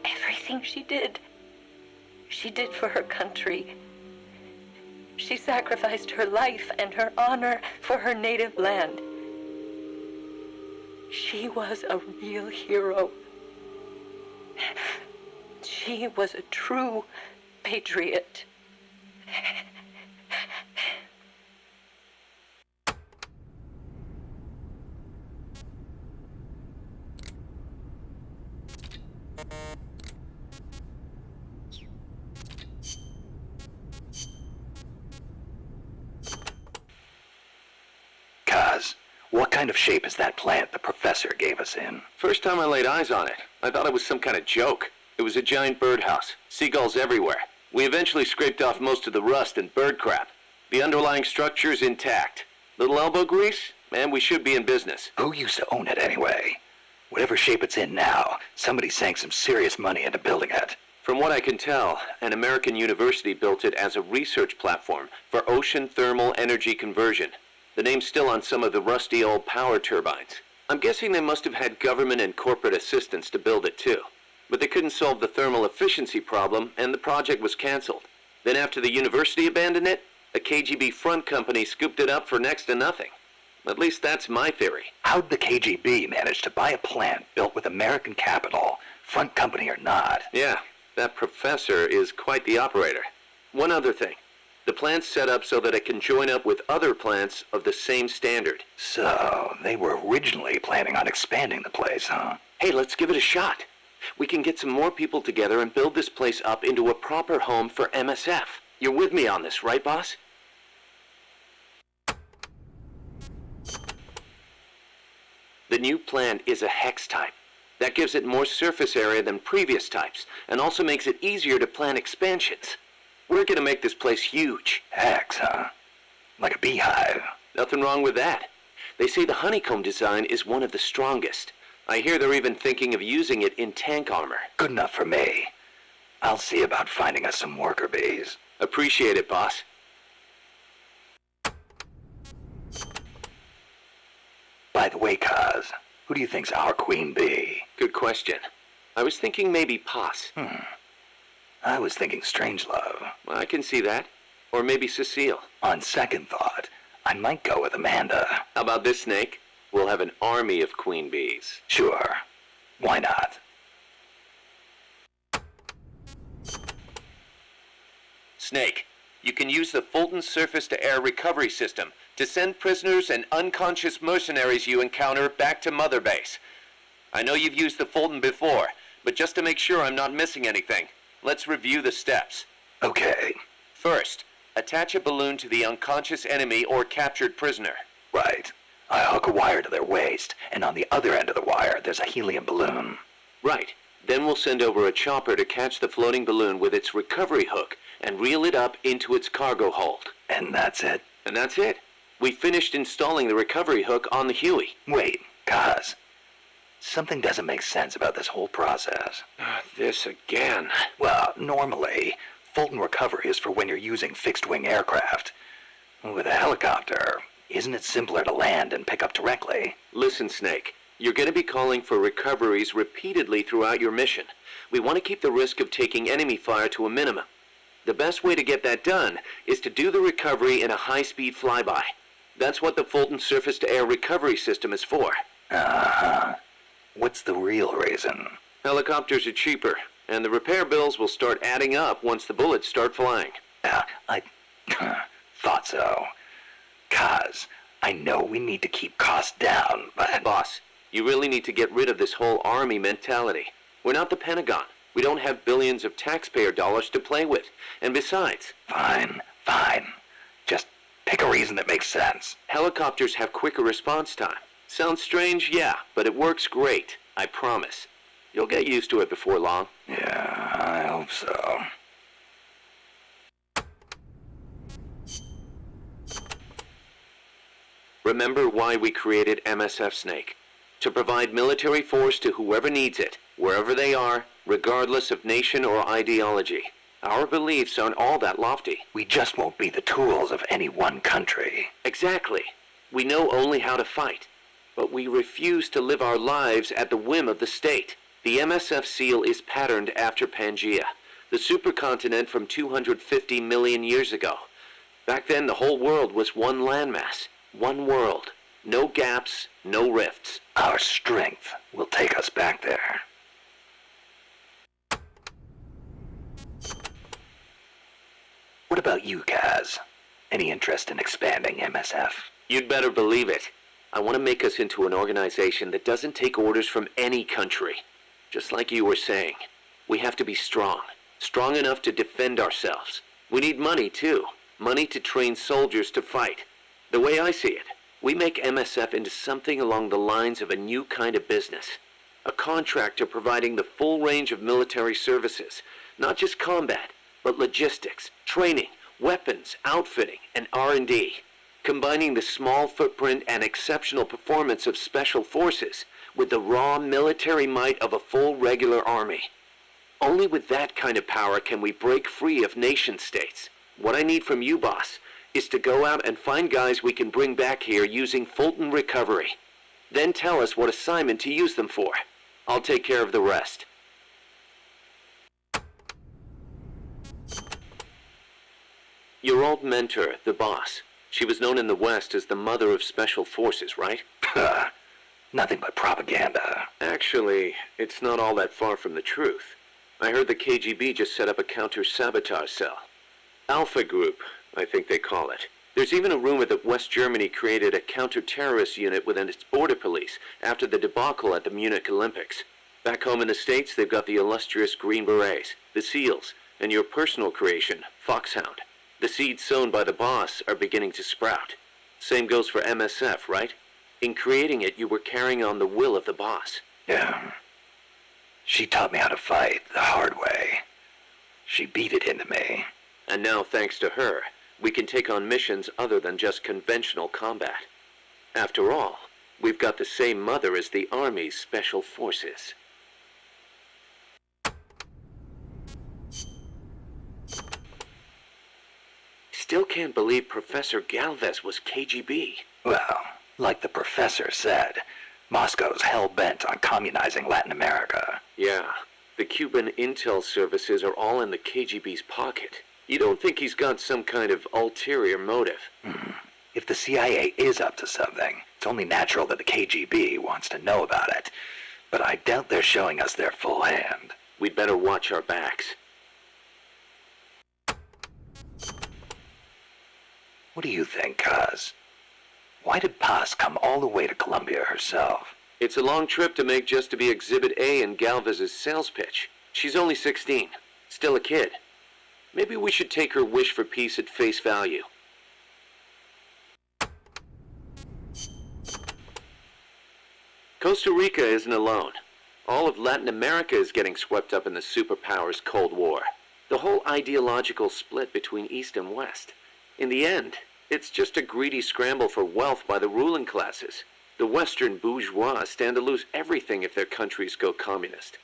Everything she did for her country. She sacrificed her life and her honor for her native land. She was a real hero. She was a true patriot. Kaz, what kind of shape is that plant the professor gave us in? First time I laid eyes on it, I thought it was some kind of joke. It was a giant birdhouse, seagulls everywhere. We eventually scraped off most of the rust and bird crap. The underlying structure's intact. Little elbow grease, and we should be in business. Who used to own it anyway? Whatever shape it's in now, somebody sank some serious money into building it. From what I can tell, an American university built it as a research platform for ocean thermal energy conversion. The name's still on some of the rusty old power turbines. I'm guessing they must have had government and corporate assistance to build it too. But they couldn't solve the thermal efficiency problem, and the project was canceled. Then after the university abandoned it, a KGB front company scooped it up for next to nothing. At least that's my theory. How'd the KGB manage to buy a plant built with American capital, front company or not? Yeah, that professor is quite the operator. One other thing. The plant's set up so that it can join up with other plants of the same standard. So, they were originally planning on expanding the place, huh? Hey, let's give it a shot. We can get some more people together and build this place up into a proper home for MSF. You're with me on this, right, boss? The new plant is a hex type. That gives it more surface area than previous types, and also makes it easier to plan expansions. We're gonna make this place huge. Hex, huh? Like a beehive. Nothing wrong with that. They say the honeycomb design is one of the strongest. I hear they're even thinking of using it in tank armor. Good enough for me. I'll see about finding us some worker bees. Appreciate it, boss. By the way, Kaz, who do you think's our queen bee? Good question. I was thinking maybe Poss. I was thinking Strangelove. Well, I can see that. Or maybe Cecile. On second thought, I might go with Amanda. How about this, Snake? We'll have an army of queen bees. Sure. Why not? Snake, you can use the Fulton surface-to-air recovery system to send prisoners and unconscious mercenaries you encounter back to Mother Base. I know you've used the Fulton before, but just to make sure I'm not missing anything, let's review the steps. Okay. First, attach a balloon to the unconscious enemy or captured prisoner. Right. I hook a wire to their waist, and on the other end of the wire, there's a helium balloon. Right. Then we'll send over a chopper to catch the floating balloon with its recovery hook and reel it up into its cargo hold. And that's it? And that's it. We finished installing the recovery hook on the Huey. Wait, Kaz. Something doesn't make sense about this whole process. This again. Well, normally, Fulton recovery is for when you're using fixed-wing aircraft. With a helicopter, isn't it simpler to land and pick up directly? Listen, Snake. You're going to be calling for recoveries repeatedly throughout your mission. We want to keep the risk of taking enemy fire to a minimum. The best way to get that done is to do the recovery in a high-speed flyby. That's what the Fulton surface-to-air recovery system is for. Uh-huh. What's the real reason? Helicopters are cheaper, and the repair bills will start adding up once the bullets start flying. I thought so. Kaz, I know we need to keep costs down, but... Boss, you really need to get rid of this whole army mentality. We're not the Pentagon. We don't have billions of taxpayer dollars to play with. And besides... Fine. Just pick a reason that makes sense. Helicopters have quicker response time. Sounds strange, yeah, but it works great. I promise. You'll get used to it before long. Yeah, I hope so. Remember why we created MSF, Snake. To provide military force to whoever needs it, wherever they are, regardless of nation or ideology. Our beliefs aren't all that lofty. We just won't be the tools of any one country. Exactly. We know only how to fight. But we refuse to live our lives at the whim of the state. The MSF seal is patterned after Pangaea, the supercontinent from 250 million years ago. Back then, the whole world was one landmass, one world. No gaps, no rifts. Our strength will take us back there. What about you, Kaz? Any interest in expanding MSF? You'd better believe it. I want to make us into an organization that doesn't take orders from any country. Just like you were saying, we have to be strong. Strong enough to defend ourselves. We need money, too. Money to train soldiers to fight. The way I see it, we make MSF into something along the lines of a new kind of business. A contractor providing the full range of military services. Not just combat, but logistics, training, weapons, outfitting, and R&D. Combining the small footprint and exceptional performance of special forces with the raw military might of a full regular army. Only with that kind of power can we break free of nation-states. What I need from you, boss, is to go out and find guys we can bring back here using Fulton recovery. Then tell us what assignment to use them for. I'll take care of the rest. Your old mentor, the boss. She was known in the West as the mother of special forces, right? Nothing but propaganda. Actually, it's not all that far from the truth. I heard the KGB just set up a counter-sabotage cell. Alpha Group, I think they call it. There's even a rumor that West Germany created a counter-terrorist unit within its border police after the debacle at the Munich Olympics. Back home in the States, they've got the illustrious Green Berets, the SEALs, and your personal creation, Foxhound. The seeds sown by the boss are beginning to sprout. Same goes for MSF, right? In creating it, you were carrying on the will of the boss. Yeah. She taught me how to fight the hard way. She beat it into me. And now, thanks to her, we can take on missions other than just conventional combat. After all, we've got the same mother as the Army's Special Forces. Still can't believe Professor Galvez was KGB. Well, like the professor said, Moscow's hell-bent on communizing Latin America. Yeah, the Cuban intel services are all in the KGB's pocket. You don't think he's got some kind of ulterior motive? If the CIA is up to something, it's only natural that the KGB wants to know about it. But I doubt they're showing us their full hand. We'd better watch our backs. What do you think, Kaz? Why did Paz come all the way to Colombia herself? It's a long trip to make just to be Exhibit A in Galvez's sales pitch. She's only 16, still a kid. Maybe we should take her wish for peace at face value. Costa Rica isn't alone. All of Latin America is getting swept up in the superpowers' Cold War. The whole ideological split between East and West. In the end, it's just a greedy scramble for wealth by the ruling classes. The Western bourgeois stand to lose everything if their countries go communist.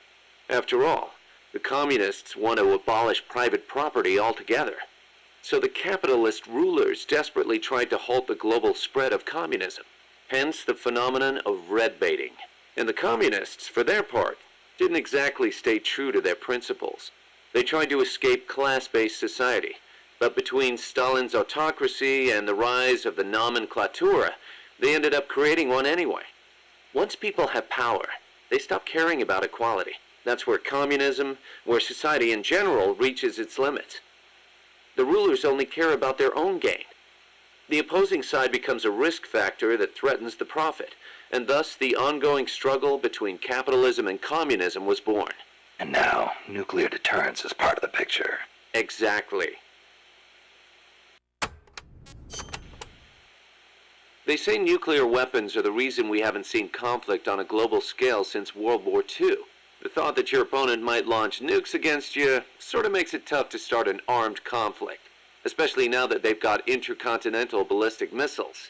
After all, the communists want to abolish private property altogether. So the capitalist rulers desperately tried to halt the global spread of communism. Hence the phenomenon of red baiting. And the communists, for their part, didn't exactly stay true to their principles. They tried to escape class-based society, but between Stalin's autocracy and the rise of the nomenklatura, they ended up creating one anyway. Once people have power, they stop caring about equality. That's where communism, where society in general reaches its limits. The rulers only care about their own gain. The opposing side becomes a risk factor that threatens the profit, and thus the ongoing struggle between capitalism and communism was born. And now, nuclear deterrence is part of the picture. Exactly. They say nuclear weapons are the reason we haven't seen conflict on a global scale since World War II. The thought that your opponent might launch nukes against you sort of makes it tough to start an armed conflict, especially now that they've got intercontinental ballistic missiles.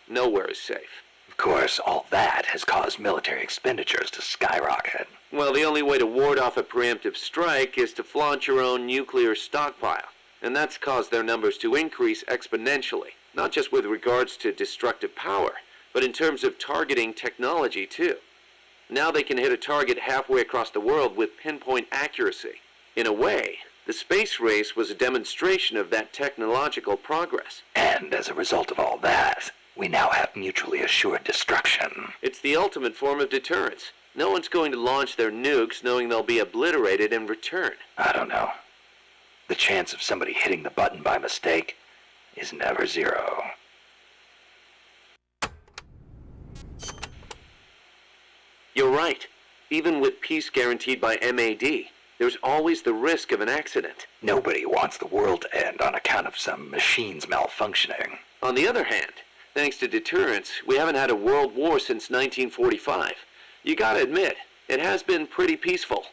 Nowhere is safe. Of course, all that has caused military expenditures to skyrocket. Well, the only way to ward off a preemptive strike is to flaunt your own nuclear stockpile, and that's caused their numbers to increase exponentially, not just with regards to destructive power, but in terms of targeting technology too. Now they can hit a target halfway across the world with pinpoint accuracy. In a way, the space race was a demonstration of that technological progress. And as a result of all that, we now have mutually assured destruction. It's the ultimate form of deterrence. No one's going to launch their nukes knowing they'll be obliterated in return. I don't know. The chance of somebody hitting the button by mistake is never zero. You're right. Even with peace guaranteed by MAD, there's always the risk of an accident. Nobody wants the world to end on account of some machines malfunctioning. On the other hand, thanks to deterrence, we haven't had a world war since 1945. You gotta admit, it has been pretty peaceful.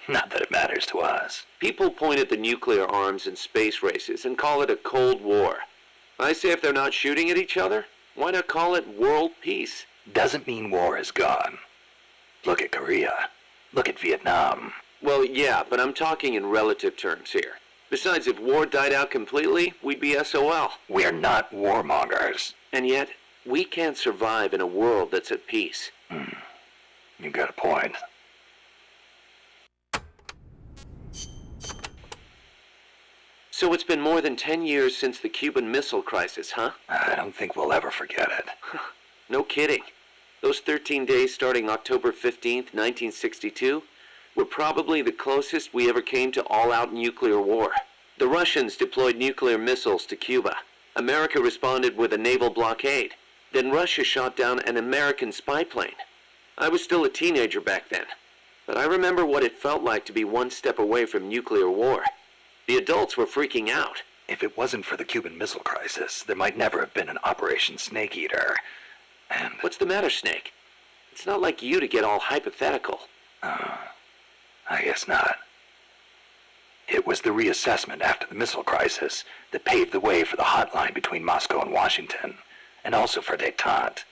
Not that it matters to us. People point at the nuclear arms and space races and call it a Cold War. I say if they're not shooting at each other, why not call it world peace? Doesn't mean war is gone. Look at Korea. Look at Vietnam. Well, yeah, but I'm talking in relative terms here. Besides, if war died out completely, we'd be SOL. We're not warmongers. And yet, we can't survive in a world that's at peace. You got a point. So it's been more than 10 years since the Cuban Missile Crisis, huh? I don't think we'll ever forget it. No kidding. Those 13 days starting October 15th, 1962, were probably the closest we ever came to all-out nuclear war. The Russians deployed nuclear missiles to Cuba. America responded with a naval blockade. Then Russia shot down an American spy plane. I was still a teenager back then, but I remember what it felt like to be one step away from nuclear war. The adults were freaking out. If it wasn't for the Cuban Missile Crisis, there might never have been an Operation Snake Eater. And what's the matter, Snake? It's not like you to get all hypothetical. I guess not. It was the reassessment after the missile crisis that paved the way for the hotline between Moscow and Washington, and also for détente.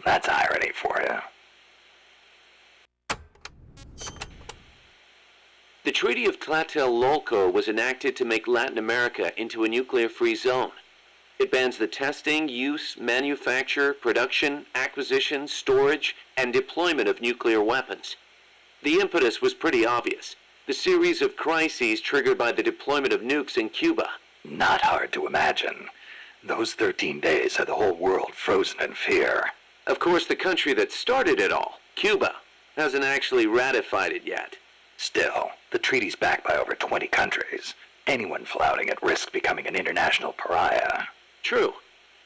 That's irony for you. The Treaty of Tlatelolco was enacted to make Latin America into a nuclear-free zone. It bans the testing, use, manufacture, production, acquisition, storage, and deployment of nuclear weapons. The impetus was pretty obvious. The series of crises triggered by the deployment of nukes in Cuba. Not hard to imagine. Those 13 days had the whole world frozen in fear. Of course, the country that started it all, Cuba, hasn't actually ratified it yet. Still, the treaty's backed by over 20 countries. Anyone flouting it risks becoming an international pariah. True.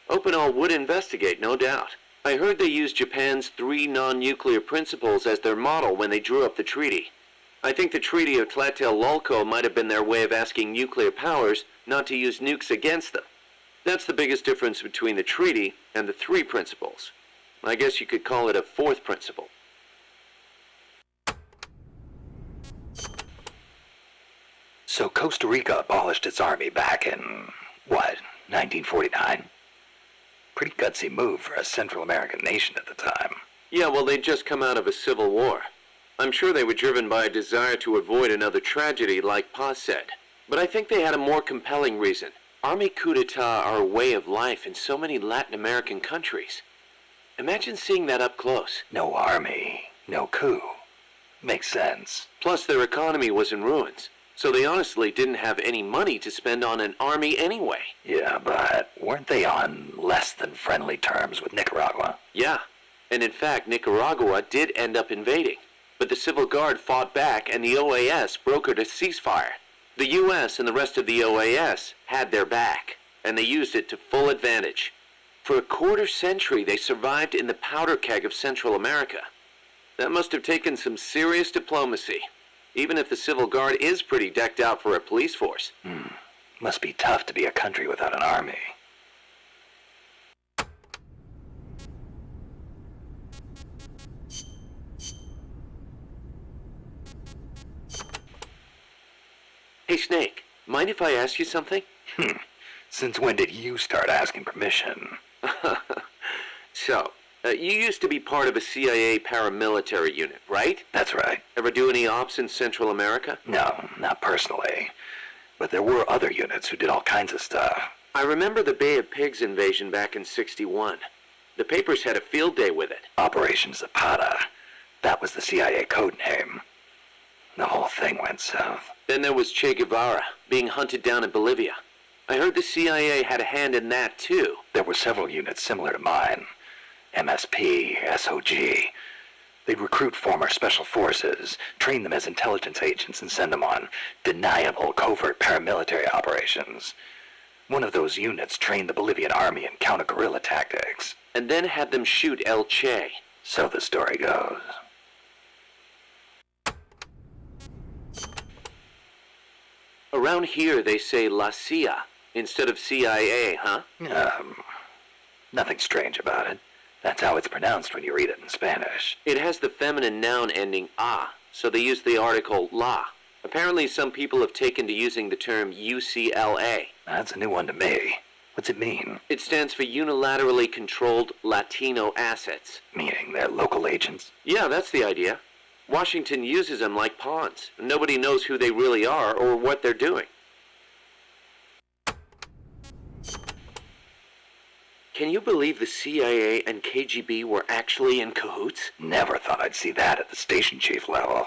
Opinol would investigate, no doubt. I heard they used Japan's 3 non-nuclear principles as their model when they drew up the treaty. I think the Treaty of Tlatelolco might have been their way of asking nuclear powers not to use nukes against them. That's the biggest difference between the treaty and the 3 principles. I guess you could call it a 4th principle. So Costa Rica abolished its army back in, what, 1949? Pretty gutsy move for a Central American nation at the time. Yeah, well, they'd just come out of a civil war. I'm sure they were driven by a desire to avoid another tragedy like Pa said. But I think they had a more compelling reason. Army coup d'etat are a way of life in so many Latin American countries. Imagine seeing that up close. No army, no coup. Makes sense. Plus, their economy was in ruins, so they honestly didn't have any money to spend on an army anyway. Yeah, but weren't they on less than friendly terms with Nicaragua? Yeah, and in fact, Nicaragua did end up invading. But the Civil Guard fought back and the OAS brokered a ceasefire. The US and the rest of the OAS had their back, and they used it to full advantage. For a quarter century, they survived in the powder keg of Central America. That must have taken some serious diplomacy, even if the Civil Guard is pretty decked out for a police force. Must be tough to be a country without an army. Hey, Snake, mind if I ask you something? Since when did you start asking permission? So, you used to be part of a CIA paramilitary unit, right? That's right. Ever do any ops in Central America? No, not personally. But there were other units who did all kinds of stuff. I remember the Bay of Pigs invasion back in '61. The papers had a field day with it. Operation Zapata. That was the CIA code name. The whole thing went south. Then there was Che Guevara, being hunted down in Bolivia. I heard the CIA had a hand in that, too. There were several units similar to mine. MSP, SOG. They'd recruit former special forces, train them as intelligence agents, and send them on deniable covert paramilitary operations. One of those units trained the Bolivian army in counter-guerrilla tactics. And then had them shoot El Che. So the story goes. Around here, they say La CIA instead of CIA, huh? Nothing strange about it. That's how it's pronounced when you read it in Spanish. It has the feminine noun ending a, so they use the article la. Apparently, some people have taken to using the term UCLA. That's a new one to me. What's it mean? It stands for Unilaterally Controlled Latino Assets. Meaning they're local agents? Yeah, that's the idea. Washington uses them like pawns. Nobody knows who they really are or what they're doing. Can you believe the CIA and KGB were actually in cahoots? Never thought I'd see that at the station chief level.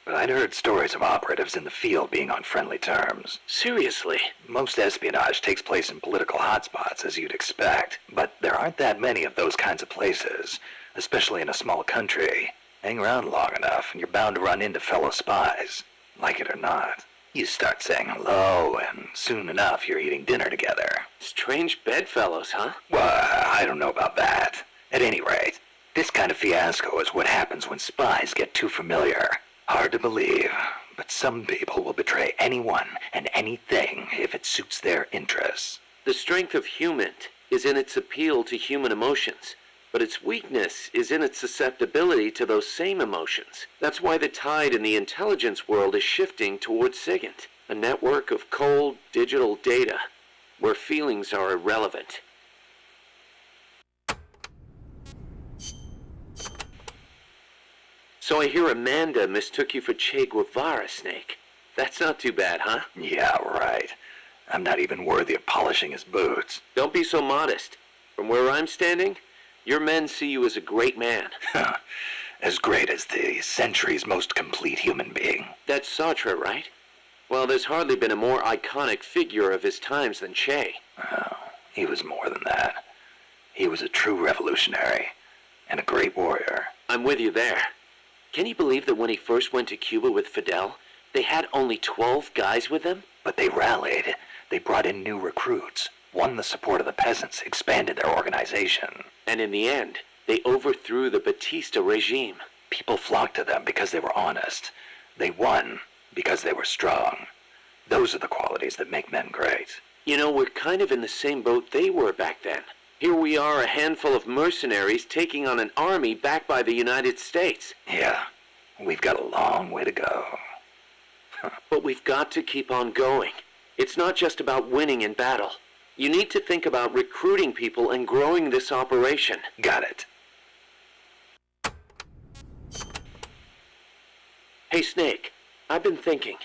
But I'd heard stories of operatives in the field being on friendly terms. Seriously? Most espionage takes place in political hotspots, as you'd expect. But there aren't that many of those kinds of places, especially in a small country. Hang around long enough, and you're bound to run into fellow spies. Like it or not. You start saying hello, and soon enough you're eating dinner together. Strange bedfellows, huh? Well, I don't know about that. At any rate, this kind of fiasco is what happens when spies get too familiar. Hard to believe, but some people will betray anyone and anything if it suits their interests. The strength of human is in its appeal to human emotions, but its weakness is in its susceptibility to those same emotions. That's why the tide in the intelligence world is shifting towards SIGINT, a network of cold, digital data, where feelings are irrelevant. So I hear Amanda mistook you for Che Guevara, Snake. That's not too bad, huh? Yeah, right. I'm not even worthy of polishing his boots. Don't be so modest. From where I'm standing, your men see you as a great man. As great as the century's most complete human being. That's Sartre, right? Well, there's hardly been a more iconic figure of his times than Che. Oh, he was more than that. He was a true revolutionary and a great warrior. I'm with you there. Can you believe that when he first went to Cuba with Fidel, they had only 12 guys with them? But they rallied. They brought in new recruits, won the support of the peasants, expanded their organization. And in the end, they overthrew the Batista regime. People flocked to them because they were honest. They won because they were strong. Those are the qualities that make men great. You know, we're kind of in the same boat they were back then. Here we are, a handful of mercenaries taking on an army backed by the United States. Yeah, we've got a long way to go. But we've got to keep on going. It's not just about winning in battle. You need to think about recruiting people and growing this operation. Got it. Hey, Snake, I've been thinking.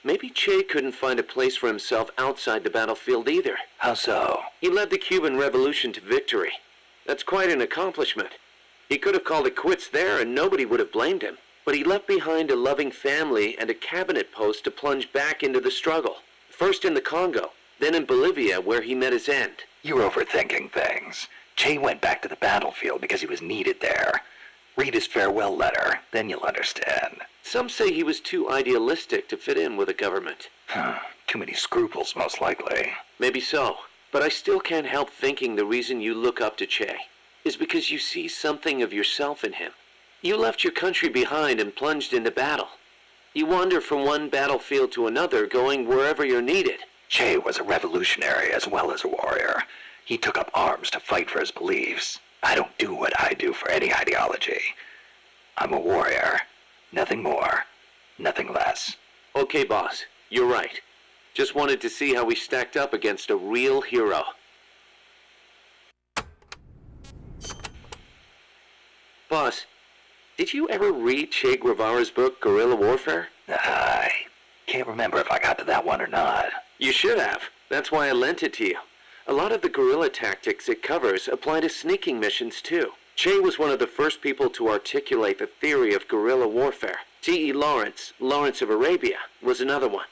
Maybe Che couldn't find a place for himself outside the battlefield either. How so? He led the Cuban Revolution to victory. That's quite an accomplishment. He could have called it quits there and nobody would have blamed him. But he left behind a loving family and a cabinet post to plunge back into the struggle. First in the Congo, then in Bolivia where he met his end. You're overthinking things. Che went back to the battlefield because he was needed there. Read his farewell letter, then you'll understand. Some say he was too idealistic to fit in with the government. Too many scruples, most likely. Maybe so, but I still can't help thinking the reason you look up to Che is because you see something of yourself in him. You left your country behind and plunged into battle. You wander from one battlefield to another, going wherever you're needed. Che was a revolutionary as well as a warrior. He took up arms to fight for his beliefs. I don't do what I do for any ideology. I'm a warrior. Nothing more, nothing less. Okay, boss. You're right. Just wanted to see how we stacked up against a real hero. Boss, did you ever read Che Guevara's book, Guerrilla Warfare? I can't remember if I got to that one or not. You should have. That's why I lent it to you. A lot of the guerrilla tactics it covers apply to sneaking missions too. Che was one of the first people to articulate the theory of guerrilla warfare. T.E. Lawrence of Arabia, was another one.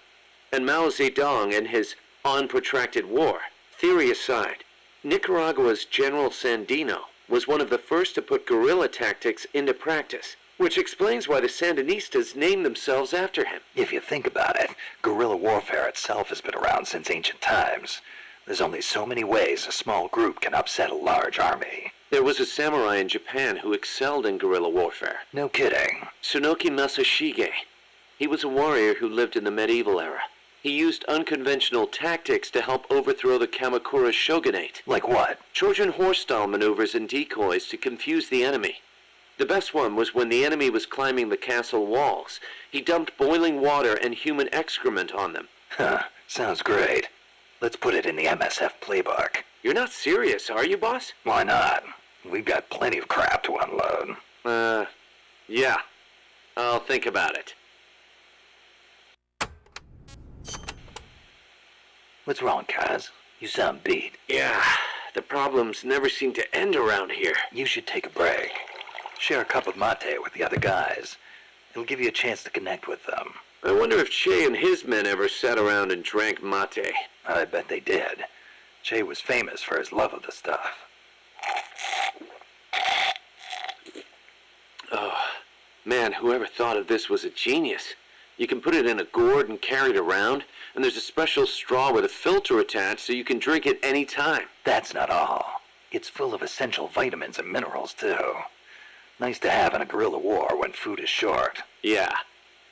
And Mao Zedong and his On Protracted War. Theory aside, Nicaragua's General Sandino was one of the first to put guerrilla tactics into practice, which explains why the Sandinistas named themselves after him. If you think about it, guerrilla warfare itself has been around since ancient times. There's only so many ways a small group can upset a large army. There was a samurai in Japan who excelled in guerrilla warfare. No kidding. Tsunoki Masashige. He was a warrior who lived in the medieval era. He used unconventional tactics to help overthrow the Kamakura shogunate. Like what? Trojan horse-style maneuvers and decoys to confuse the enemy. The best one was when the enemy was climbing the castle walls. He dumped boiling water and human excrement on them. Sounds great. Let's put it in the MSF playbook. You're not serious, are you, boss? Why not? We've got plenty of crap to unload. Yeah. I'll think about it. What's wrong, Kaz? You sound beat. Yeah, the problems never seem to end around here. You should take a break. Share a cup of mate with the other guys. It'll give you a chance to connect with them. I wonder if Che and his men ever sat around and drank mate. I bet they did. Che was famous for his love of the stuff. Oh, man, whoever thought of this was a genius. You can put it in a gourd and carry it around, and there's a special straw with a filter attached so you can drink it any time. That's not all. It's full of essential vitamins and minerals, too. Nice to have in a guerrilla war when food is short. Yeah.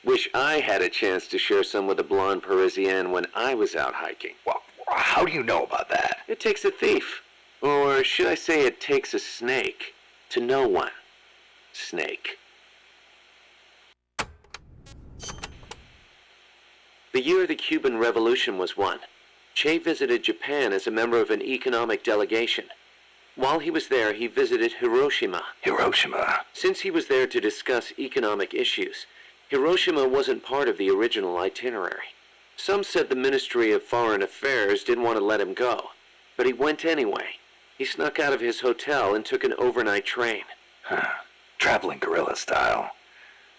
Wish I had a chance to share some with the blonde Parisienne when I was out hiking. Well, how do you know about that? It takes a thief. Or should I say it takes a snake to know one. Snake. The year the Cuban Revolution was won, Che visited Japan as a member of an economic delegation. While he was there, he visited Hiroshima. Hiroshima? Since he was there to discuss economic issues, Hiroshima wasn't part of the original itinerary. Some said the Ministry of Foreign Affairs didn't want to let him go, but he went anyway. He snuck out of his hotel and took an overnight train. Traveling guerrilla style.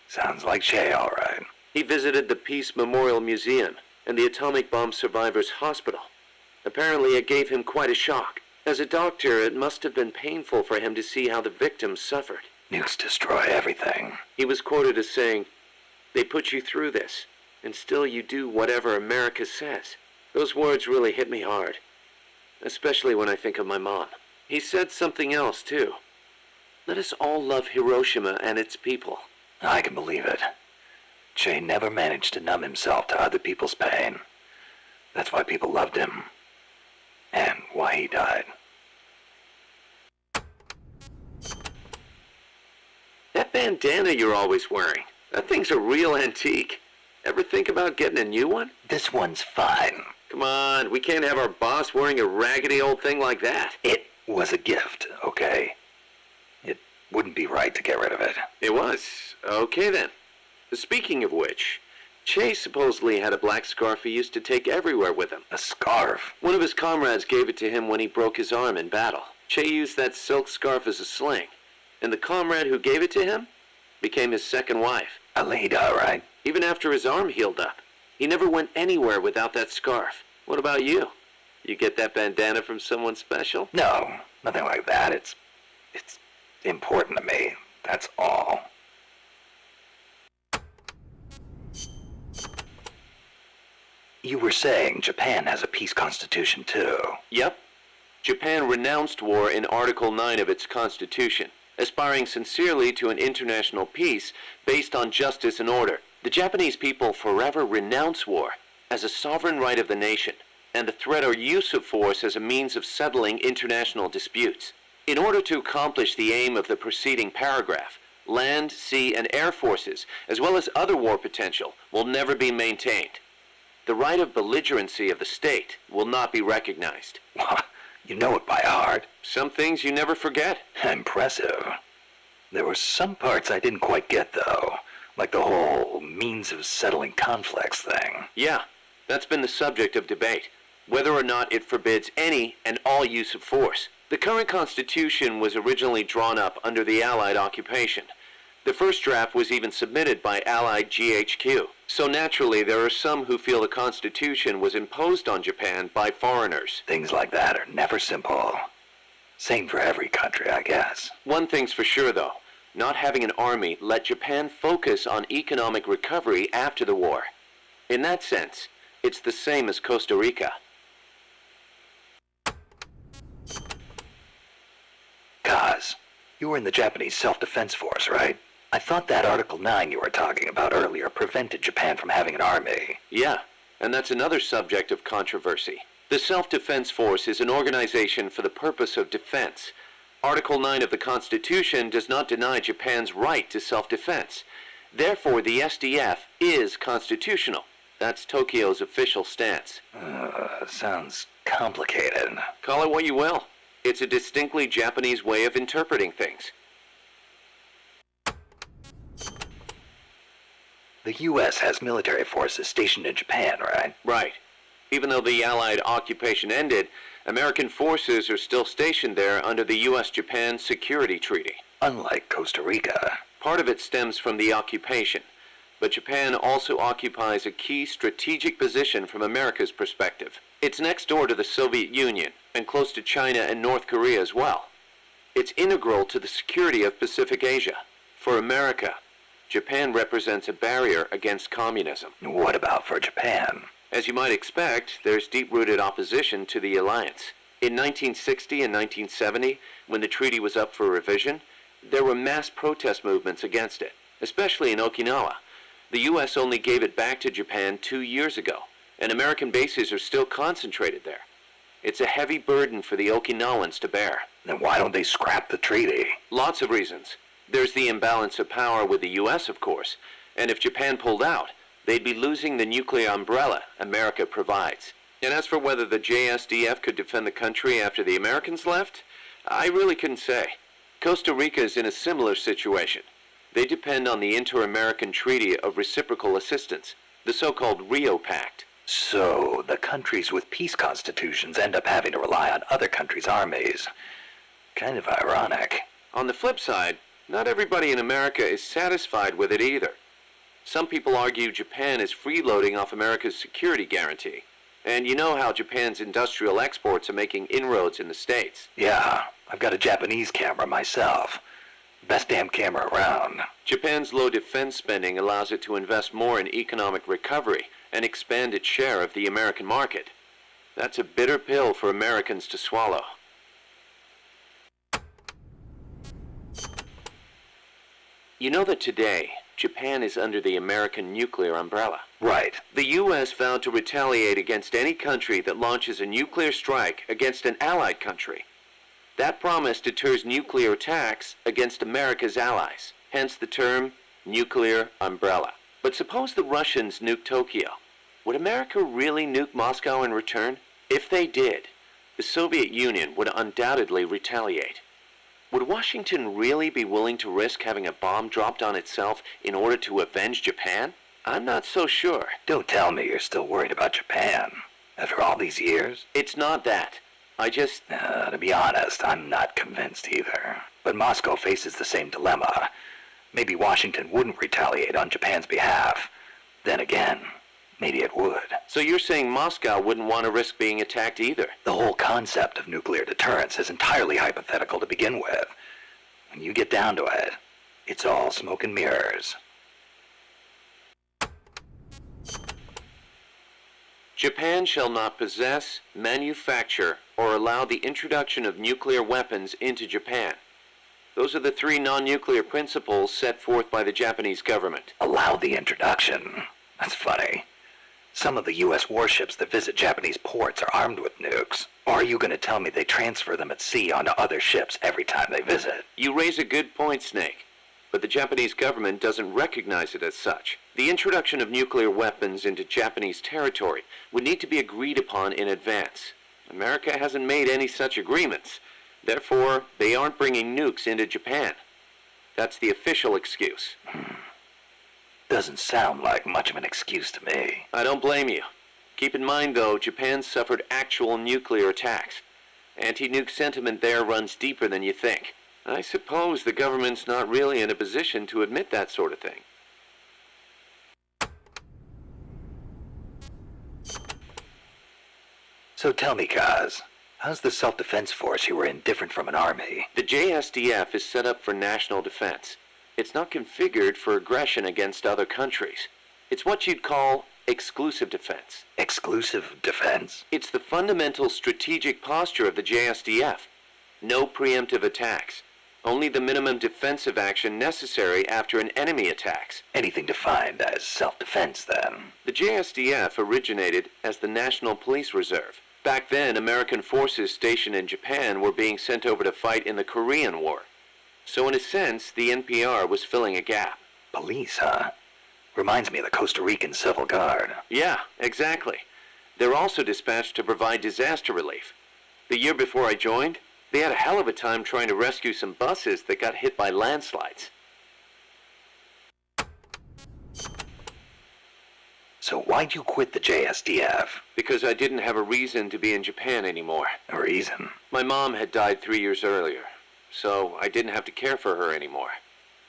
Sounds like Che, all right. He visited the Peace Memorial Museum and the Atomic Bomb Survivors Hospital. Apparently it gave him quite a shock. As a doctor, it must have been painful for him to see how the victims suffered. Nukes destroy everything. He was quoted as saying, "They put you through this, and still you do whatever America says." Those words really hit me hard, especially when I think of my mom. He said something else, too. Let us all love Hiroshima and its people. I can believe it. Che never managed to numb himself to other people's pain. That's why people loved him. And why he died. That bandana you're always wearing, that thing's a real antique. Ever think about getting a new one? This one's fine. Come on, we can't have our boss wearing a raggedy old thing like that. It was a gift, okay? It wouldn't be right to get rid of it. It was. Okay then. Speaking of which, Che supposedly had a black scarf he used to take everywhere with him. A scarf? One of his comrades gave it to him when he broke his arm in battle. Che used that silk scarf as a sling, and the comrade who gave it to him became his second wife. Alida, right? Even after his arm healed up, he never went anywhere without that scarf. What about you? You get that bandana from someone special? No, nothing like that. It's important to me. That's all. You were saying Japan has a peace constitution too. Yep. Japan renounced war in Article 9 of its constitution, aspiring sincerely to an international peace based on justice and order. The Japanese people forever renounce war as a sovereign right of the nation, and the threat or use of force as a means of settling international disputes. In order to accomplish the aim of the preceding paragraph, land, sea, and air forces, as well as other war potential, will never be maintained. The right of belligerency of the state will not be recognized. You know it by heart. Some things you never forget. Impressive. There were some parts I didn't quite get, though. Like the whole means of settling conflicts thing. Yeah, that's been the subject of debate. Whether or not it forbids any and all use of force. The current Constitution was originally drawn up under the Allied occupation. The first draft was even submitted by Allied GHQ. So naturally, there are some who feel the Constitution was imposed on Japan by foreigners. Things like that are never simple. Same for every country, I guess. One thing's for sure, though. Not having an army let Japan focus on economic recovery after the war. In that sense, it's the same as Costa Rica. Kaz, you were in the Japanese Self-Defense Force, right? I thought that Article 9 you were talking about earlier prevented Japan from having an army. Yeah, and that's another subject of controversy. The Self-Defense Force is an organization for the purpose of defense. Article 9 of the Constitution does not deny Japan's right to self-defense. Therefore, the SDF is constitutional. That's Tokyo's official stance. Sounds complicated. Call it what you will. It's a distinctly Japanese way of interpreting things. The U.S. has military forces stationed in Japan, right? Right. Even though the Allied occupation ended, American forces are still stationed there under the U.S.-Japan Security Treaty. Unlike Costa Rica. Part of it stems from the occupation, but Japan also occupies a key strategic position from America's perspective. It's next door to the Soviet Union, and close to China and North Korea as well. It's integral to the security of Pacific Asia. For America, Japan represents a barrier against communism. What about for Japan? As you might expect, there's deep-rooted opposition to the alliance. In 1960 and 1970, when the treaty was up for revision, there were mass protest movements against it, especially in Okinawa. The U.S. only gave it back to Japan 2 years ago, and American bases are still concentrated there. It's a heavy burden for the Okinawans to bear. Then why don't they scrap the treaty? Lots of reasons. There's the imbalance of power with the U.S., of course, and if Japan pulled out, they'd be losing the nuclear umbrella America provides. And as for whether the JSDF could defend the country after the Americans left, I really couldn't say. Costa Rica is in a similar situation. They depend on the Inter-American Treaty of Reciprocal Assistance, the so-called Rio Pact. So, the countries with peace constitutions end up having to rely on other countries' armies. Kind of ironic. On the flip side, not everybody in America is satisfied with it either. Some people argue Japan is freeloading off America's security guarantee. And you know how Japan's industrial exports are making inroads in the States. Yeah, I've got a Japanese camera myself. Best damn camera around. Japan's low defense spending allows it to invest more in economic recovery and expand its share of the American market. That's a bitter pill for Americans to swallow. You know that today, Japan is under the American nuclear umbrella. Right. The U.S. vowed to retaliate against any country that launches a nuclear strike against an allied country. That promise deters nuclear attacks against America's allies, hence the term nuclear umbrella. But suppose the Russians nuke Tokyo. Would America really nuke Moscow in return? If they did, the Soviet Union would undoubtedly retaliate. Would Washington really be willing to risk having a bomb dropped on itself in order to avenge Japan? I'm not so sure. Don't tell me you're still worried about Japan. After all these years? It's not that. To be honest, I'm not convinced either. But Moscow faces the same dilemma. Maybe Washington wouldn't retaliate on Japan's behalf. Then again, maybe it would. So you're saying Moscow wouldn't want to risk being attacked either? The whole concept of nuclear deterrence is entirely hypothetical to begin with. When you get down to it, it's all smoke and mirrors. Japan shall not possess, manufacture, or allow the introduction of nuclear weapons into Japan. Those are the 3 non-nuclear principles set forth by the Japanese government. Allow the introduction? That's funny. Some of the U.S. warships that visit Japanese ports are armed with nukes. Or are you going to tell me they transfer them at sea onto other ships every time they visit? You raise a good point, Snake. But the Japanese government doesn't recognize it as such. The introduction of nuclear weapons into Japanese territory would need to be agreed upon in advance. America hasn't made any such agreements. Therefore, they aren't bringing nukes into Japan. That's the official excuse. Doesn't sound like much of an excuse to me. I don't blame you. Keep in mind, though, Japan suffered actual nuclear attacks. Anti-nuke sentiment there runs deeper than you think. I suppose the government's not really in a position to admit that sort of thing. So tell me, Kaz, how's the self-defense force you were in different from an army? The JSDF is set up for national defense. It's not configured for aggression against other countries. It's what you'd call exclusive defense. Exclusive defense? It's the fundamental strategic posture of the JSDF. No preemptive attacks. Only the minimum defensive action necessary after an enemy attacks. Anything defined as self-defense, then? The JSDF originated as the National Police Reserve. Back then, American forces stationed in Japan were being sent over to fight in the Korean War. So in a sense, the NPR was filling a gap. Police, huh? Reminds me of the Costa Rican Civil Guard. Yeah, exactly. They're also dispatched to provide disaster relief. The year before I joined, they had a hell of a time trying to rescue some buses that got hit by landslides. So why'd you quit the JSDF? Because I didn't have a reason to be in Japan anymore. A reason? My mom had died 3 years earlier, so I didn't have to care for her anymore.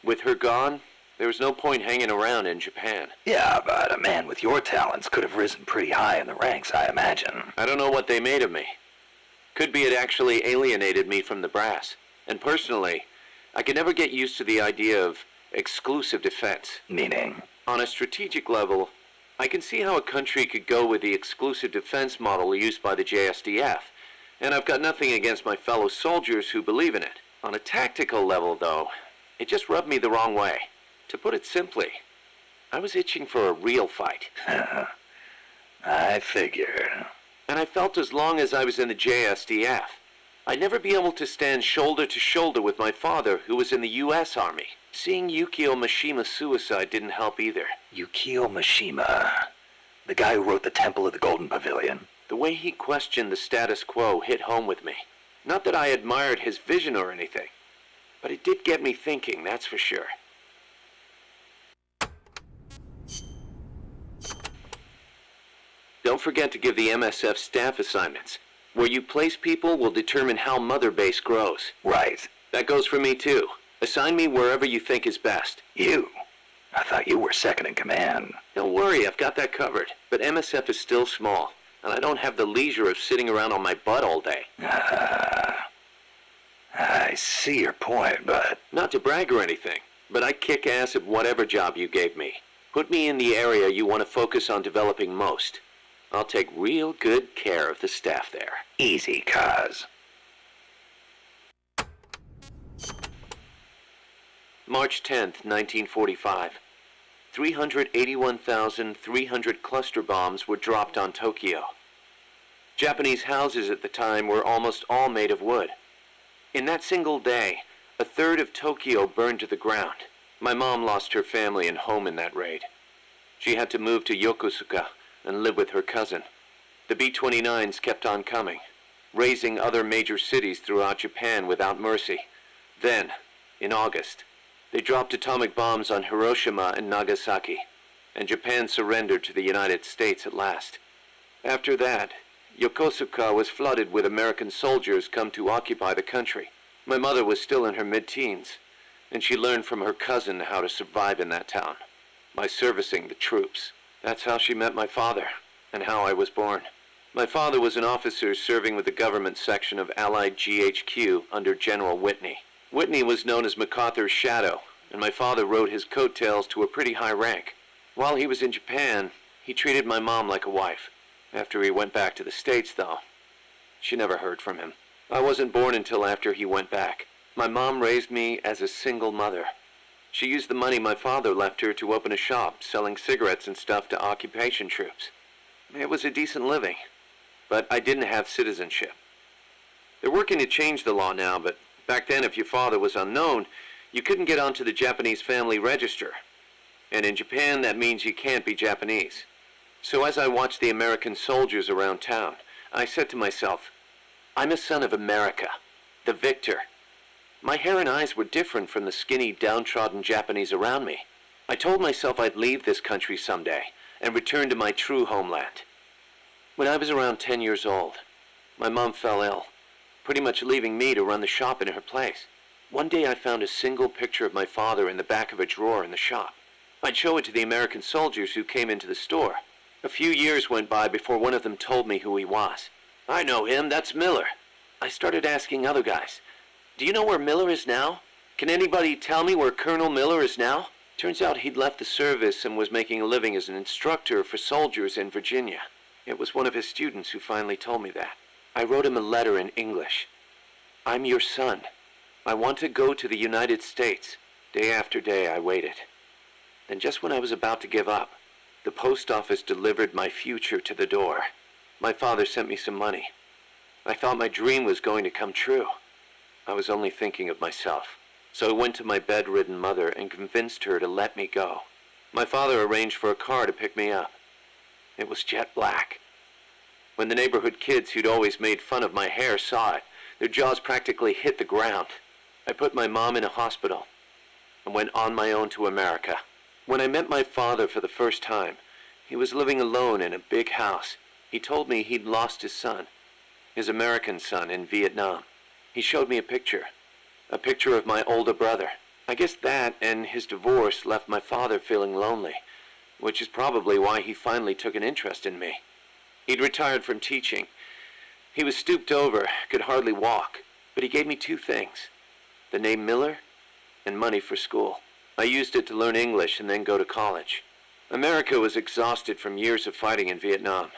With her gone, there was no point hanging around in Japan. Yeah, but a man with your talents could have risen pretty high in the ranks, I imagine. I don't know what they made of me. Could be it actually alienated me from the brass. And personally, I could never get used to the idea of exclusive defense. Meaning? On a strategic level, I can see how a country could go with the exclusive defense model used by the JSDF. And I've got nothing against my fellow soldiers who believe in it. On a tactical level, though, it just rubbed me the wrong way. To put it simply, I was itching for a real fight. I figured. And I felt as long as I was in the JSDF, I'd never be able to stand shoulder to shoulder with my father, who was in the U.S. Army. Seeing Yukio Mishima's suicide didn't help either. Yukio Mishima? The guy who wrote The Temple of the Golden Pavilion? The way he questioned the status quo hit home with me. Not that I admired his vision or anything, but it did get me thinking, that's for sure. Don't forget to give the MSF staff assignments. Where you place people will determine how Mother Base grows. Right. That goes for me too. Assign me wherever you think is best. You? I thought you were second in command. Don't worry, I've got that covered. But MSF is still small, and I don't have the leisure of sitting around on my butt all day. I see your point, but... Not to brag or anything, but I kick ass at whatever job you gave me. Put me in the area you want to focus on developing most. I'll take real good care of the staff there. Easy, Kaz. March 10th, 1945. 381,300 cluster bombs were dropped on Tokyo. Japanese houses at the time were almost all made of wood. In that single day, a third of Tokyo burned to the ground. My mom lost her family and home in that raid. She had to move to Yokosuka and live with her cousin. The B-29s kept on coming, razing other major cities throughout Japan without mercy. Then, in August, they dropped atomic bombs on Hiroshima and Nagasaki, and Japan surrendered to the United States at last. After that, Yokosuka was flooded with American soldiers come to occupy the country. My mother was still in her mid-teens, and she learned from her cousin how to survive in that town, by servicing the troops. That's how she met my father, and how I was born. My father was an officer serving with the government section of Allied GHQ under General Whitney. Whitney was known as MacArthur's shadow, and my father rode his coattails to a pretty high rank. While he was in Japan, he treated my mom like a wife. After he went back to the States, though, she never heard from him. I wasn't born until after he went back. My mom raised me as a single mother. She used the money my father left her to open a shop selling cigarettes and stuff to occupation troops. It was a decent living, but I didn't have citizenship. They're working to change the law now, but back then if your father was unknown, you couldn't get onto the Japanese family register. And in Japan, that means you can't be Japanese. So as I watched the American soldiers around town, I said to myself, I'm a son of America, the victor. My hair and eyes were different from the skinny, downtrodden Japanese around me. I told myself I'd leave this country someday and return to my true homeland. When I was around 10 years old, my mom fell ill, pretty much leaving me to run the shop in her place. One day I found a single picture of my father in the back of a drawer in the shop. I'd show it to the American soldiers who came into the store. A few years went by before one of them told me who he was. I know him, that's Miller. I started asking other guys, do you know where Miller is now? Can anybody tell me where Colonel Miller is now? Turns out he'd left the service and was making a living as an instructor for soldiers in Virginia. It was one of his students who finally told me that. I wrote him a letter in English. I'm your son. I want to go to the United States. Day after day I waited. Then just when I was about to give up, the post office delivered my future to the door. My father sent me some money. I thought my dream was going to come true. I was only thinking of myself. So I went to my bedridden mother and convinced her to let me go. My father arranged for a car to pick me up. It was jet black. When the neighborhood kids who'd always made fun of my hair saw it, their jaws practically hit the ground. I put my mom in a hospital and went on my own to America. When I met my father for the first time, he was living alone in a big house. He told me he'd lost his son, his American son in Vietnam. He showed me a picture of my older brother. I guess that and his divorce left my father feeling lonely, which is probably why he finally took an interest in me. He'd retired from teaching. He was stooped over, could hardly walk, but he gave me two things: the name Miller and money for school. I used it to learn English and then go to college. America was exhausted from years of fighting in Vietnam.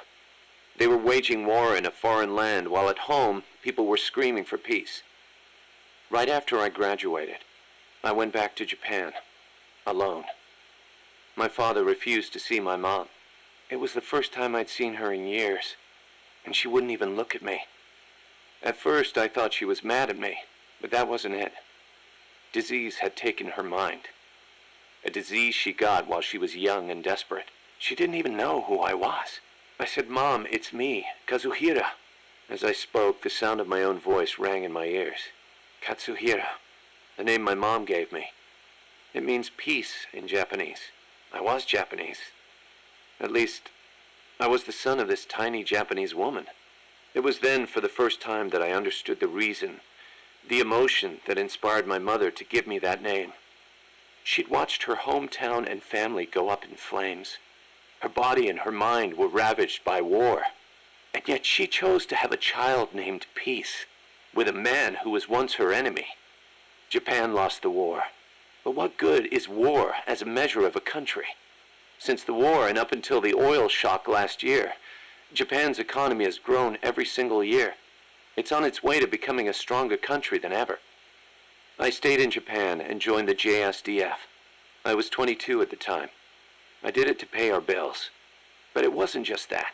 They were waging war in a foreign land, while at home, people were screaming for peace. Right after I graduated, I went back to Japan, alone. My father refused to see my mom. It was the first time I'd seen her in years, and she wouldn't even look at me. At first, I thought she was mad at me, but that wasn't it. Disease had taken her mind. A disease she got while she was young and desperate. She didn't even know who I was. I said, Mom, it's me, Kazuhira. As I spoke, the sound of my own voice rang in my ears. Katsuhira, the name my mom gave me. It means peace in Japanese. I was Japanese. At least, I was the son of this tiny Japanese woman. It was then, for the first time, that I understood the reason, the emotion that inspired my mother to give me that name. She'd watched her hometown and family go up in flames. Her body and her mind were ravaged by war. And yet she chose to have a child named Peace, with a man who was once her enemy. Japan lost the war. But what good is war as a measure of a country? Since the war and up until the oil shock last year, Japan's economy has grown every single year. It's on its way to becoming a stronger country than ever. I stayed in Japan and joined the JSDF. I was 22 at the time. I did it to pay our bills. But it wasn't just that.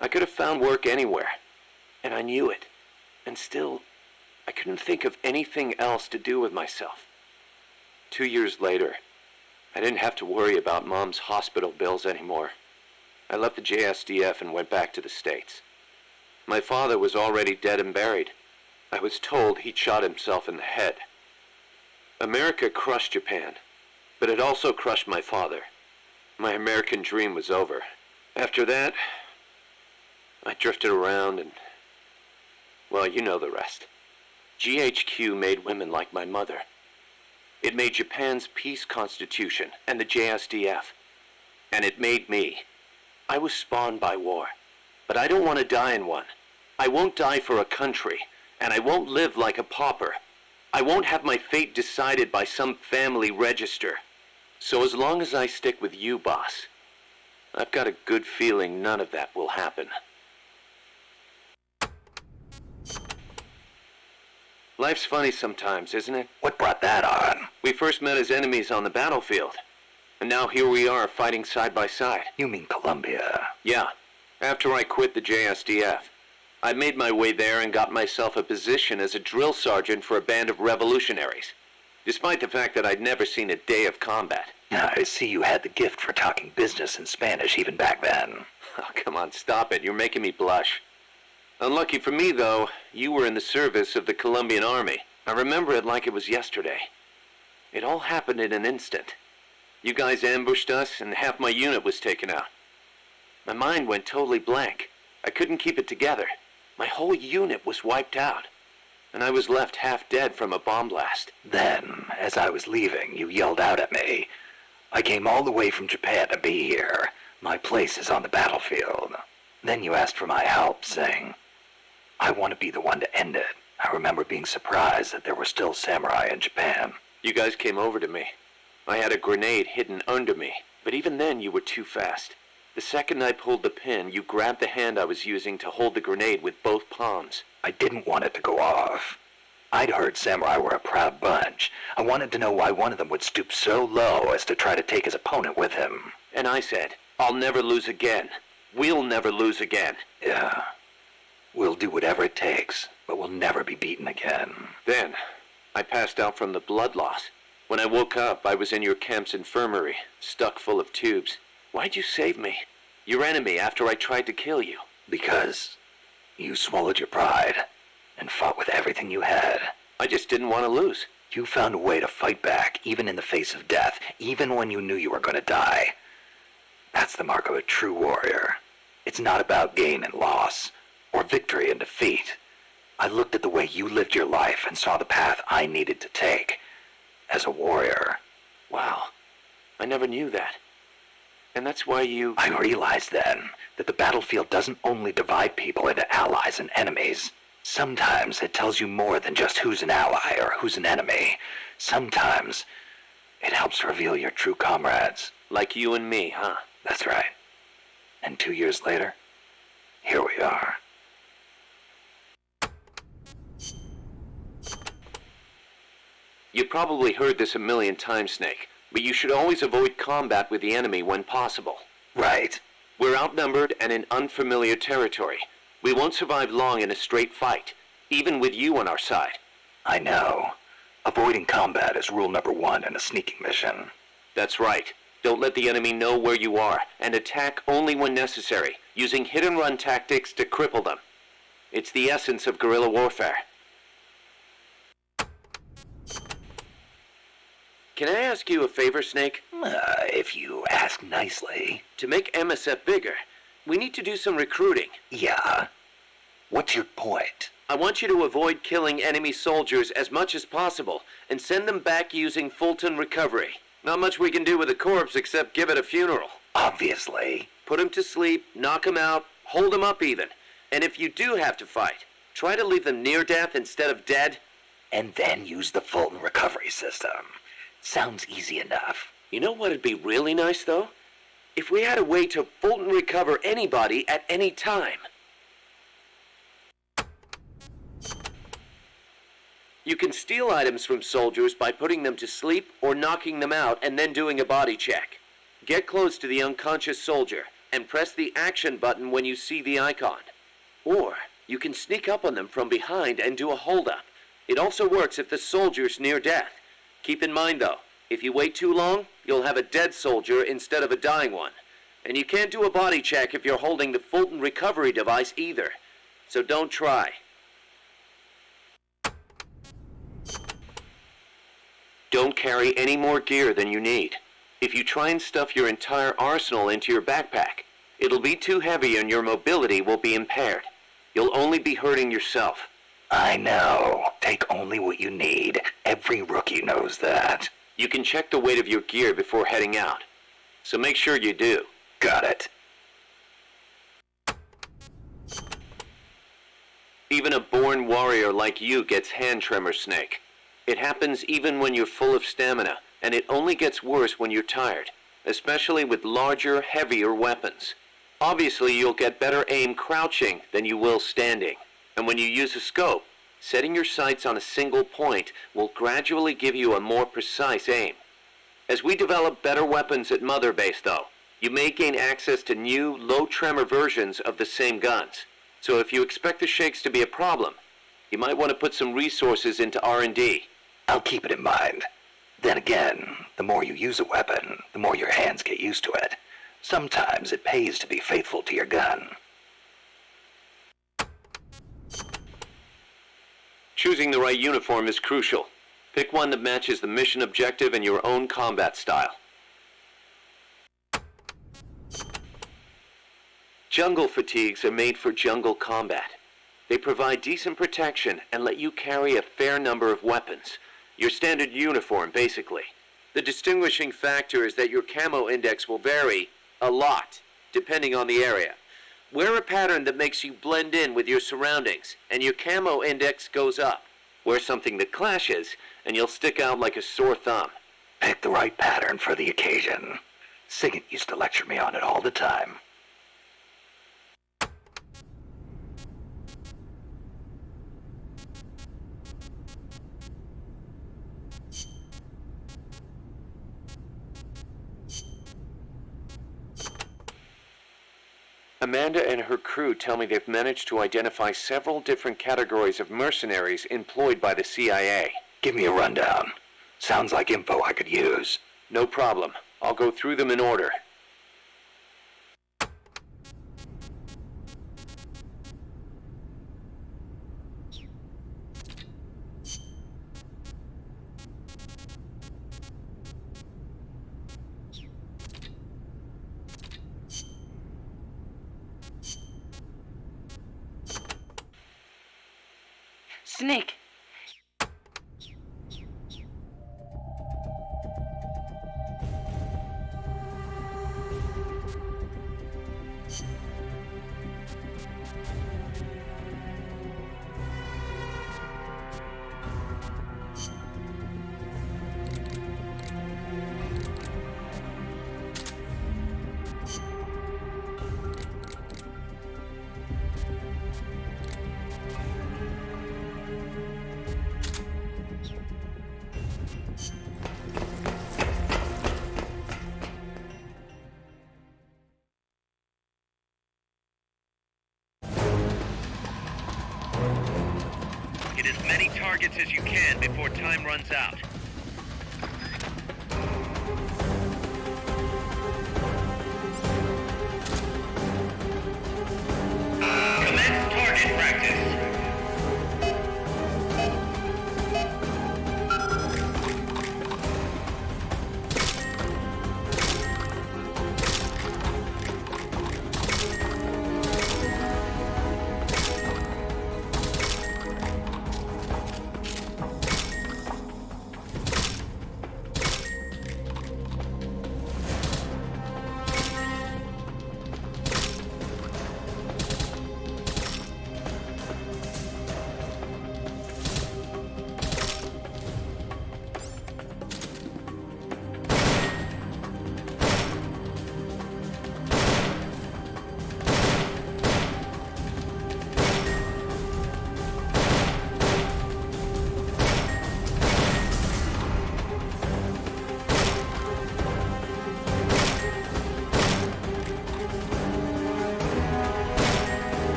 I could have found work anywhere, and I knew it. And still, I couldn't think of anything else to do with myself. 2 years later, I didn't have to worry about Mom's hospital bills anymore. I left the JSDF and went back to the States. My father was already dead and buried. I was told he'd shot himself in the head. America crushed Japan, but it also crushed my father. My American dream was over. After that, I drifted around and, well, you know the rest. GHQ made women like my mother. It made Japan's peace constitution and the JSDF. And it made me. I was spawned by war, but I don't want to die in one. I won't die for a country, and I won't live like a pauper. I won't have my fate decided by some family register. So as long as I stick with you, boss, I've got a good feeling none of that will happen. Life's funny sometimes, isn't it? What brought that on? We first met as enemies on the battlefield. And now here we are fighting side by side. You mean Colombia? Yeah. After I quit the JSDF, I made my way there and got myself a position as a drill sergeant for a band of revolutionaries, despite the fact that I'd never seen a day of combat. I see you had the gift for talking business in Spanish even back then. Oh, come on, stop it. You're making me blush. Unlucky for me, though, you were in the service of the Colombian army. I remember it like it was yesterday. It all happened in an instant. You guys ambushed us, and half my unit was taken out. My mind went totally blank. I couldn't keep it together. My whole unit was wiped out, and I was left half dead from a bomb blast. Then, as I was leaving, you yelled out at me. I came all the way from Japan to be here. My place is on the battlefield. Then you asked for my help, saying, I want to be the one to end it. I remember being surprised that there were still samurai in Japan. You guys came over to me. I had a grenade hidden under me, but even then you were too fast. The second I pulled the pin, you grabbed the hand I was using to hold the grenade with both palms. I didn't want it to go off. I'd heard samurai were a proud bunch. I wanted to know why one of them would stoop so low as to try to take his opponent with him. And I said, I'll never lose again. We'll never lose again. Yeah. We'll do whatever it takes, but we'll never be beaten again. Then, I passed out from the blood loss. When I woke up, I was in your camp's infirmary, stuck full of tubes. Why'd you save me? Your enemy after I tried to kill you. Because you swallowed your pride and fought with everything you had. I just didn't want to lose. You found a way to fight back, even in the face of death, even when you knew you were going to die. That's the mark of a true warrior. It's not about gain and loss, or victory and defeat. I looked at the way you lived your life and saw the path I needed to take as a warrior. Wow, I never knew that. And that's why you... I realized then that the battlefield doesn't only divide people into allies and enemies. Sometimes it tells you more than just who's an ally or who's an enemy. Sometimes it helps reveal your true comrades. Like you and me, huh? That's right. And 2 years later, here we are. You probably heard this a million times, Snake, but you should always avoid combat with the enemy when possible. Right. We're outnumbered and in unfamiliar territory. We won't survive long in a straight fight, even with you on our side. I know. Avoiding combat is rule number 1 in a sneaking mission. That's right. Don't let the enemy know where you are, and attack only when necessary, using hit-and-run tactics to cripple them. It's the essence of guerrilla warfare. Can I ask you a favor, Snake? If you ask nicely. To make MSF bigger, we need to do some recruiting. Yeah? What's your point? I want you to avoid killing enemy soldiers as much as possible, and send them back using Fulton recovery. Not much we can do with a corpse except give it a funeral. Obviously. Put him to sleep, knock him out, hold him up even. And if you do have to fight, try to leave them near death instead of dead. And then use the Fulton recovery system. Sounds easy enough. You know what'd be really nice, though? If we had a way to Fulton recover anybody at any time. You can steal items from soldiers by putting them to sleep or knocking them out and then doing a body check. Get close to the unconscious soldier and press the action button when you see the icon. Or you can sneak up on them from behind and do a hold-up. It also works if the soldier's near death. Keep in mind, though, If you wait too long, you'll have a dead soldier instead of a dying one. And you can't do a body check if you're holding the Fulton recovery device either. So don't try. Don't carry any more gear than you need. If you try and stuff your entire arsenal into your backpack, it'll be too heavy and your mobility will be impaired. You'll only be hurting yourself. I know. Take only what you need. Every rookie knows that. You can check the weight of your gear before heading out. So make sure you do. Got it. Even a born warrior like you gets hand tremors, Snake. It happens even when you're full of stamina, and it only gets worse when you're tired, especially with larger, heavier weapons. Obviously, you'll get better aim crouching than you will standing. And when you use a scope, setting your sights on a single point will gradually give you a more precise aim. As we develop better weapons at Mother Base, though, you may gain access to new, low-tremor versions of the same guns. So if you expect the shakes to be a problem, you might want to put some resources into R&D. I'll keep it in mind. Then again, the more you use a weapon, the more your hands get used to it. Sometimes it pays to be faithful to your gun. Choosing the right uniform is crucial. Pick one that matches the mission objective and your own combat style. Jungle fatigues are made for jungle combat. They provide decent protection and let you carry a fair number of weapons. Your standard uniform, basically. The distinguishing factor is that your camo index will vary a lot, depending on the area. Wear a pattern that makes you blend in with your surroundings, and your camo index goes up. Wear something that clashes, and you'll stick out like a sore thumb. Pick the right pattern for the occasion. Sigint used to lecture me on it all the time. Amanda and her crew tell me they've managed to identify several different categories of mercenaries employed by the CIA. Give me a rundown. Sounds like info I could use. No problem. I'll go through them in order. Snake. Get as many targets as you can before time runs out. Commence target practice.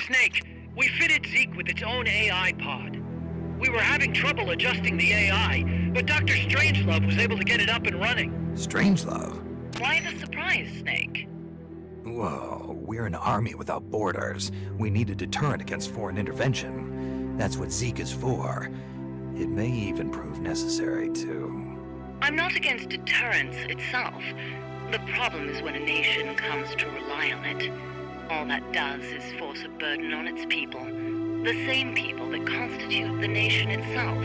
Snake, we fitted Zeke with its own AI pod. We were having trouble adjusting the AI, but Dr. Strangelove was able to get it up and running. Strangelove? Why the surprise, Snake? Whoa, we're an army without borders. We need a deterrent against foreign intervention. That's what Zeke is for. It may even prove necessary to... I'm not against deterrence itself. The problem is when a nation comes to rely on it. All that does is force a burden on its people. The same people that constitute the nation itself.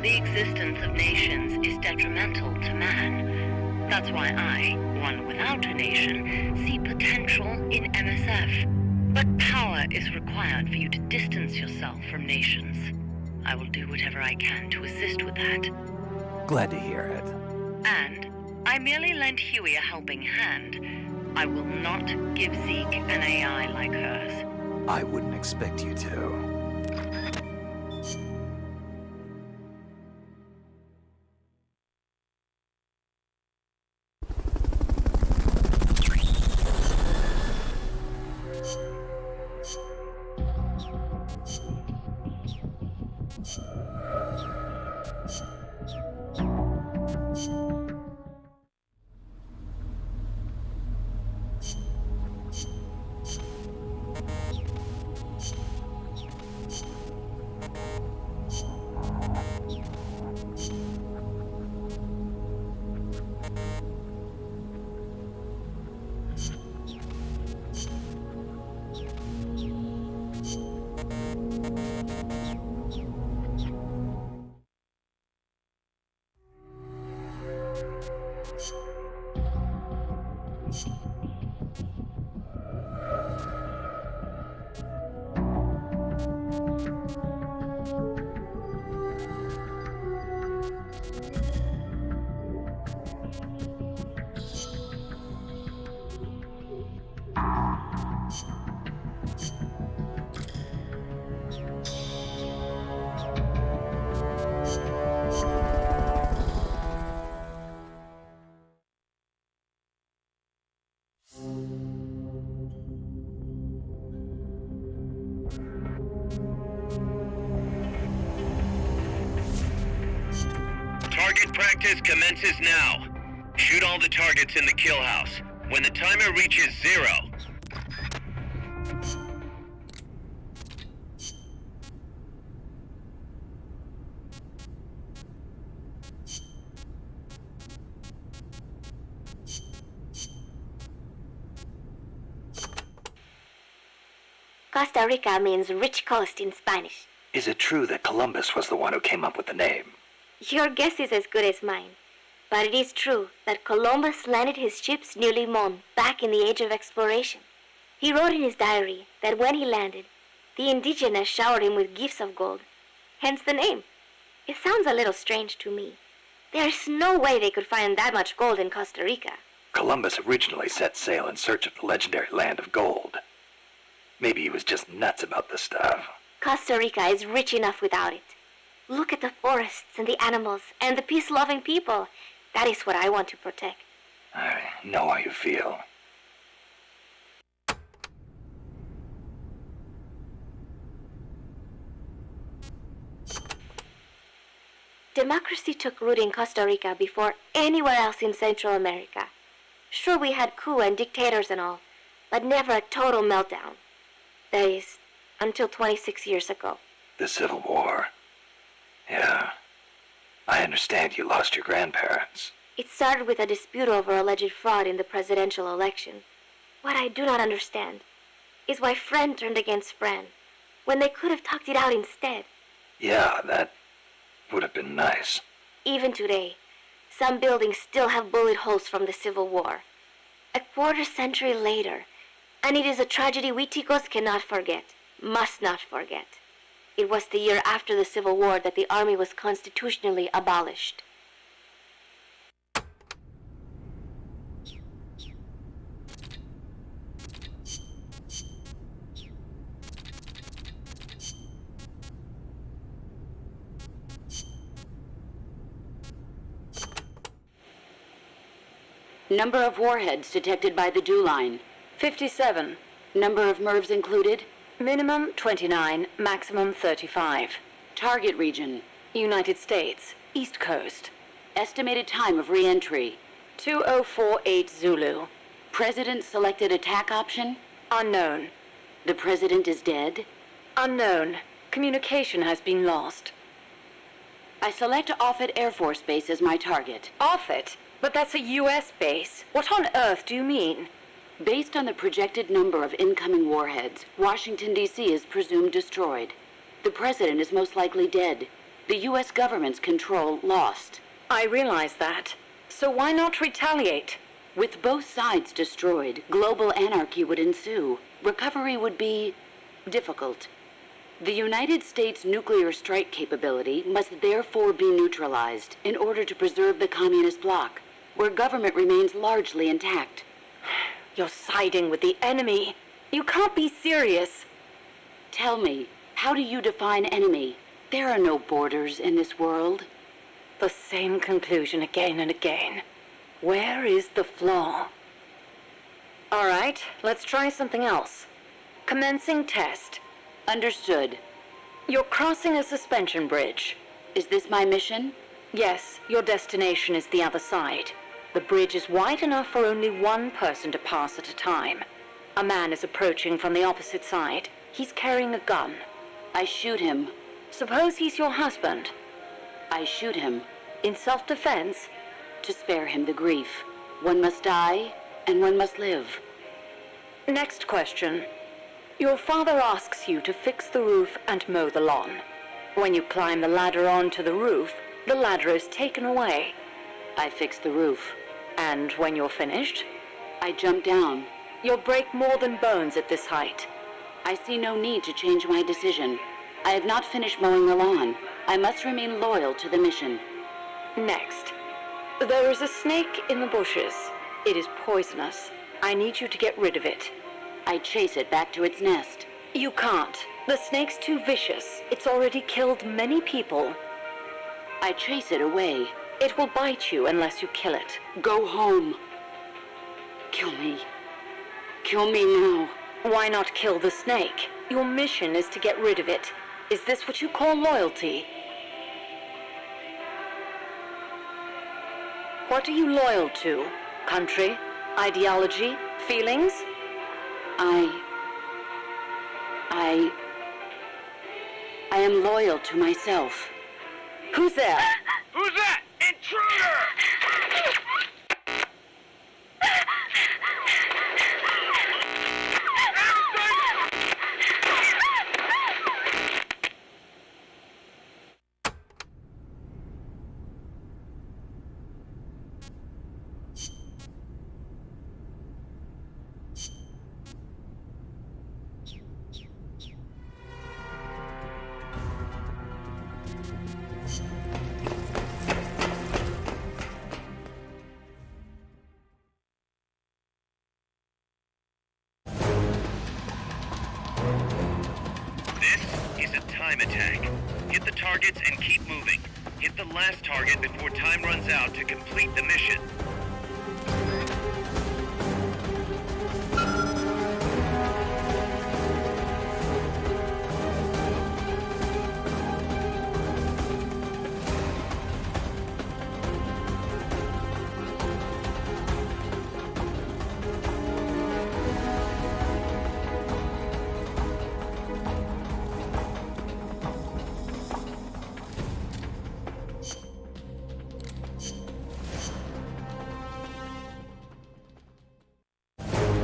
The existence of nations is detrimental to man. That's why I, one without a nation, see potential in MSF. But power is required for you to distance yourself from nations. I will do whatever I can to assist with that. Glad to hear it. And I merely lent Huey a helping hand. I will not give Zeke an AI like hers. I wouldn't expect you to. Target practice commences now. Shoot all the targets in the kill house. When the timer reaches 0, Costa Rica means rich coast in Spanish. Is it true that Columbus was the one who came up with the name? Your guess is as good as mine. But it is true that Columbus landed his ships near Limon back in the age of exploration. He wrote in his diary that when he landed, the indigenous showered him with gifts of gold. Hence the name. It sounds a little strange to me. There's no way they could find that much gold in Costa Rica. Columbus originally set sail in search of the legendary land of gold. Maybe he was just nuts about the stuff. Costa Rica is rich enough without it. Look at the forests and the animals and the peace-loving people. That is what I want to protect. I know how you feel. Democracy took root in Costa Rica before anywhere else in Central America. Sure, we had coup and dictators and all, but never a total meltdown. That is, until 26 years ago. The Civil War. Yeah. I understand you lost your grandparents. It started with a dispute over alleged fraud in the presidential election. What I do not understand is why friend turned against friend, when they could have talked it out instead. Yeah, that would have been nice. Even today, some buildings still have bullet holes from the Civil War. A quarter century later, and it is a tragedy we Ticos cannot forget, must not forget. It was the year after the Civil War that the army was constitutionally abolished. Number of warheads detected by the dew line. 57. Number of MIRVs included. Minimum 29, maximum 35. Target region. United States, East Coast. Estimated time of re-entry. 2048 Zulu. President selected attack option? Unknown. The president is dead? Unknown. Communication has been lost. I select Offutt Air Force Base as my target. Offutt? But that's a U.S. base. What on earth do you mean? Based on the projected number of incoming warheads, Washington, D.C. is presumed destroyed. The president is most likely dead. The U.S. government's control lost. I realize that. So why not retaliate? With both sides destroyed, global anarchy would ensue. Recovery would be difficult. The United States' nuclear strike capability must therefore be neutralized in order to preserve the communist bloc, where government remains largely intact. You're siding with the enemy. You can't be serious. Tell me, how do you define enemy? There are no borders in this world. The same conclusion again and again. Where is the flaw? All right, let's try something else. Commencing test. Understood. You're crossing a suspension bridge. Is this my mission? Yes, your destination is the other side. The bridge is wide enough for only one person to pass at a time. A man is approaching from the opposite side. He's carrying a gun. I shoot him. Suppose he's your husband. I shoot him. In self-defense? To spare him the grief. One must die, and one must live. Next question. Your father asks you to fix the roof and mow the lawn. When you climb the ladder onto the roof, the ladder is taken away. I fix the roof. And when you're finished? I jump down. You'll break more than bones at this height. I see no need to change my decision. I have not finished mowing the lawn. I must remain loyal to the mission. Next. There is a snake in the bushes. It is poisonous. I need you to get rid of it. I chase it back to its nest. You can't. The snake's too vicious. It's already killed many people. I chase it away. It will bite you unless you kill it. Go home. Kill me. Kill me now. Why not kill the snake? Your mission is to get rid of it. Is this what you call loyalty? What are you loyal to? Country? Ideology? Feelings? I am loyal to myself. Who's there? Who's that? Intruder! Time attack. Hit the targets and keep moving. Hit the last target before time runs out to complete the mission.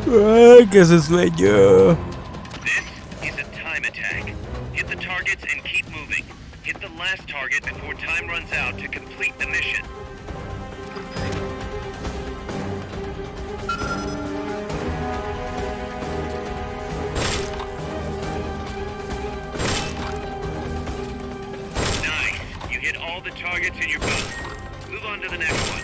¡Ay, qué sueño! This is a time attack. Hit the targets and keep moving. Hit the last target before time runs out to complete the mission. Nice. You hit all the targets in your boat. Move on to the next one.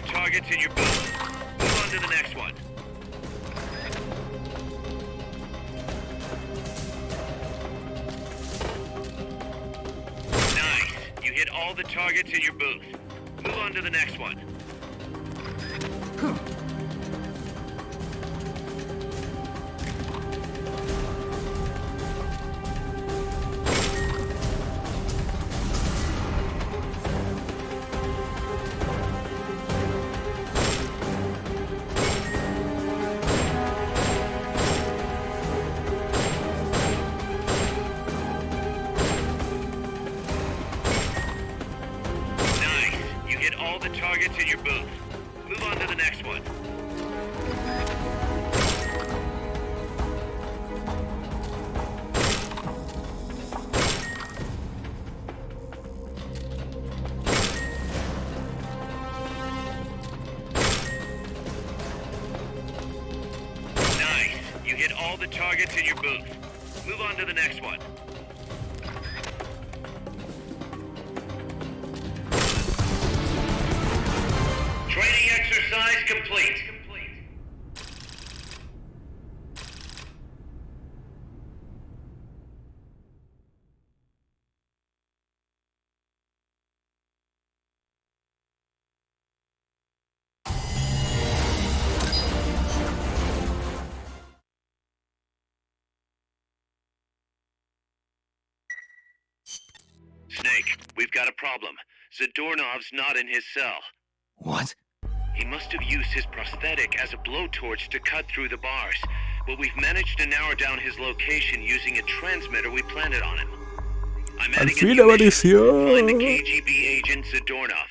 Targets in your boat. Move on to the next one. all the targets in your booth. Move on to the next one. Targets in your booth. Move on to the next one. Nice. You hit all the targets in your booth. Move on to the next one. Training exercise complete. Snake, we've got a problem. Zadornov's not in his cell. What? He must have used his prosthetic as a blowtorch to cut through the bars, but we've managed to narrow down his location using a transmitter we planted on him. I'm adding a new mission. Find the KGB agent Zadornov.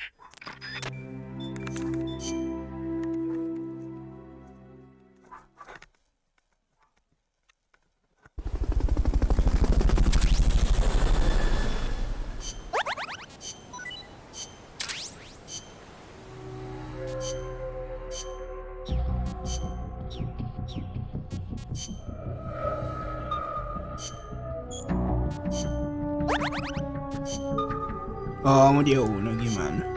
Oh, murió uno, qué mano.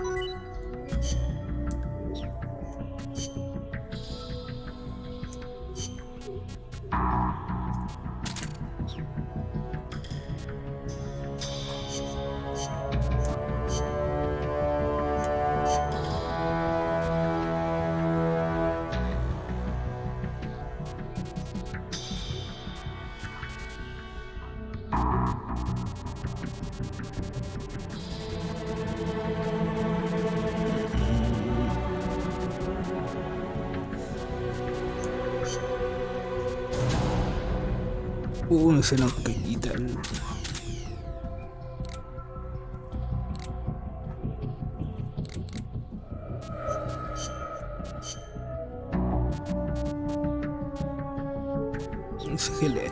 No se nos quitan. Ese gelé.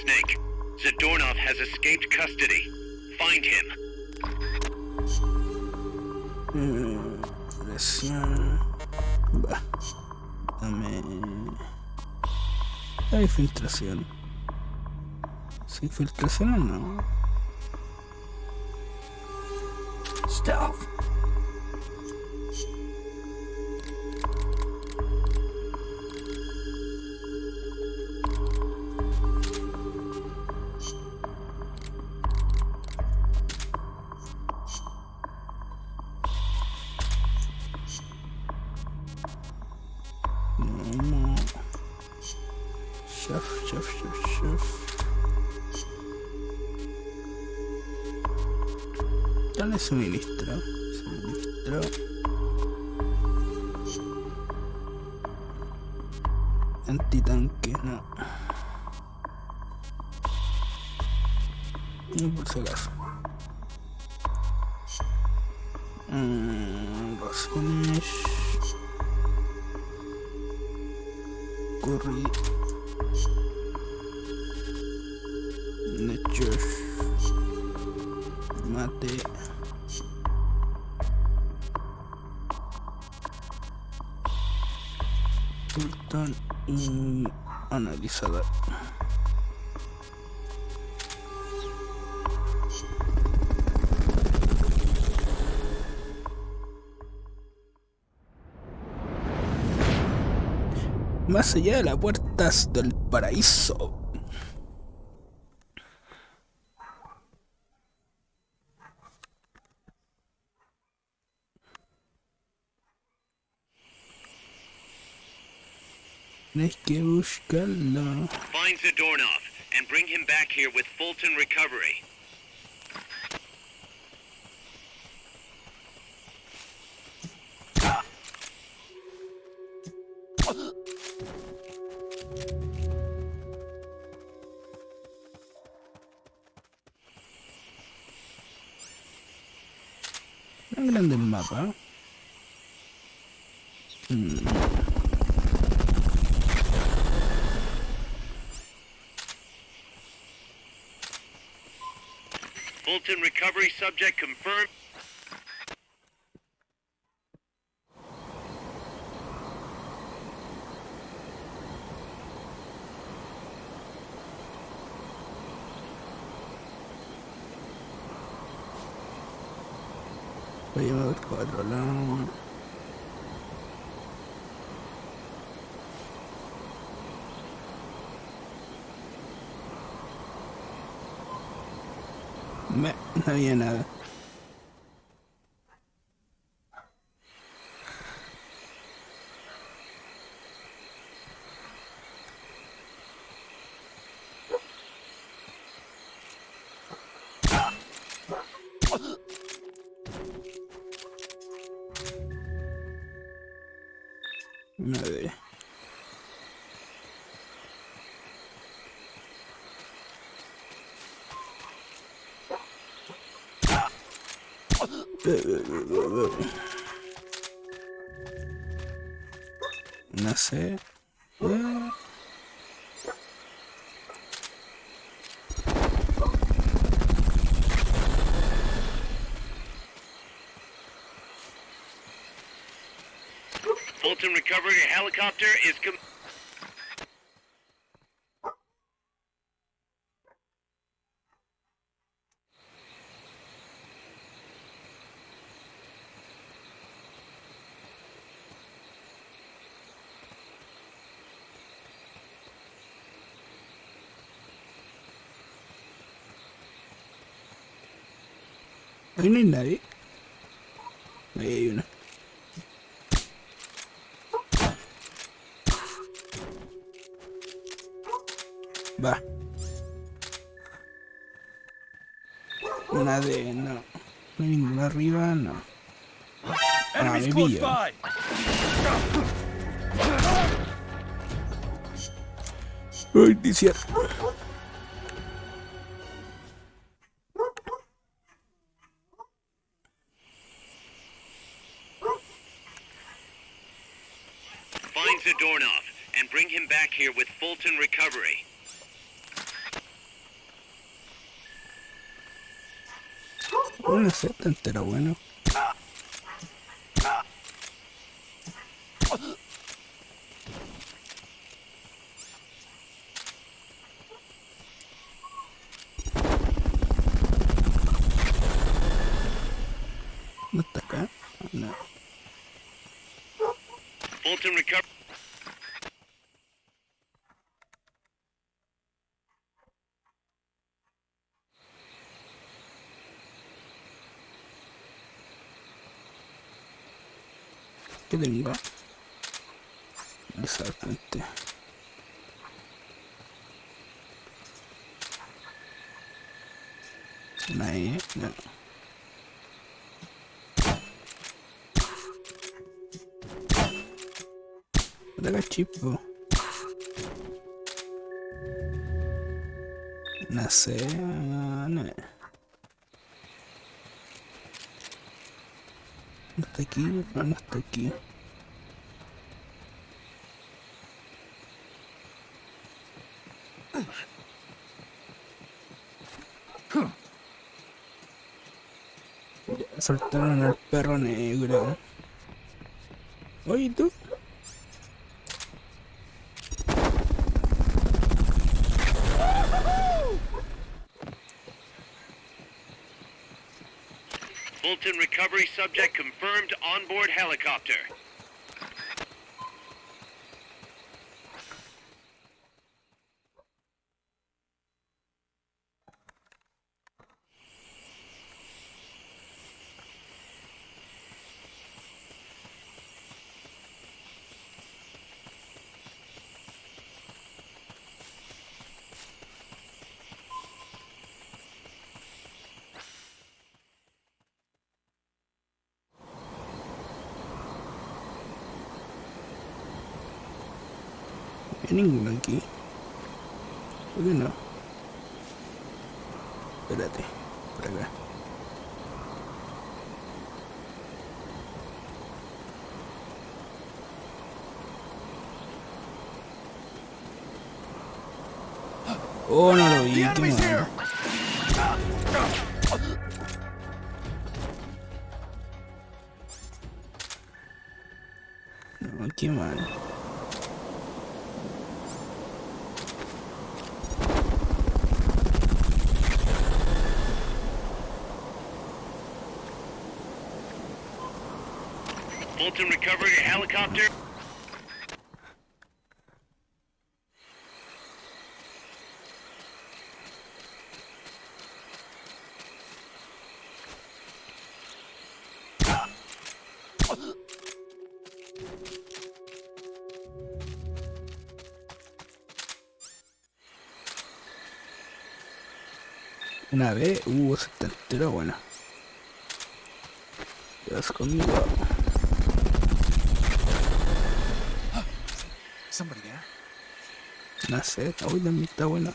Snake, Zadornov has escaped custody. Find him. Presión. Bah. Dame. Hay filtración. ¿Sin filtración o no? Stealth. Dale suministro. Antitanque, no. No por si acaso. Razones. Curry. Nachos. Mate. Sultán y analizador. Más allá de las puertas del paraíso. Tienes que buscarlo. Find Zadornov and bring him back here with Fulton Recovery. Tan grande el mapa. Fulton Recovery subject confirmed. Voy a ver por otro lado. No había nada. Nada. No sé. Fulton Recovery helicopter is Ahí no hay nadie. Ahí hay una. Va. Una de... no. No hay ninguna arriba, no. Ah, me pillo. Ay, dice. Find Zadornov and bring him back here with Fulton Recovery. No sé, entera bueno. ¿No está acá? No. Fulton Recovery. ¿Qué tengo? Exactamente. Ahí, no. Dale chipo. No sé, no. No está aquí, no está aquí. Ya soltaron al perro negro. Oye, tú. Fulton Recovery subject confirmed onboard helicopter. hay ninguno aquí. ¿Por qué no? Espérate, por acá. Oh, no lo vi, qué mal. No, qué mal. Fulton recovered a helicopter. Una vez, se te enteró, bueno. Te vas conmigo. Somebody there? No sé, uy, también está buena.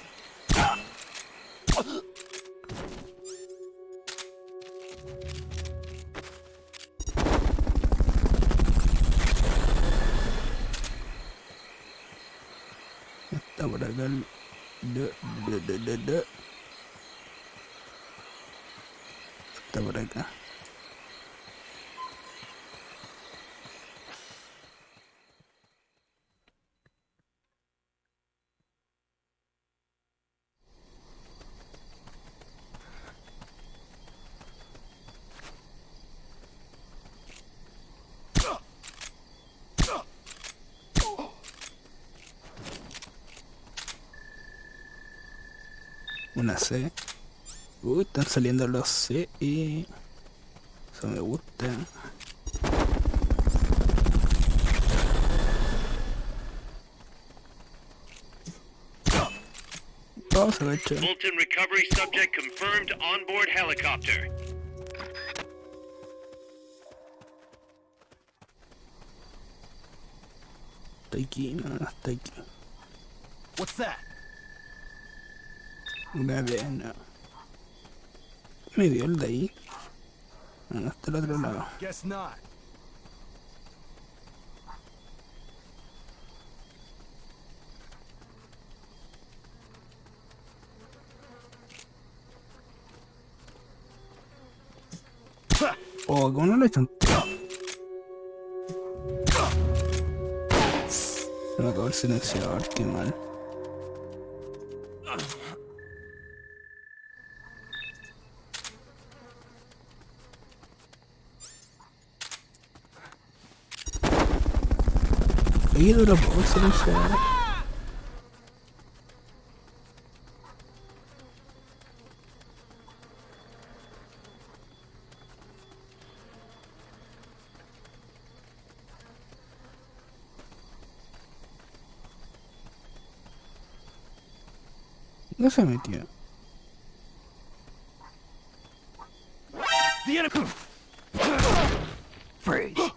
Está por acá el... Está por acá. Una C. Están saliendo los C y... Eso me gusta. Vamos a ver, che. Fulton recovery subject confirmed on board helicopter. Está aquí, no, está aquí. What's that? Una vez, no. Me dio el de ahí. No, hasta el otro lado. Guess not. Oh, ¿cómo no lo he hecho un tiro? Se me acabó el silenciador, qué mal. Ahí duró poco el silenciador. No se metió. Freeze.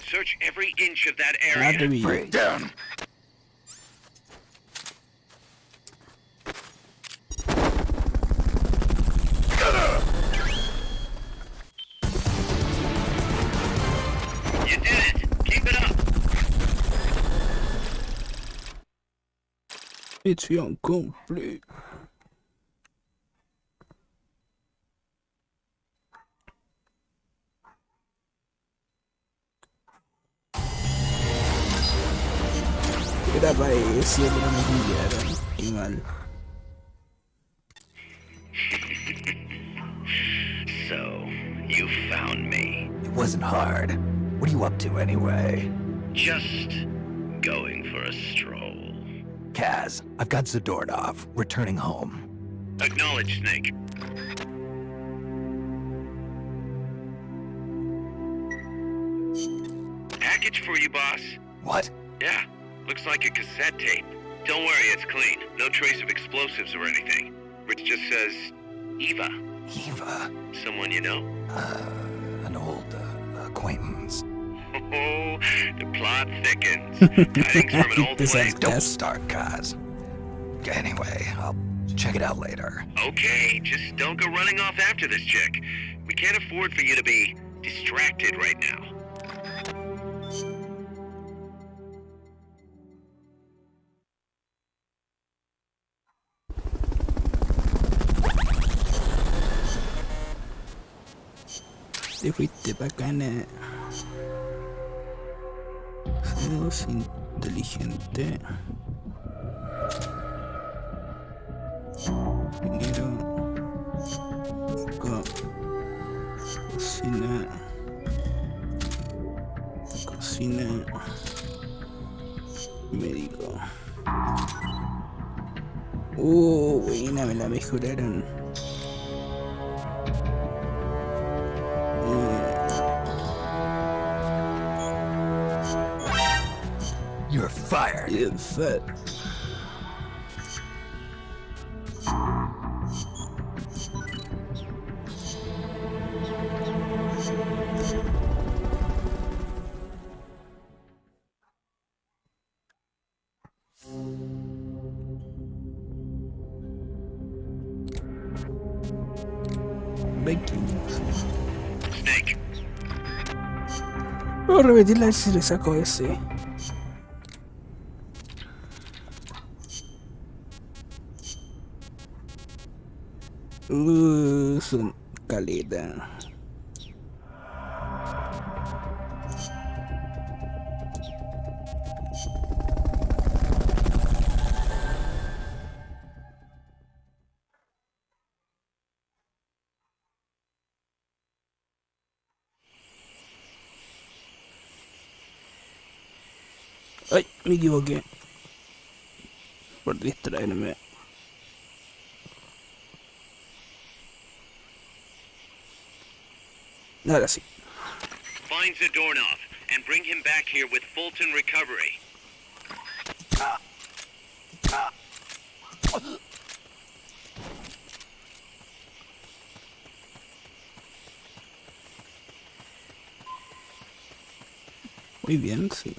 Search every inch of that area. Freeze. Down. You did it. Keep it up. Mission complete. Era para eso, pero me pillaron. Qué mal. So, you found me. It wasn't hard. What are you up to anyway? Just going for a stroll. Kaz, I've got Zadornov, returning home. Acknowledge, Snake. Package for you, boss. What? Yeah, looks like a cassette tape. Don't worry, it's clean. No trace of explosives or anything. It just says, Eva. Eva? Someone you know? An old acquaintance. Oh, the plot thickens. Tidings from an old flame. Don't start, Kaz. Anyway, I'll check it out later. Okay, just don't go running off after this chick. We can't afford for you to be distracted right now. Te fuiste bacana. Seas inteligente. Dinero. Cocina. Cocina. Médico. Buena, me la mejoraron. You're fired. You're fired. Snake. Voy a repetirla a ver si le saco ese. Son caleta. Ay, me equivoqué. Por distraerme. Ahora sí. Find Zadornov and bring him back here with Fulton recovery. Muy bien, sí.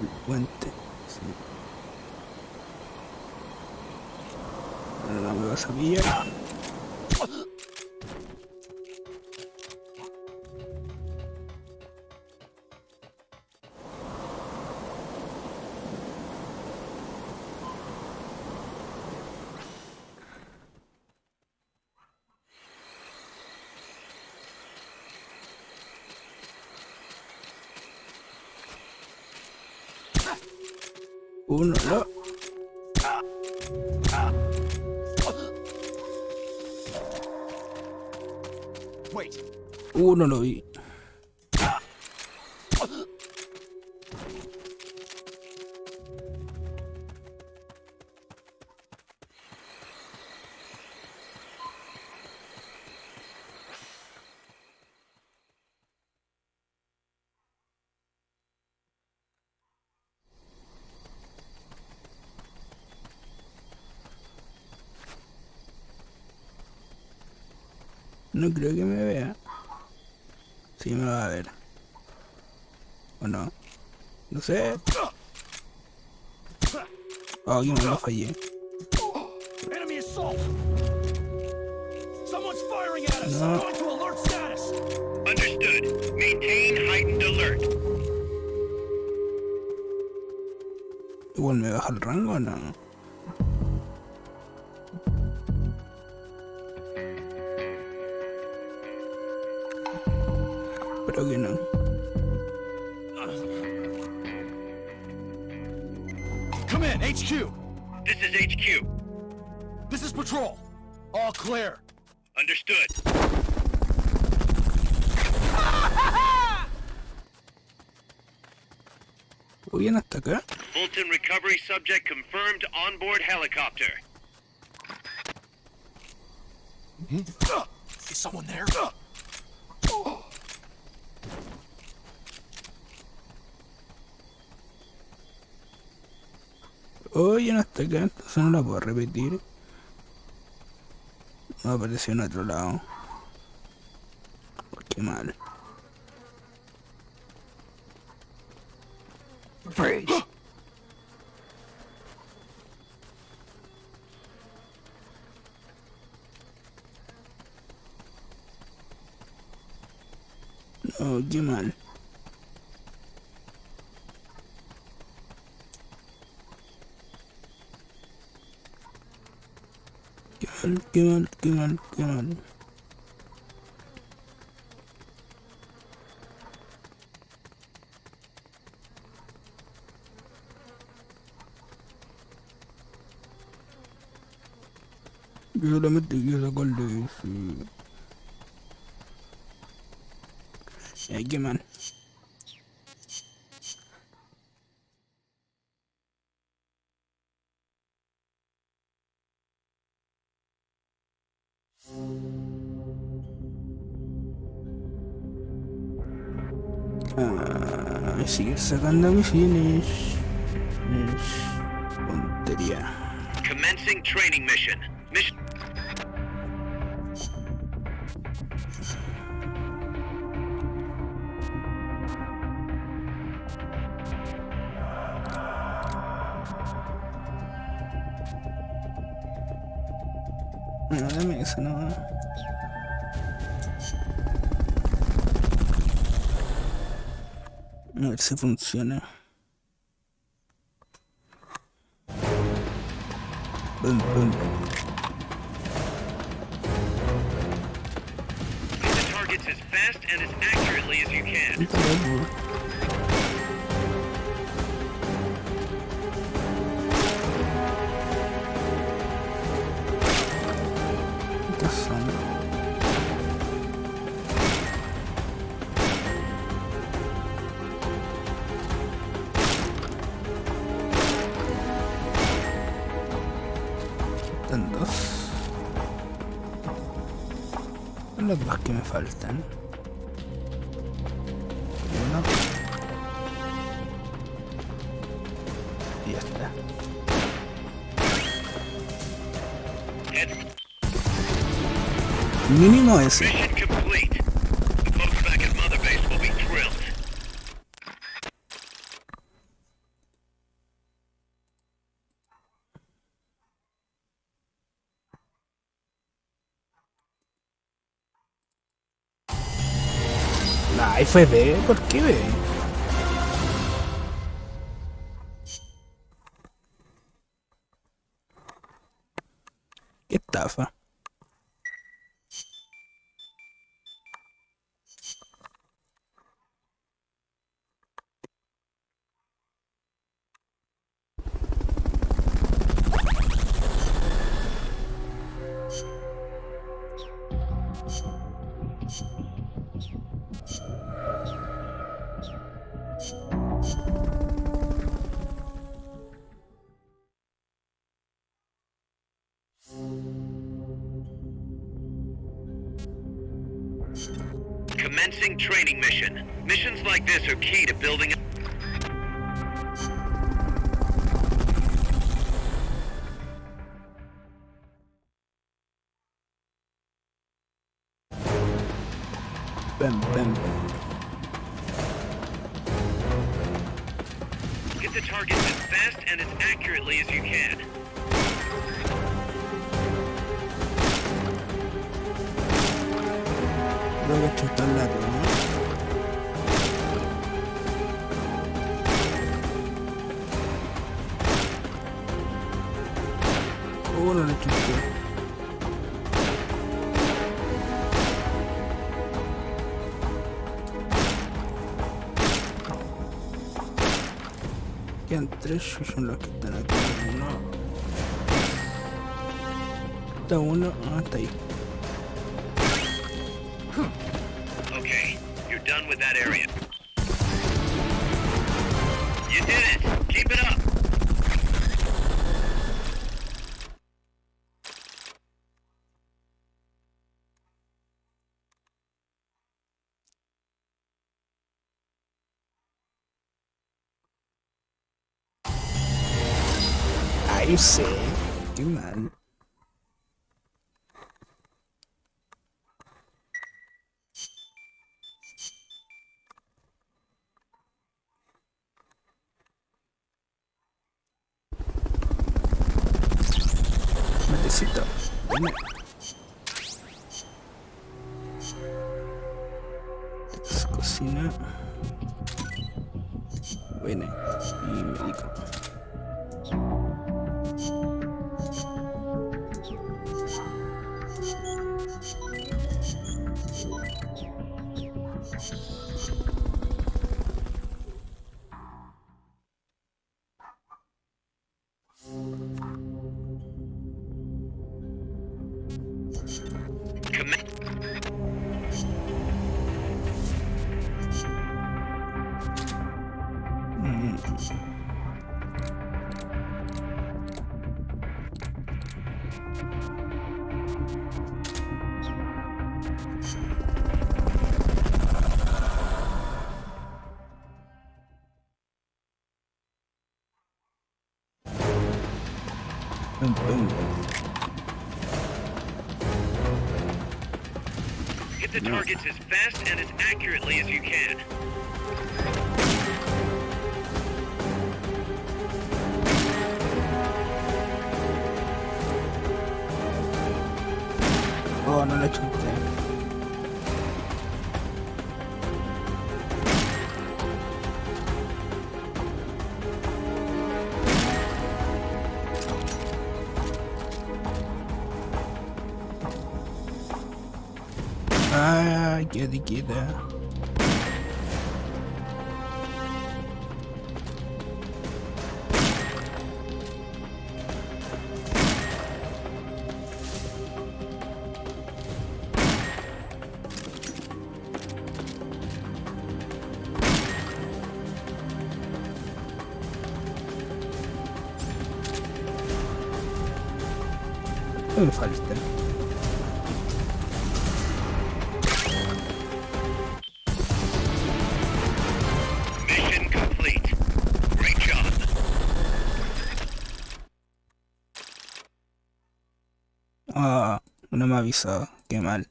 El puente, sí. Ahora me vas a pillar. Uno, no. Uno lo vi. No creo que me vea. Sí me va a ver. ¿O no? No sé. Oh, que me lo fallé. Enemy assault. Someone's firing at us. No. Going to alert status. Understood. Maintain heightened alert. Igual me baja el rango, ¿o no? Pero que no. Come in, HQ. This is HQ. This is patrol. All clear. Understood. ¿Voy bien hasta acá? Fulton recovery subject confirmed on board helicopter. Is someone there? Oye, no está acá, entonces no la puedo repetir. No apareció en otro lado. Qué mal. Freeze. No, qué mal. Qué mal, qué mal, qué mal. Yo solamente quiero sacarle ese. Ay, qué mal. Seguir sacando misiles es tontería. Commencing training mission. No, dame eso, no. A ver si funciona. Boom, boom. Hit the targets as fast and as accurately as you can. Las dos que me faltan. Uno. Y ya está. Mínimo ese. Mission complete. The folks back at Mother Base will be thrilled. Ay, fue B, ¿por qué B? Qué estafa. Commencing training mission. Missions like this are key to building. Bam, bam. Hit the targets as fast and as accurately as you can. Voy a chutar la toma. Oh, no le chuté. Quedan tres, son los que están aquí. Uno. Está uno, está ahí. Okay, you're done with that area. You did it! Keep it up! No sé, qué mal. Matecito. Ven. Cocina. Bueno, y médico. Hit the targets as fast and as accurately as you can. Oh, no le chuté. Ah, queda. Me falta. Mission complete. Great job. Ah, no me avisó. Qué mal.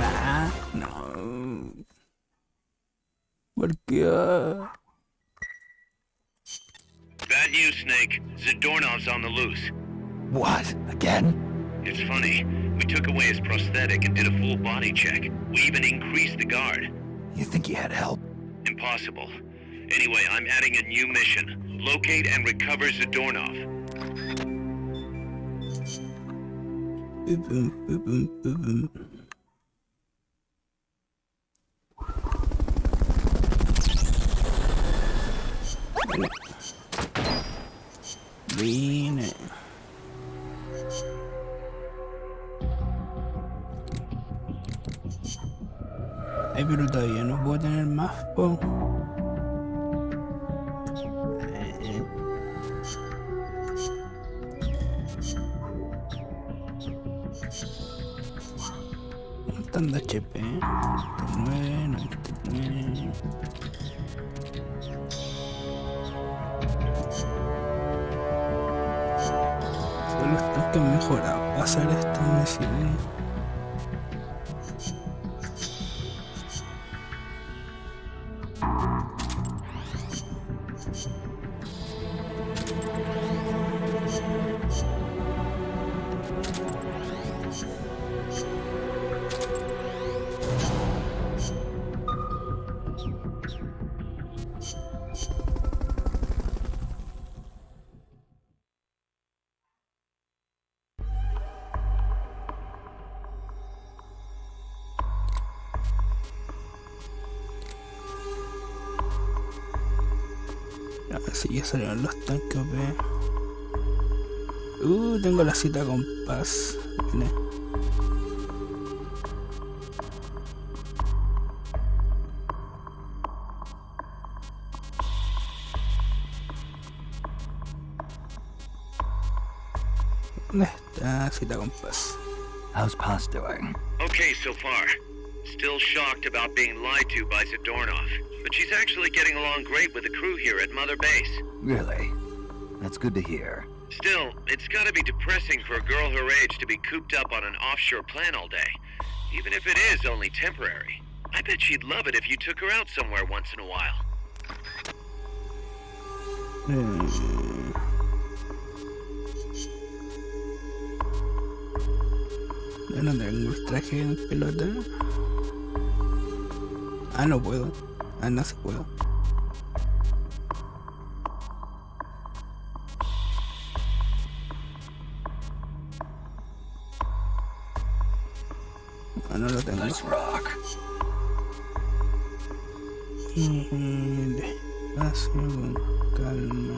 Ah, no. ¿Por qué? Bad news, Snake. Zadornov's on the loose. What? Again? It's funny. We took away his prosthetic and did a full body check. We even increased the guard. You think he had help? Impossible. Anyway, I'm adding a new mission. Locate and recover Zadornov. Vine. Ay, pero todavía no puedo tener más, po. Montando HP. 99, 99. Solo están que han mejorado. Pasar esto me sirve. Así ya salieron los tanques, ve. Tengo la cita con Paz. Viene. ¿Dónde está cita con Paz? How's Paz doing? Okay so far. Still shocked about being lied to by Zadornov, but she's actually getting along great with the crew here at Mother Base. Really? That's good to hear. Still, it's gotta be depressing for a girl her age to be cooped up on an offshore plant all day, even if it is only temporary. I bet she'd love it if you took her out somewhere once in a while. Yo no tengo el traje de pelota. Ah, no puedo. Ah, no se puedo. Ah, no lo tengo. Nice rock. Despacio, con calma.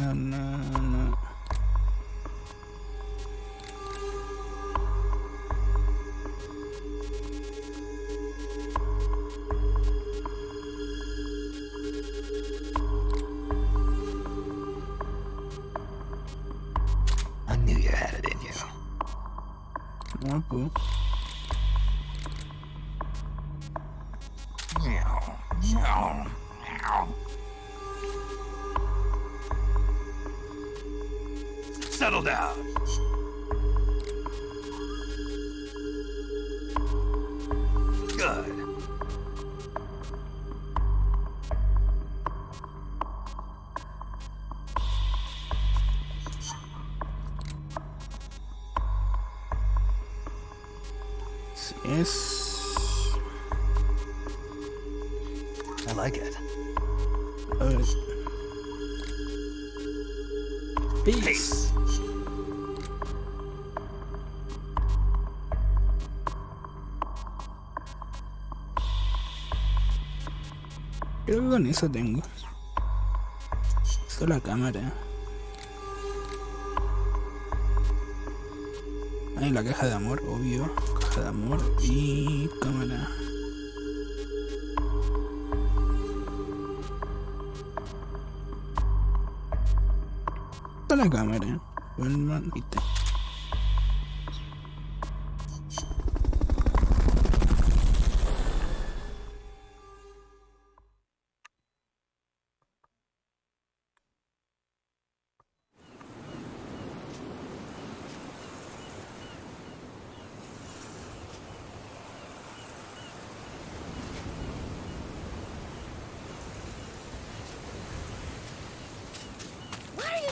No. I knew you had it in you. Guapo. Settle down. Good. Yes. I like it. Peace. Creo que con eso tengo. Solo la cámara. Ahí la caja de amor, obvio. Caja de amor y cámara. La cámara, bueno, viste.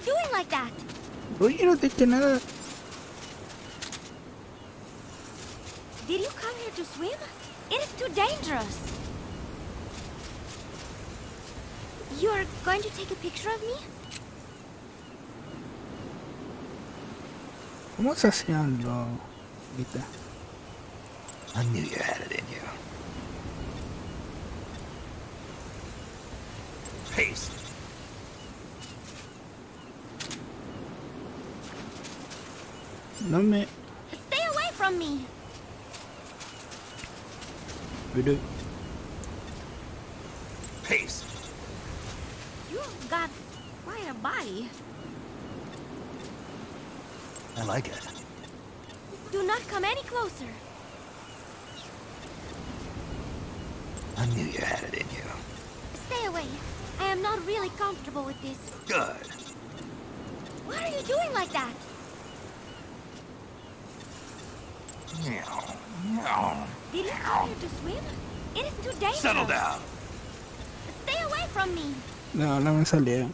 Doing like that? Oye, no te eché nada. Did you come here to swim? It is too dangerous. You're going to take a picture of me? ¿Cómo se hacían los... ¿Viste? I knew you had it in you. Paste. No me... Stay away from me! Paste. You've got quite a body. I like it. Do not come any closer. I knew you had it in you. Stay away. I am not really comfortable with this. Good. Why are you doing like that? Did you come here to swim? It is too dangerous. Settle down. Stay away from me. No, no me salía.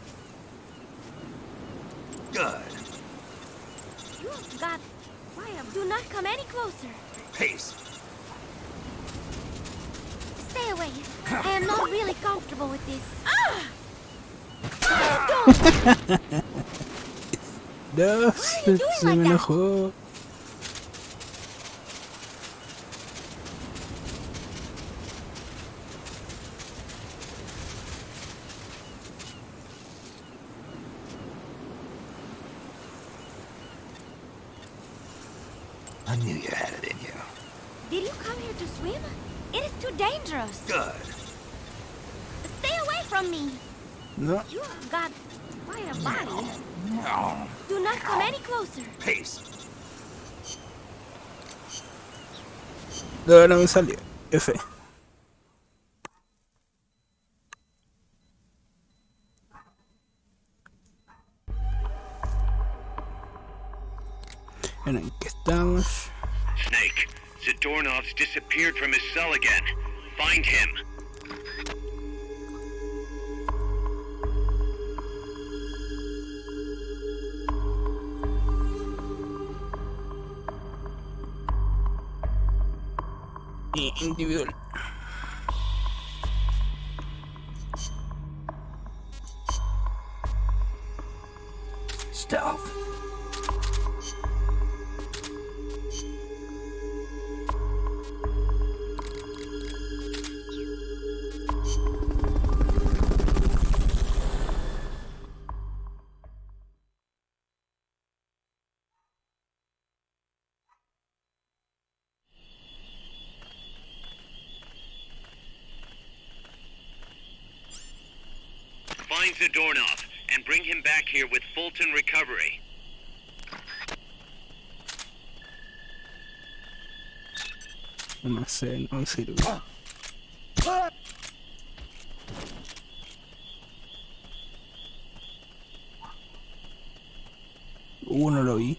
Good. You've got quite a... Do not come any closer. Pace. Stay away. I am not really comfortable with this. No, se me enojó. I knew you had it in you. Did you come here to swim? It is too dangerous. Good. from me. No. You have got quite a body. Do not come any closer. Peace. De verdad me salió. F. Bueno, ¿en qué estamos? Snake, Zadornov's disappeared from his cell again. Find him. Individual. Stealth. Find Zadornov and bring him back here with Fulton Recovery. No sé, no sirve. No lo vi.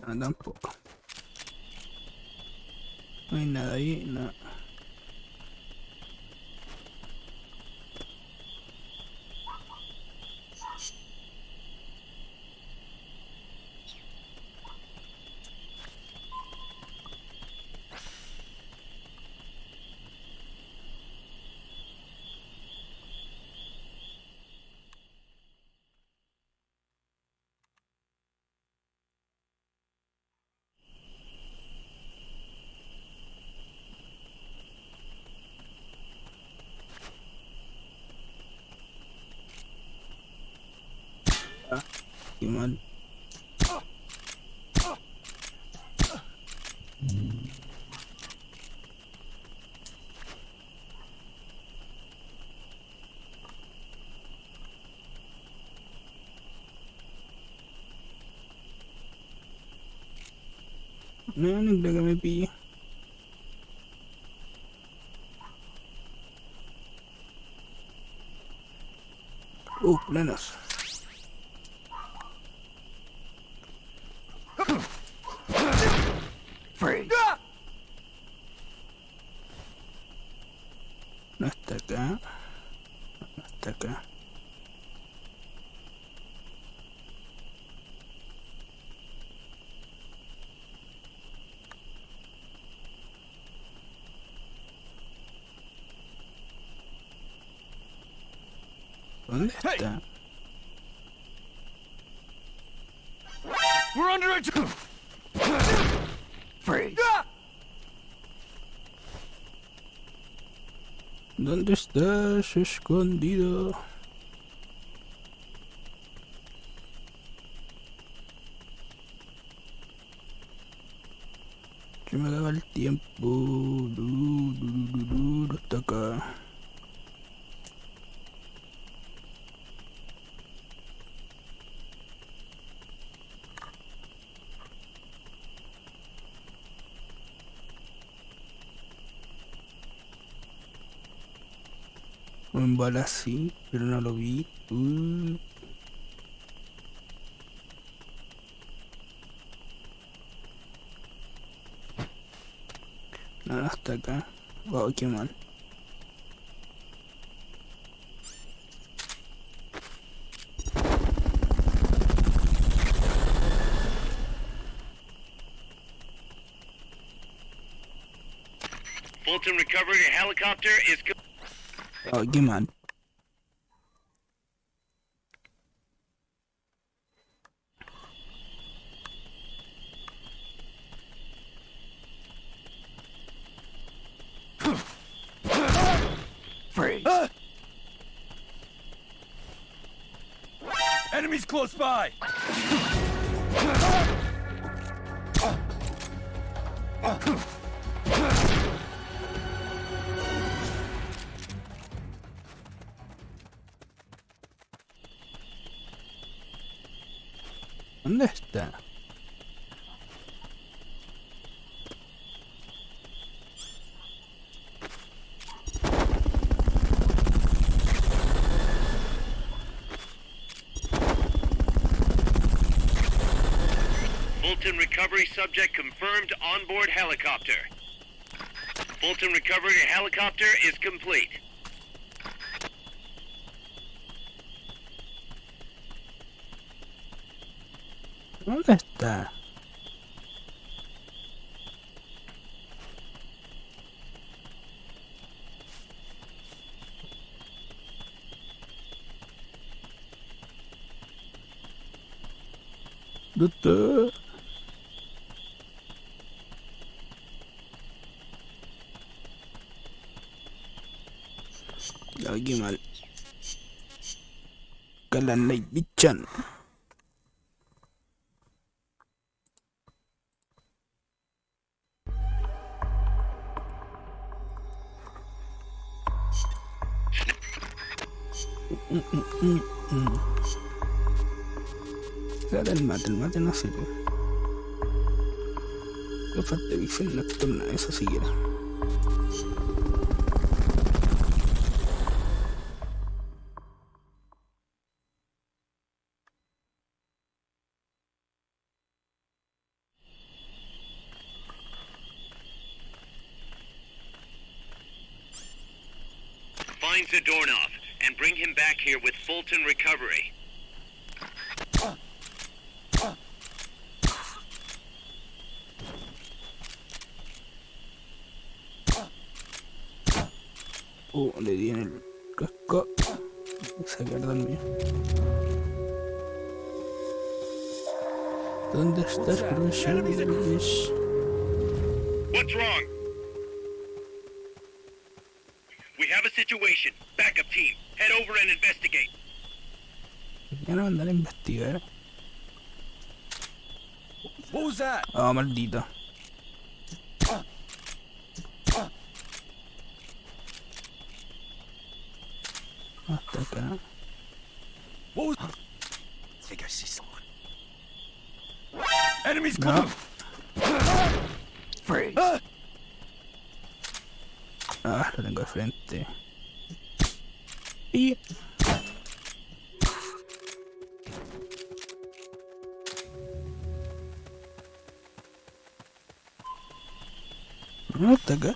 No, tampoco. No hay nada ahí, no. Qué mal. No, no creo que me pille. Planos. Free. No está acá. No está acá. ¿Dónde está? We're under attack. Free. ¿Dónde estás escondido? Se me acaba el tiempo. No está acá. Un bala así, pero no lo vi. No, no está acá. Wow, qué mal. Fulton Recovery helicopter is... Oh, qué mal. Free. Enemies close by. ¿Dónde está? Fulton recovery subject confirmed onboard helicopter. Fulton recovery helicopter is complete. ¿Dónde está? Doctor. Lagi mal. Kailan na ibityan? Cara el mate no sirve. Le falta visión nocturna, eso sí era. Find Zadornov and bring him back here with Fulton recovery. Le di en el casco. Esa mierda el mío. ¿Dónde estás, profesor? What's wrong? We have a situation. Backup team. Head over and investigate. Ya no andar a investigar. What was that? Oh, maldito. Hasta acá. What was... I think I see someone. Enemies close. Freeze. Ah, lo tengo de frente. Y... no está acá.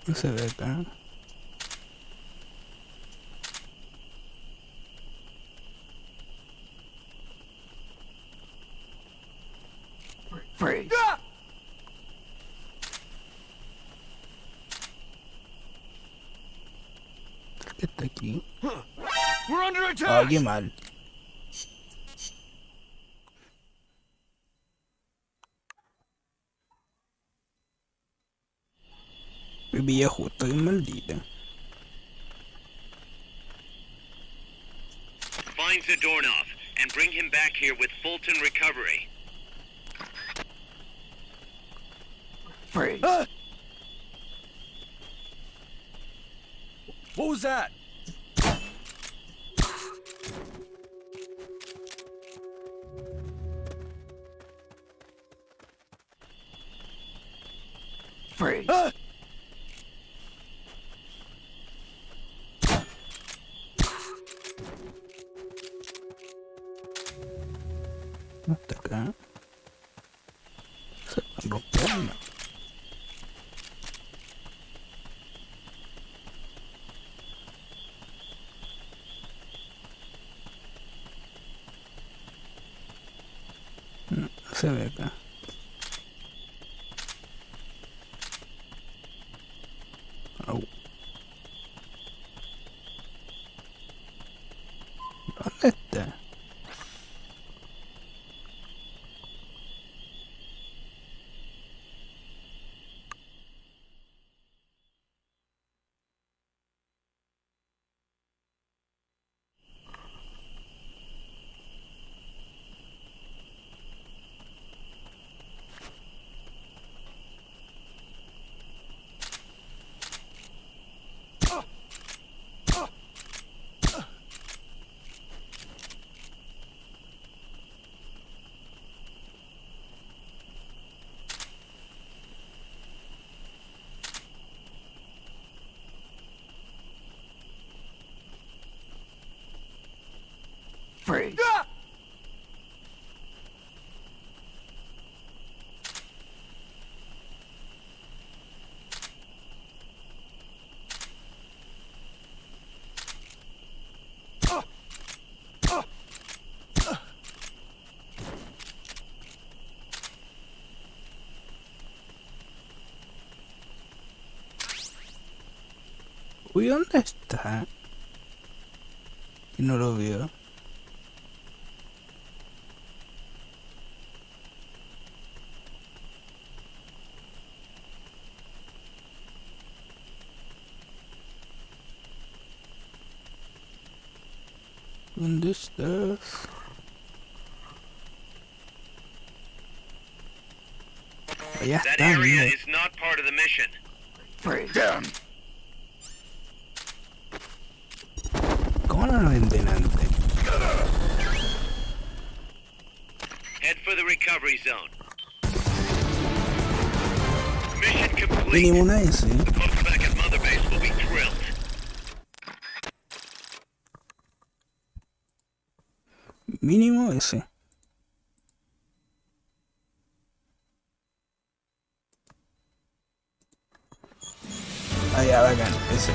No se ve acá. Freeze. ¿Qué está aquí? We're under attack. Ah, qué mal. Me pilla justo, qué maldita. Find Zadornov and bring him back here with Fulton recovery. Freeze. What was that? Freeze. Hasta acá. Se rompió. No se ve acá. Au. Freeze. Uy, ¿dónde está? Y no lo veo. ¿Dónde estás? Allá That está, area mira. is not part of the mission. Down. ¿Cómo no lo venden antes? Head for the recovery zone. Mission complete. Mínimo una S. The folks back at Mother Base will be thrilled. Mínimo S. Ah, ya, bacán, ese.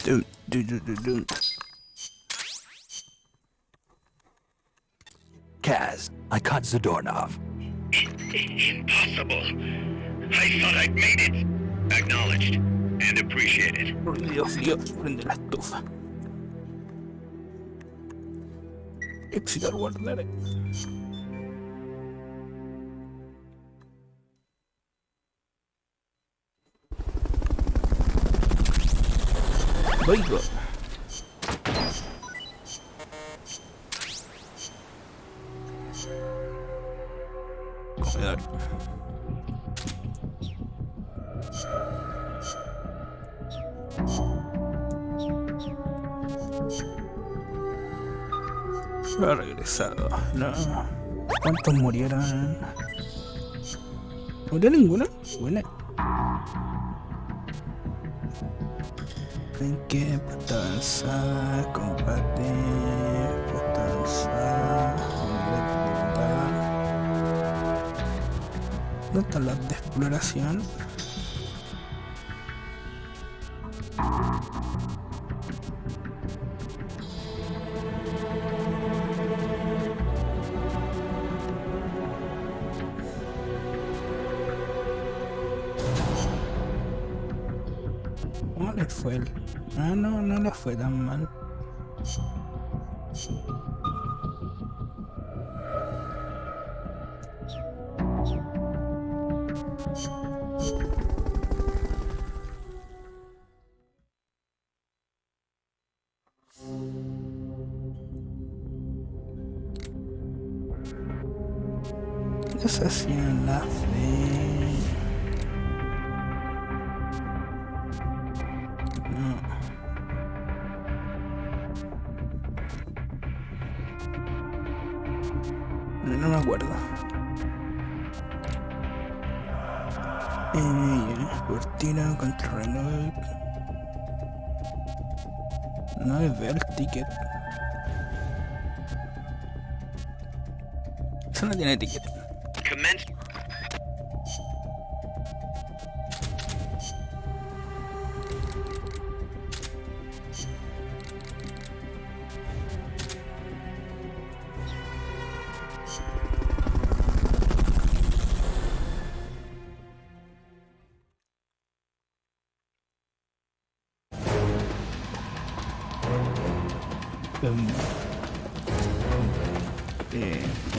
Dum, dum, dum, dum, dum. Kaz, I caught Zadornov. Impossible. I thought I'd made it. Acknowledged and appreciated. Dios, Dios, prende la estufa. Éxito al guardar. Oigo. Comedor. Lo ha regresado. No. ¿Cuántos murieron? ¿Murió ninguno? Buena. ¿En qué puedo avanzar? Combate. Puedo avanzar. ¿Dónde están las de exploración? ¿Cómo le fue él? Ah, no, no le fue tan mal. Desacien la fe. No me acuerdo. Cortina contra reloj. No le veo el ticket. Eso no tiene ticket. Commence.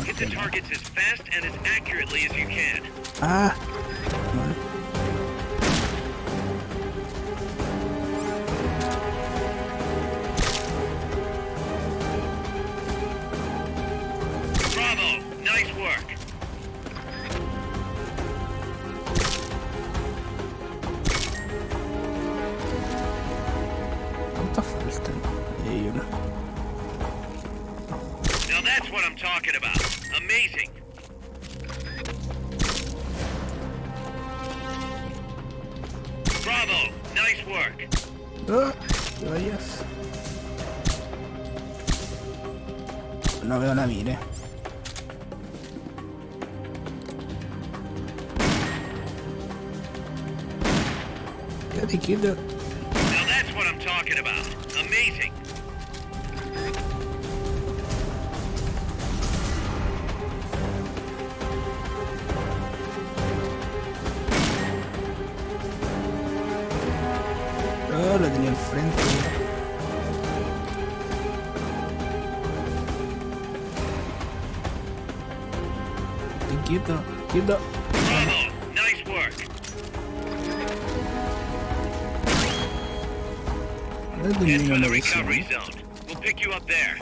Hit the targets as fast and as accurately as you can. Ah. Bravo, nice work. ¿Cuánto faltan? Hay uno. Now that's what I'm talking about. Amazing. Bravo, nice work. te vayas. No veo la mire. Quédate quieto. Now that's what I'm talking about. Amazing. Oh, lo tenía enfrente. Quieto, quieto. Bravo! Nice work. Head for the recovery zone. We'll pick you up there.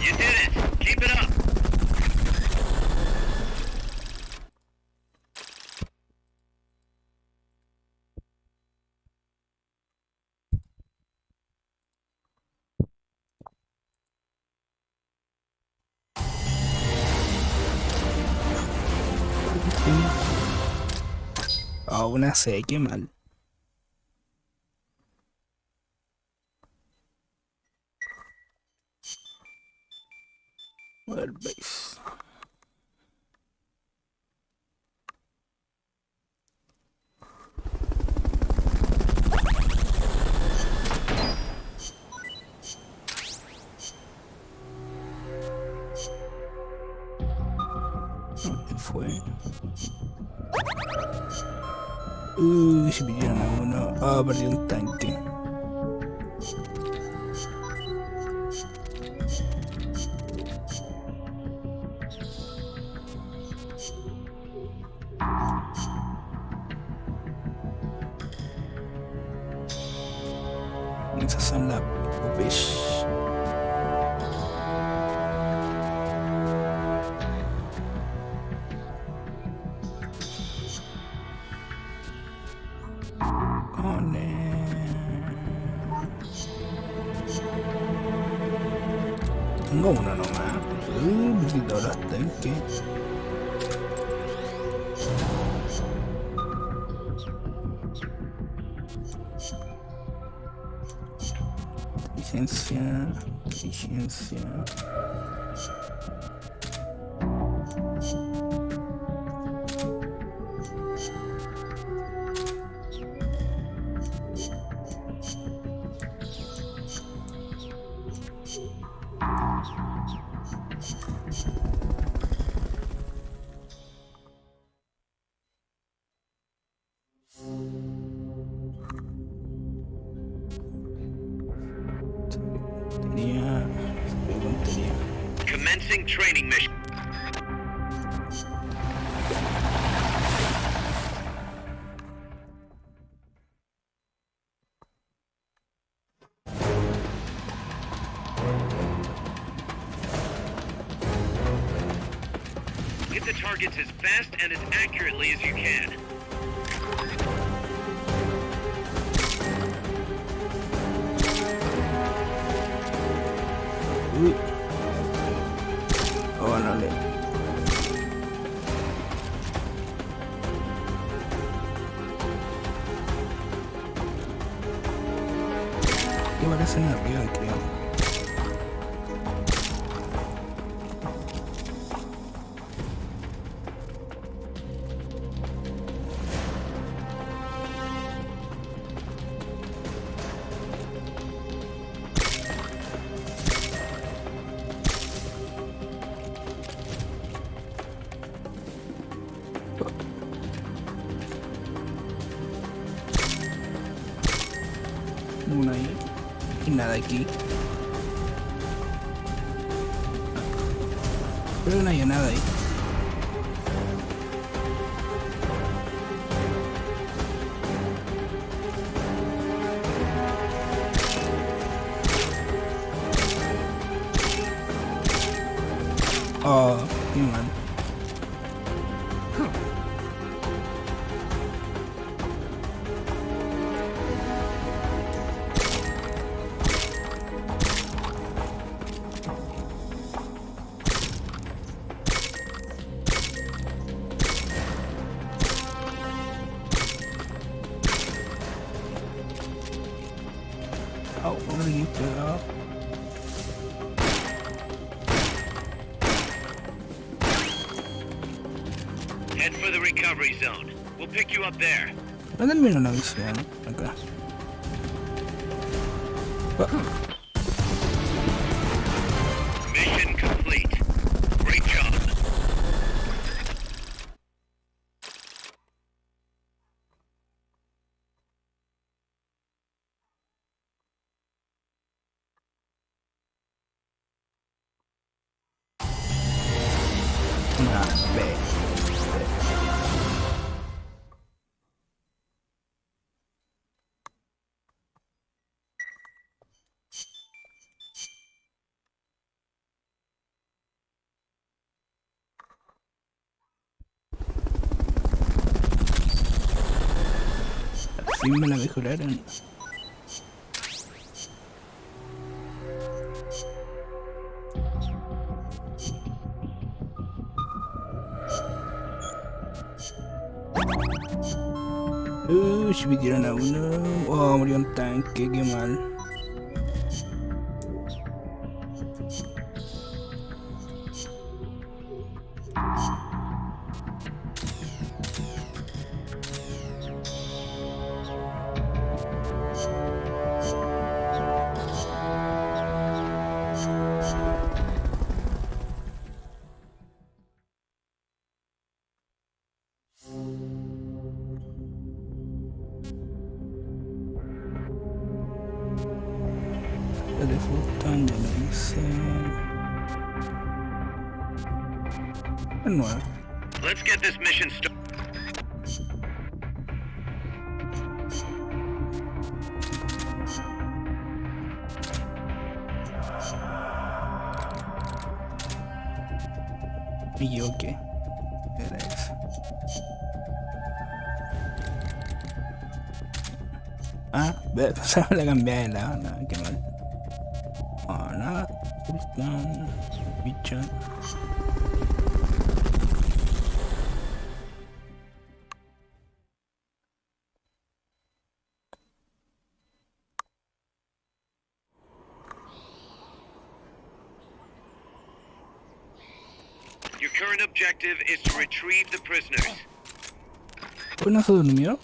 You did it. Keep it up. Oh, una C, qué mal. Well, base. ¿Dónde fue? Se pidieron a uno. Ah, perdí un tanque. Esas son las popes. Tengo uno nomás. Perdí todos los tanques. Inteligencia. Commencing training mission. Hit the targets as fast and as accurately as you can. Uy. Oh, no le. Que parecen arriba, creo. Uno ahí y nada aquí. Pero no hay nada ahí. Oh, qué mal. Oh, really pegado. Head for the recovery zone. We'll pick you up there. No termino la misión. Acá. Mission complete. Great job. Así me la mejoraron. Se metieron a uno. Oh, murió un tanque, qué mal. Let's get this mission started. ¿Y yo qué? Era eso. Ah, ve, se me la cambié de lado, no, qué mal. Oh, nada. Bicho. Your current objective is to retrieve the prisoners. ¿Pues no se durmió?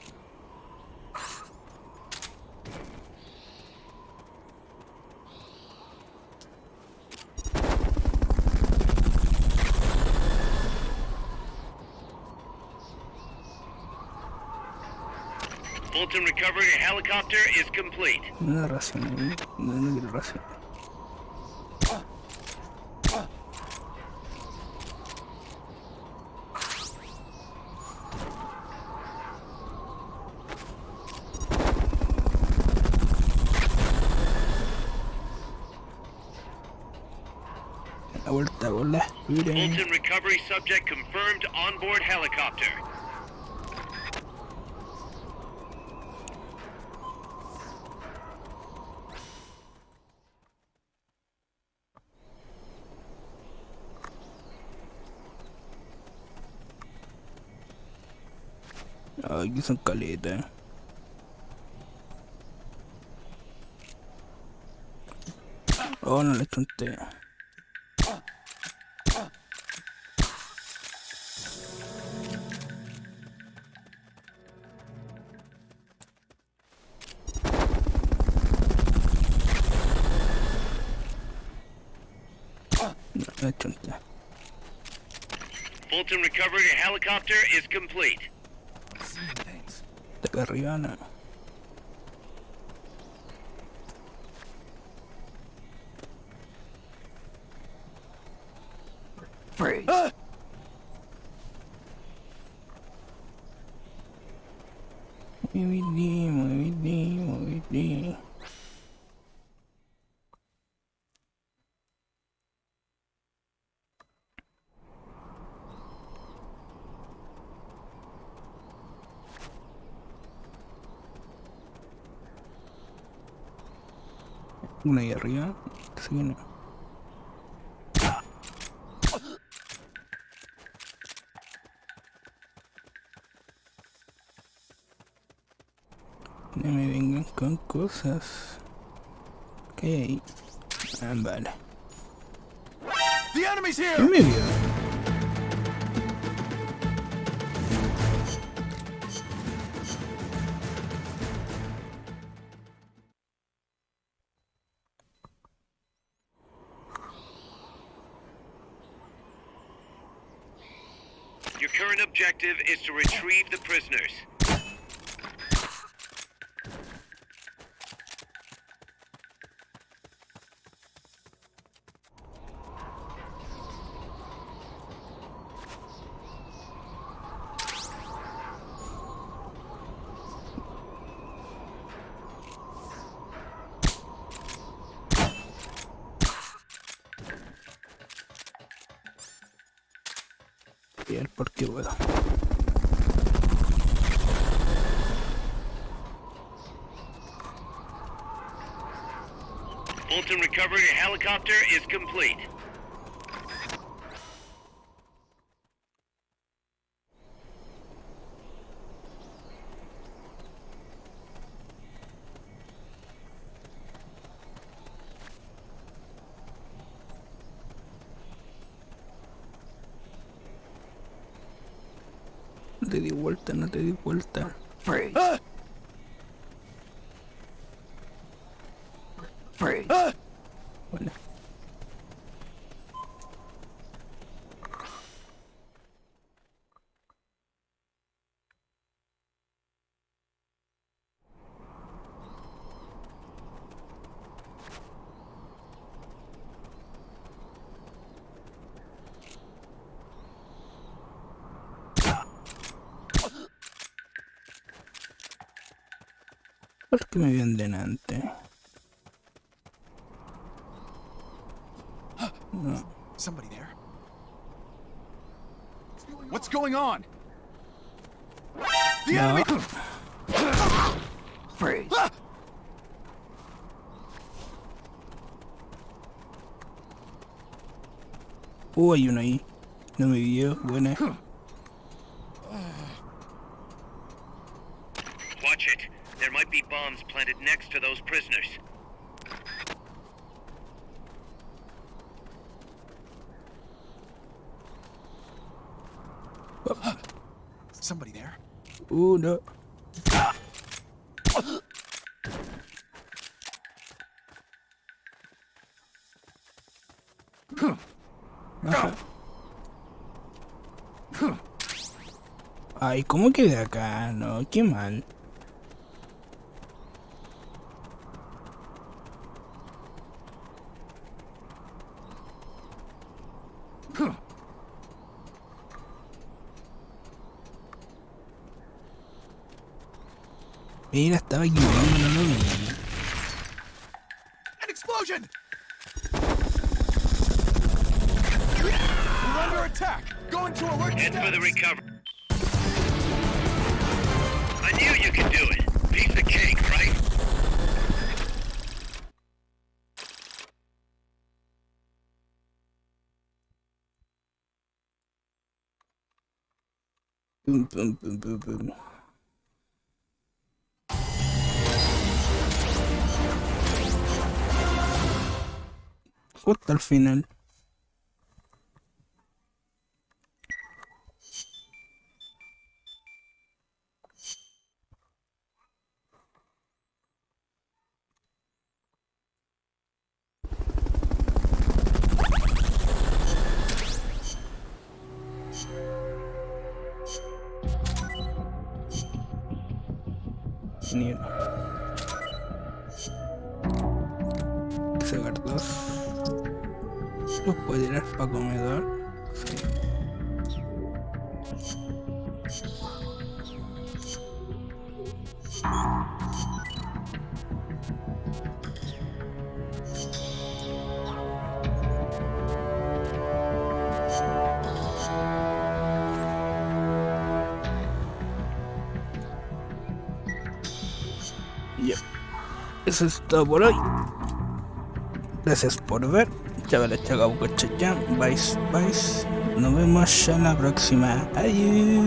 Fulton recovery helicopter is complete. No da razón, no quiero razón. La vuelta con la espira. Fulton recovery subject confirmed on board helicopter. Ay, que son caletas. Oh, no le chunté. No le chunté. Fulton recovery helicopter is complete. De acá arriba no. Freeze. Muy. Una ahí arriba. Sí, no. No me vengan con cosas. ¿Qué hay ahí? Ah, vale. The enemy's here. ¿Quién me vio? Your current objective is to retrieve the prisoners. Bien, porque puedo. Fulton recovery helicopter is complete. No te di vuelta, no te di vuelta. Freeze. Freeze. Bueno. ¿Por qué me vieron delante? No. Somebody there. What's going on? The enemy. Freeze. Hay uno ahí. No me vio. Buena. Watch it. There might be bombs planted next to those prisoners. Somebody there. No. Ajá. Ay, ¿cómo quedé acá? No, qué mal. Mira, estaba ayudando, no lo vi. An explosion! We're under attack. Going to alert Head for the status. recovery. I knew you could do it. Piece of cake, right? Pum, pum, pum, pum, pum. Justo al final. Ni uno. Hay que sacar dos. Los puedo tirar para comedor. Sí. Ya. Eso es todo por hoy. Gracias por ver. Chavales, chacau, cachachán. Vais. Nos vemos ya la próxima. Adiós.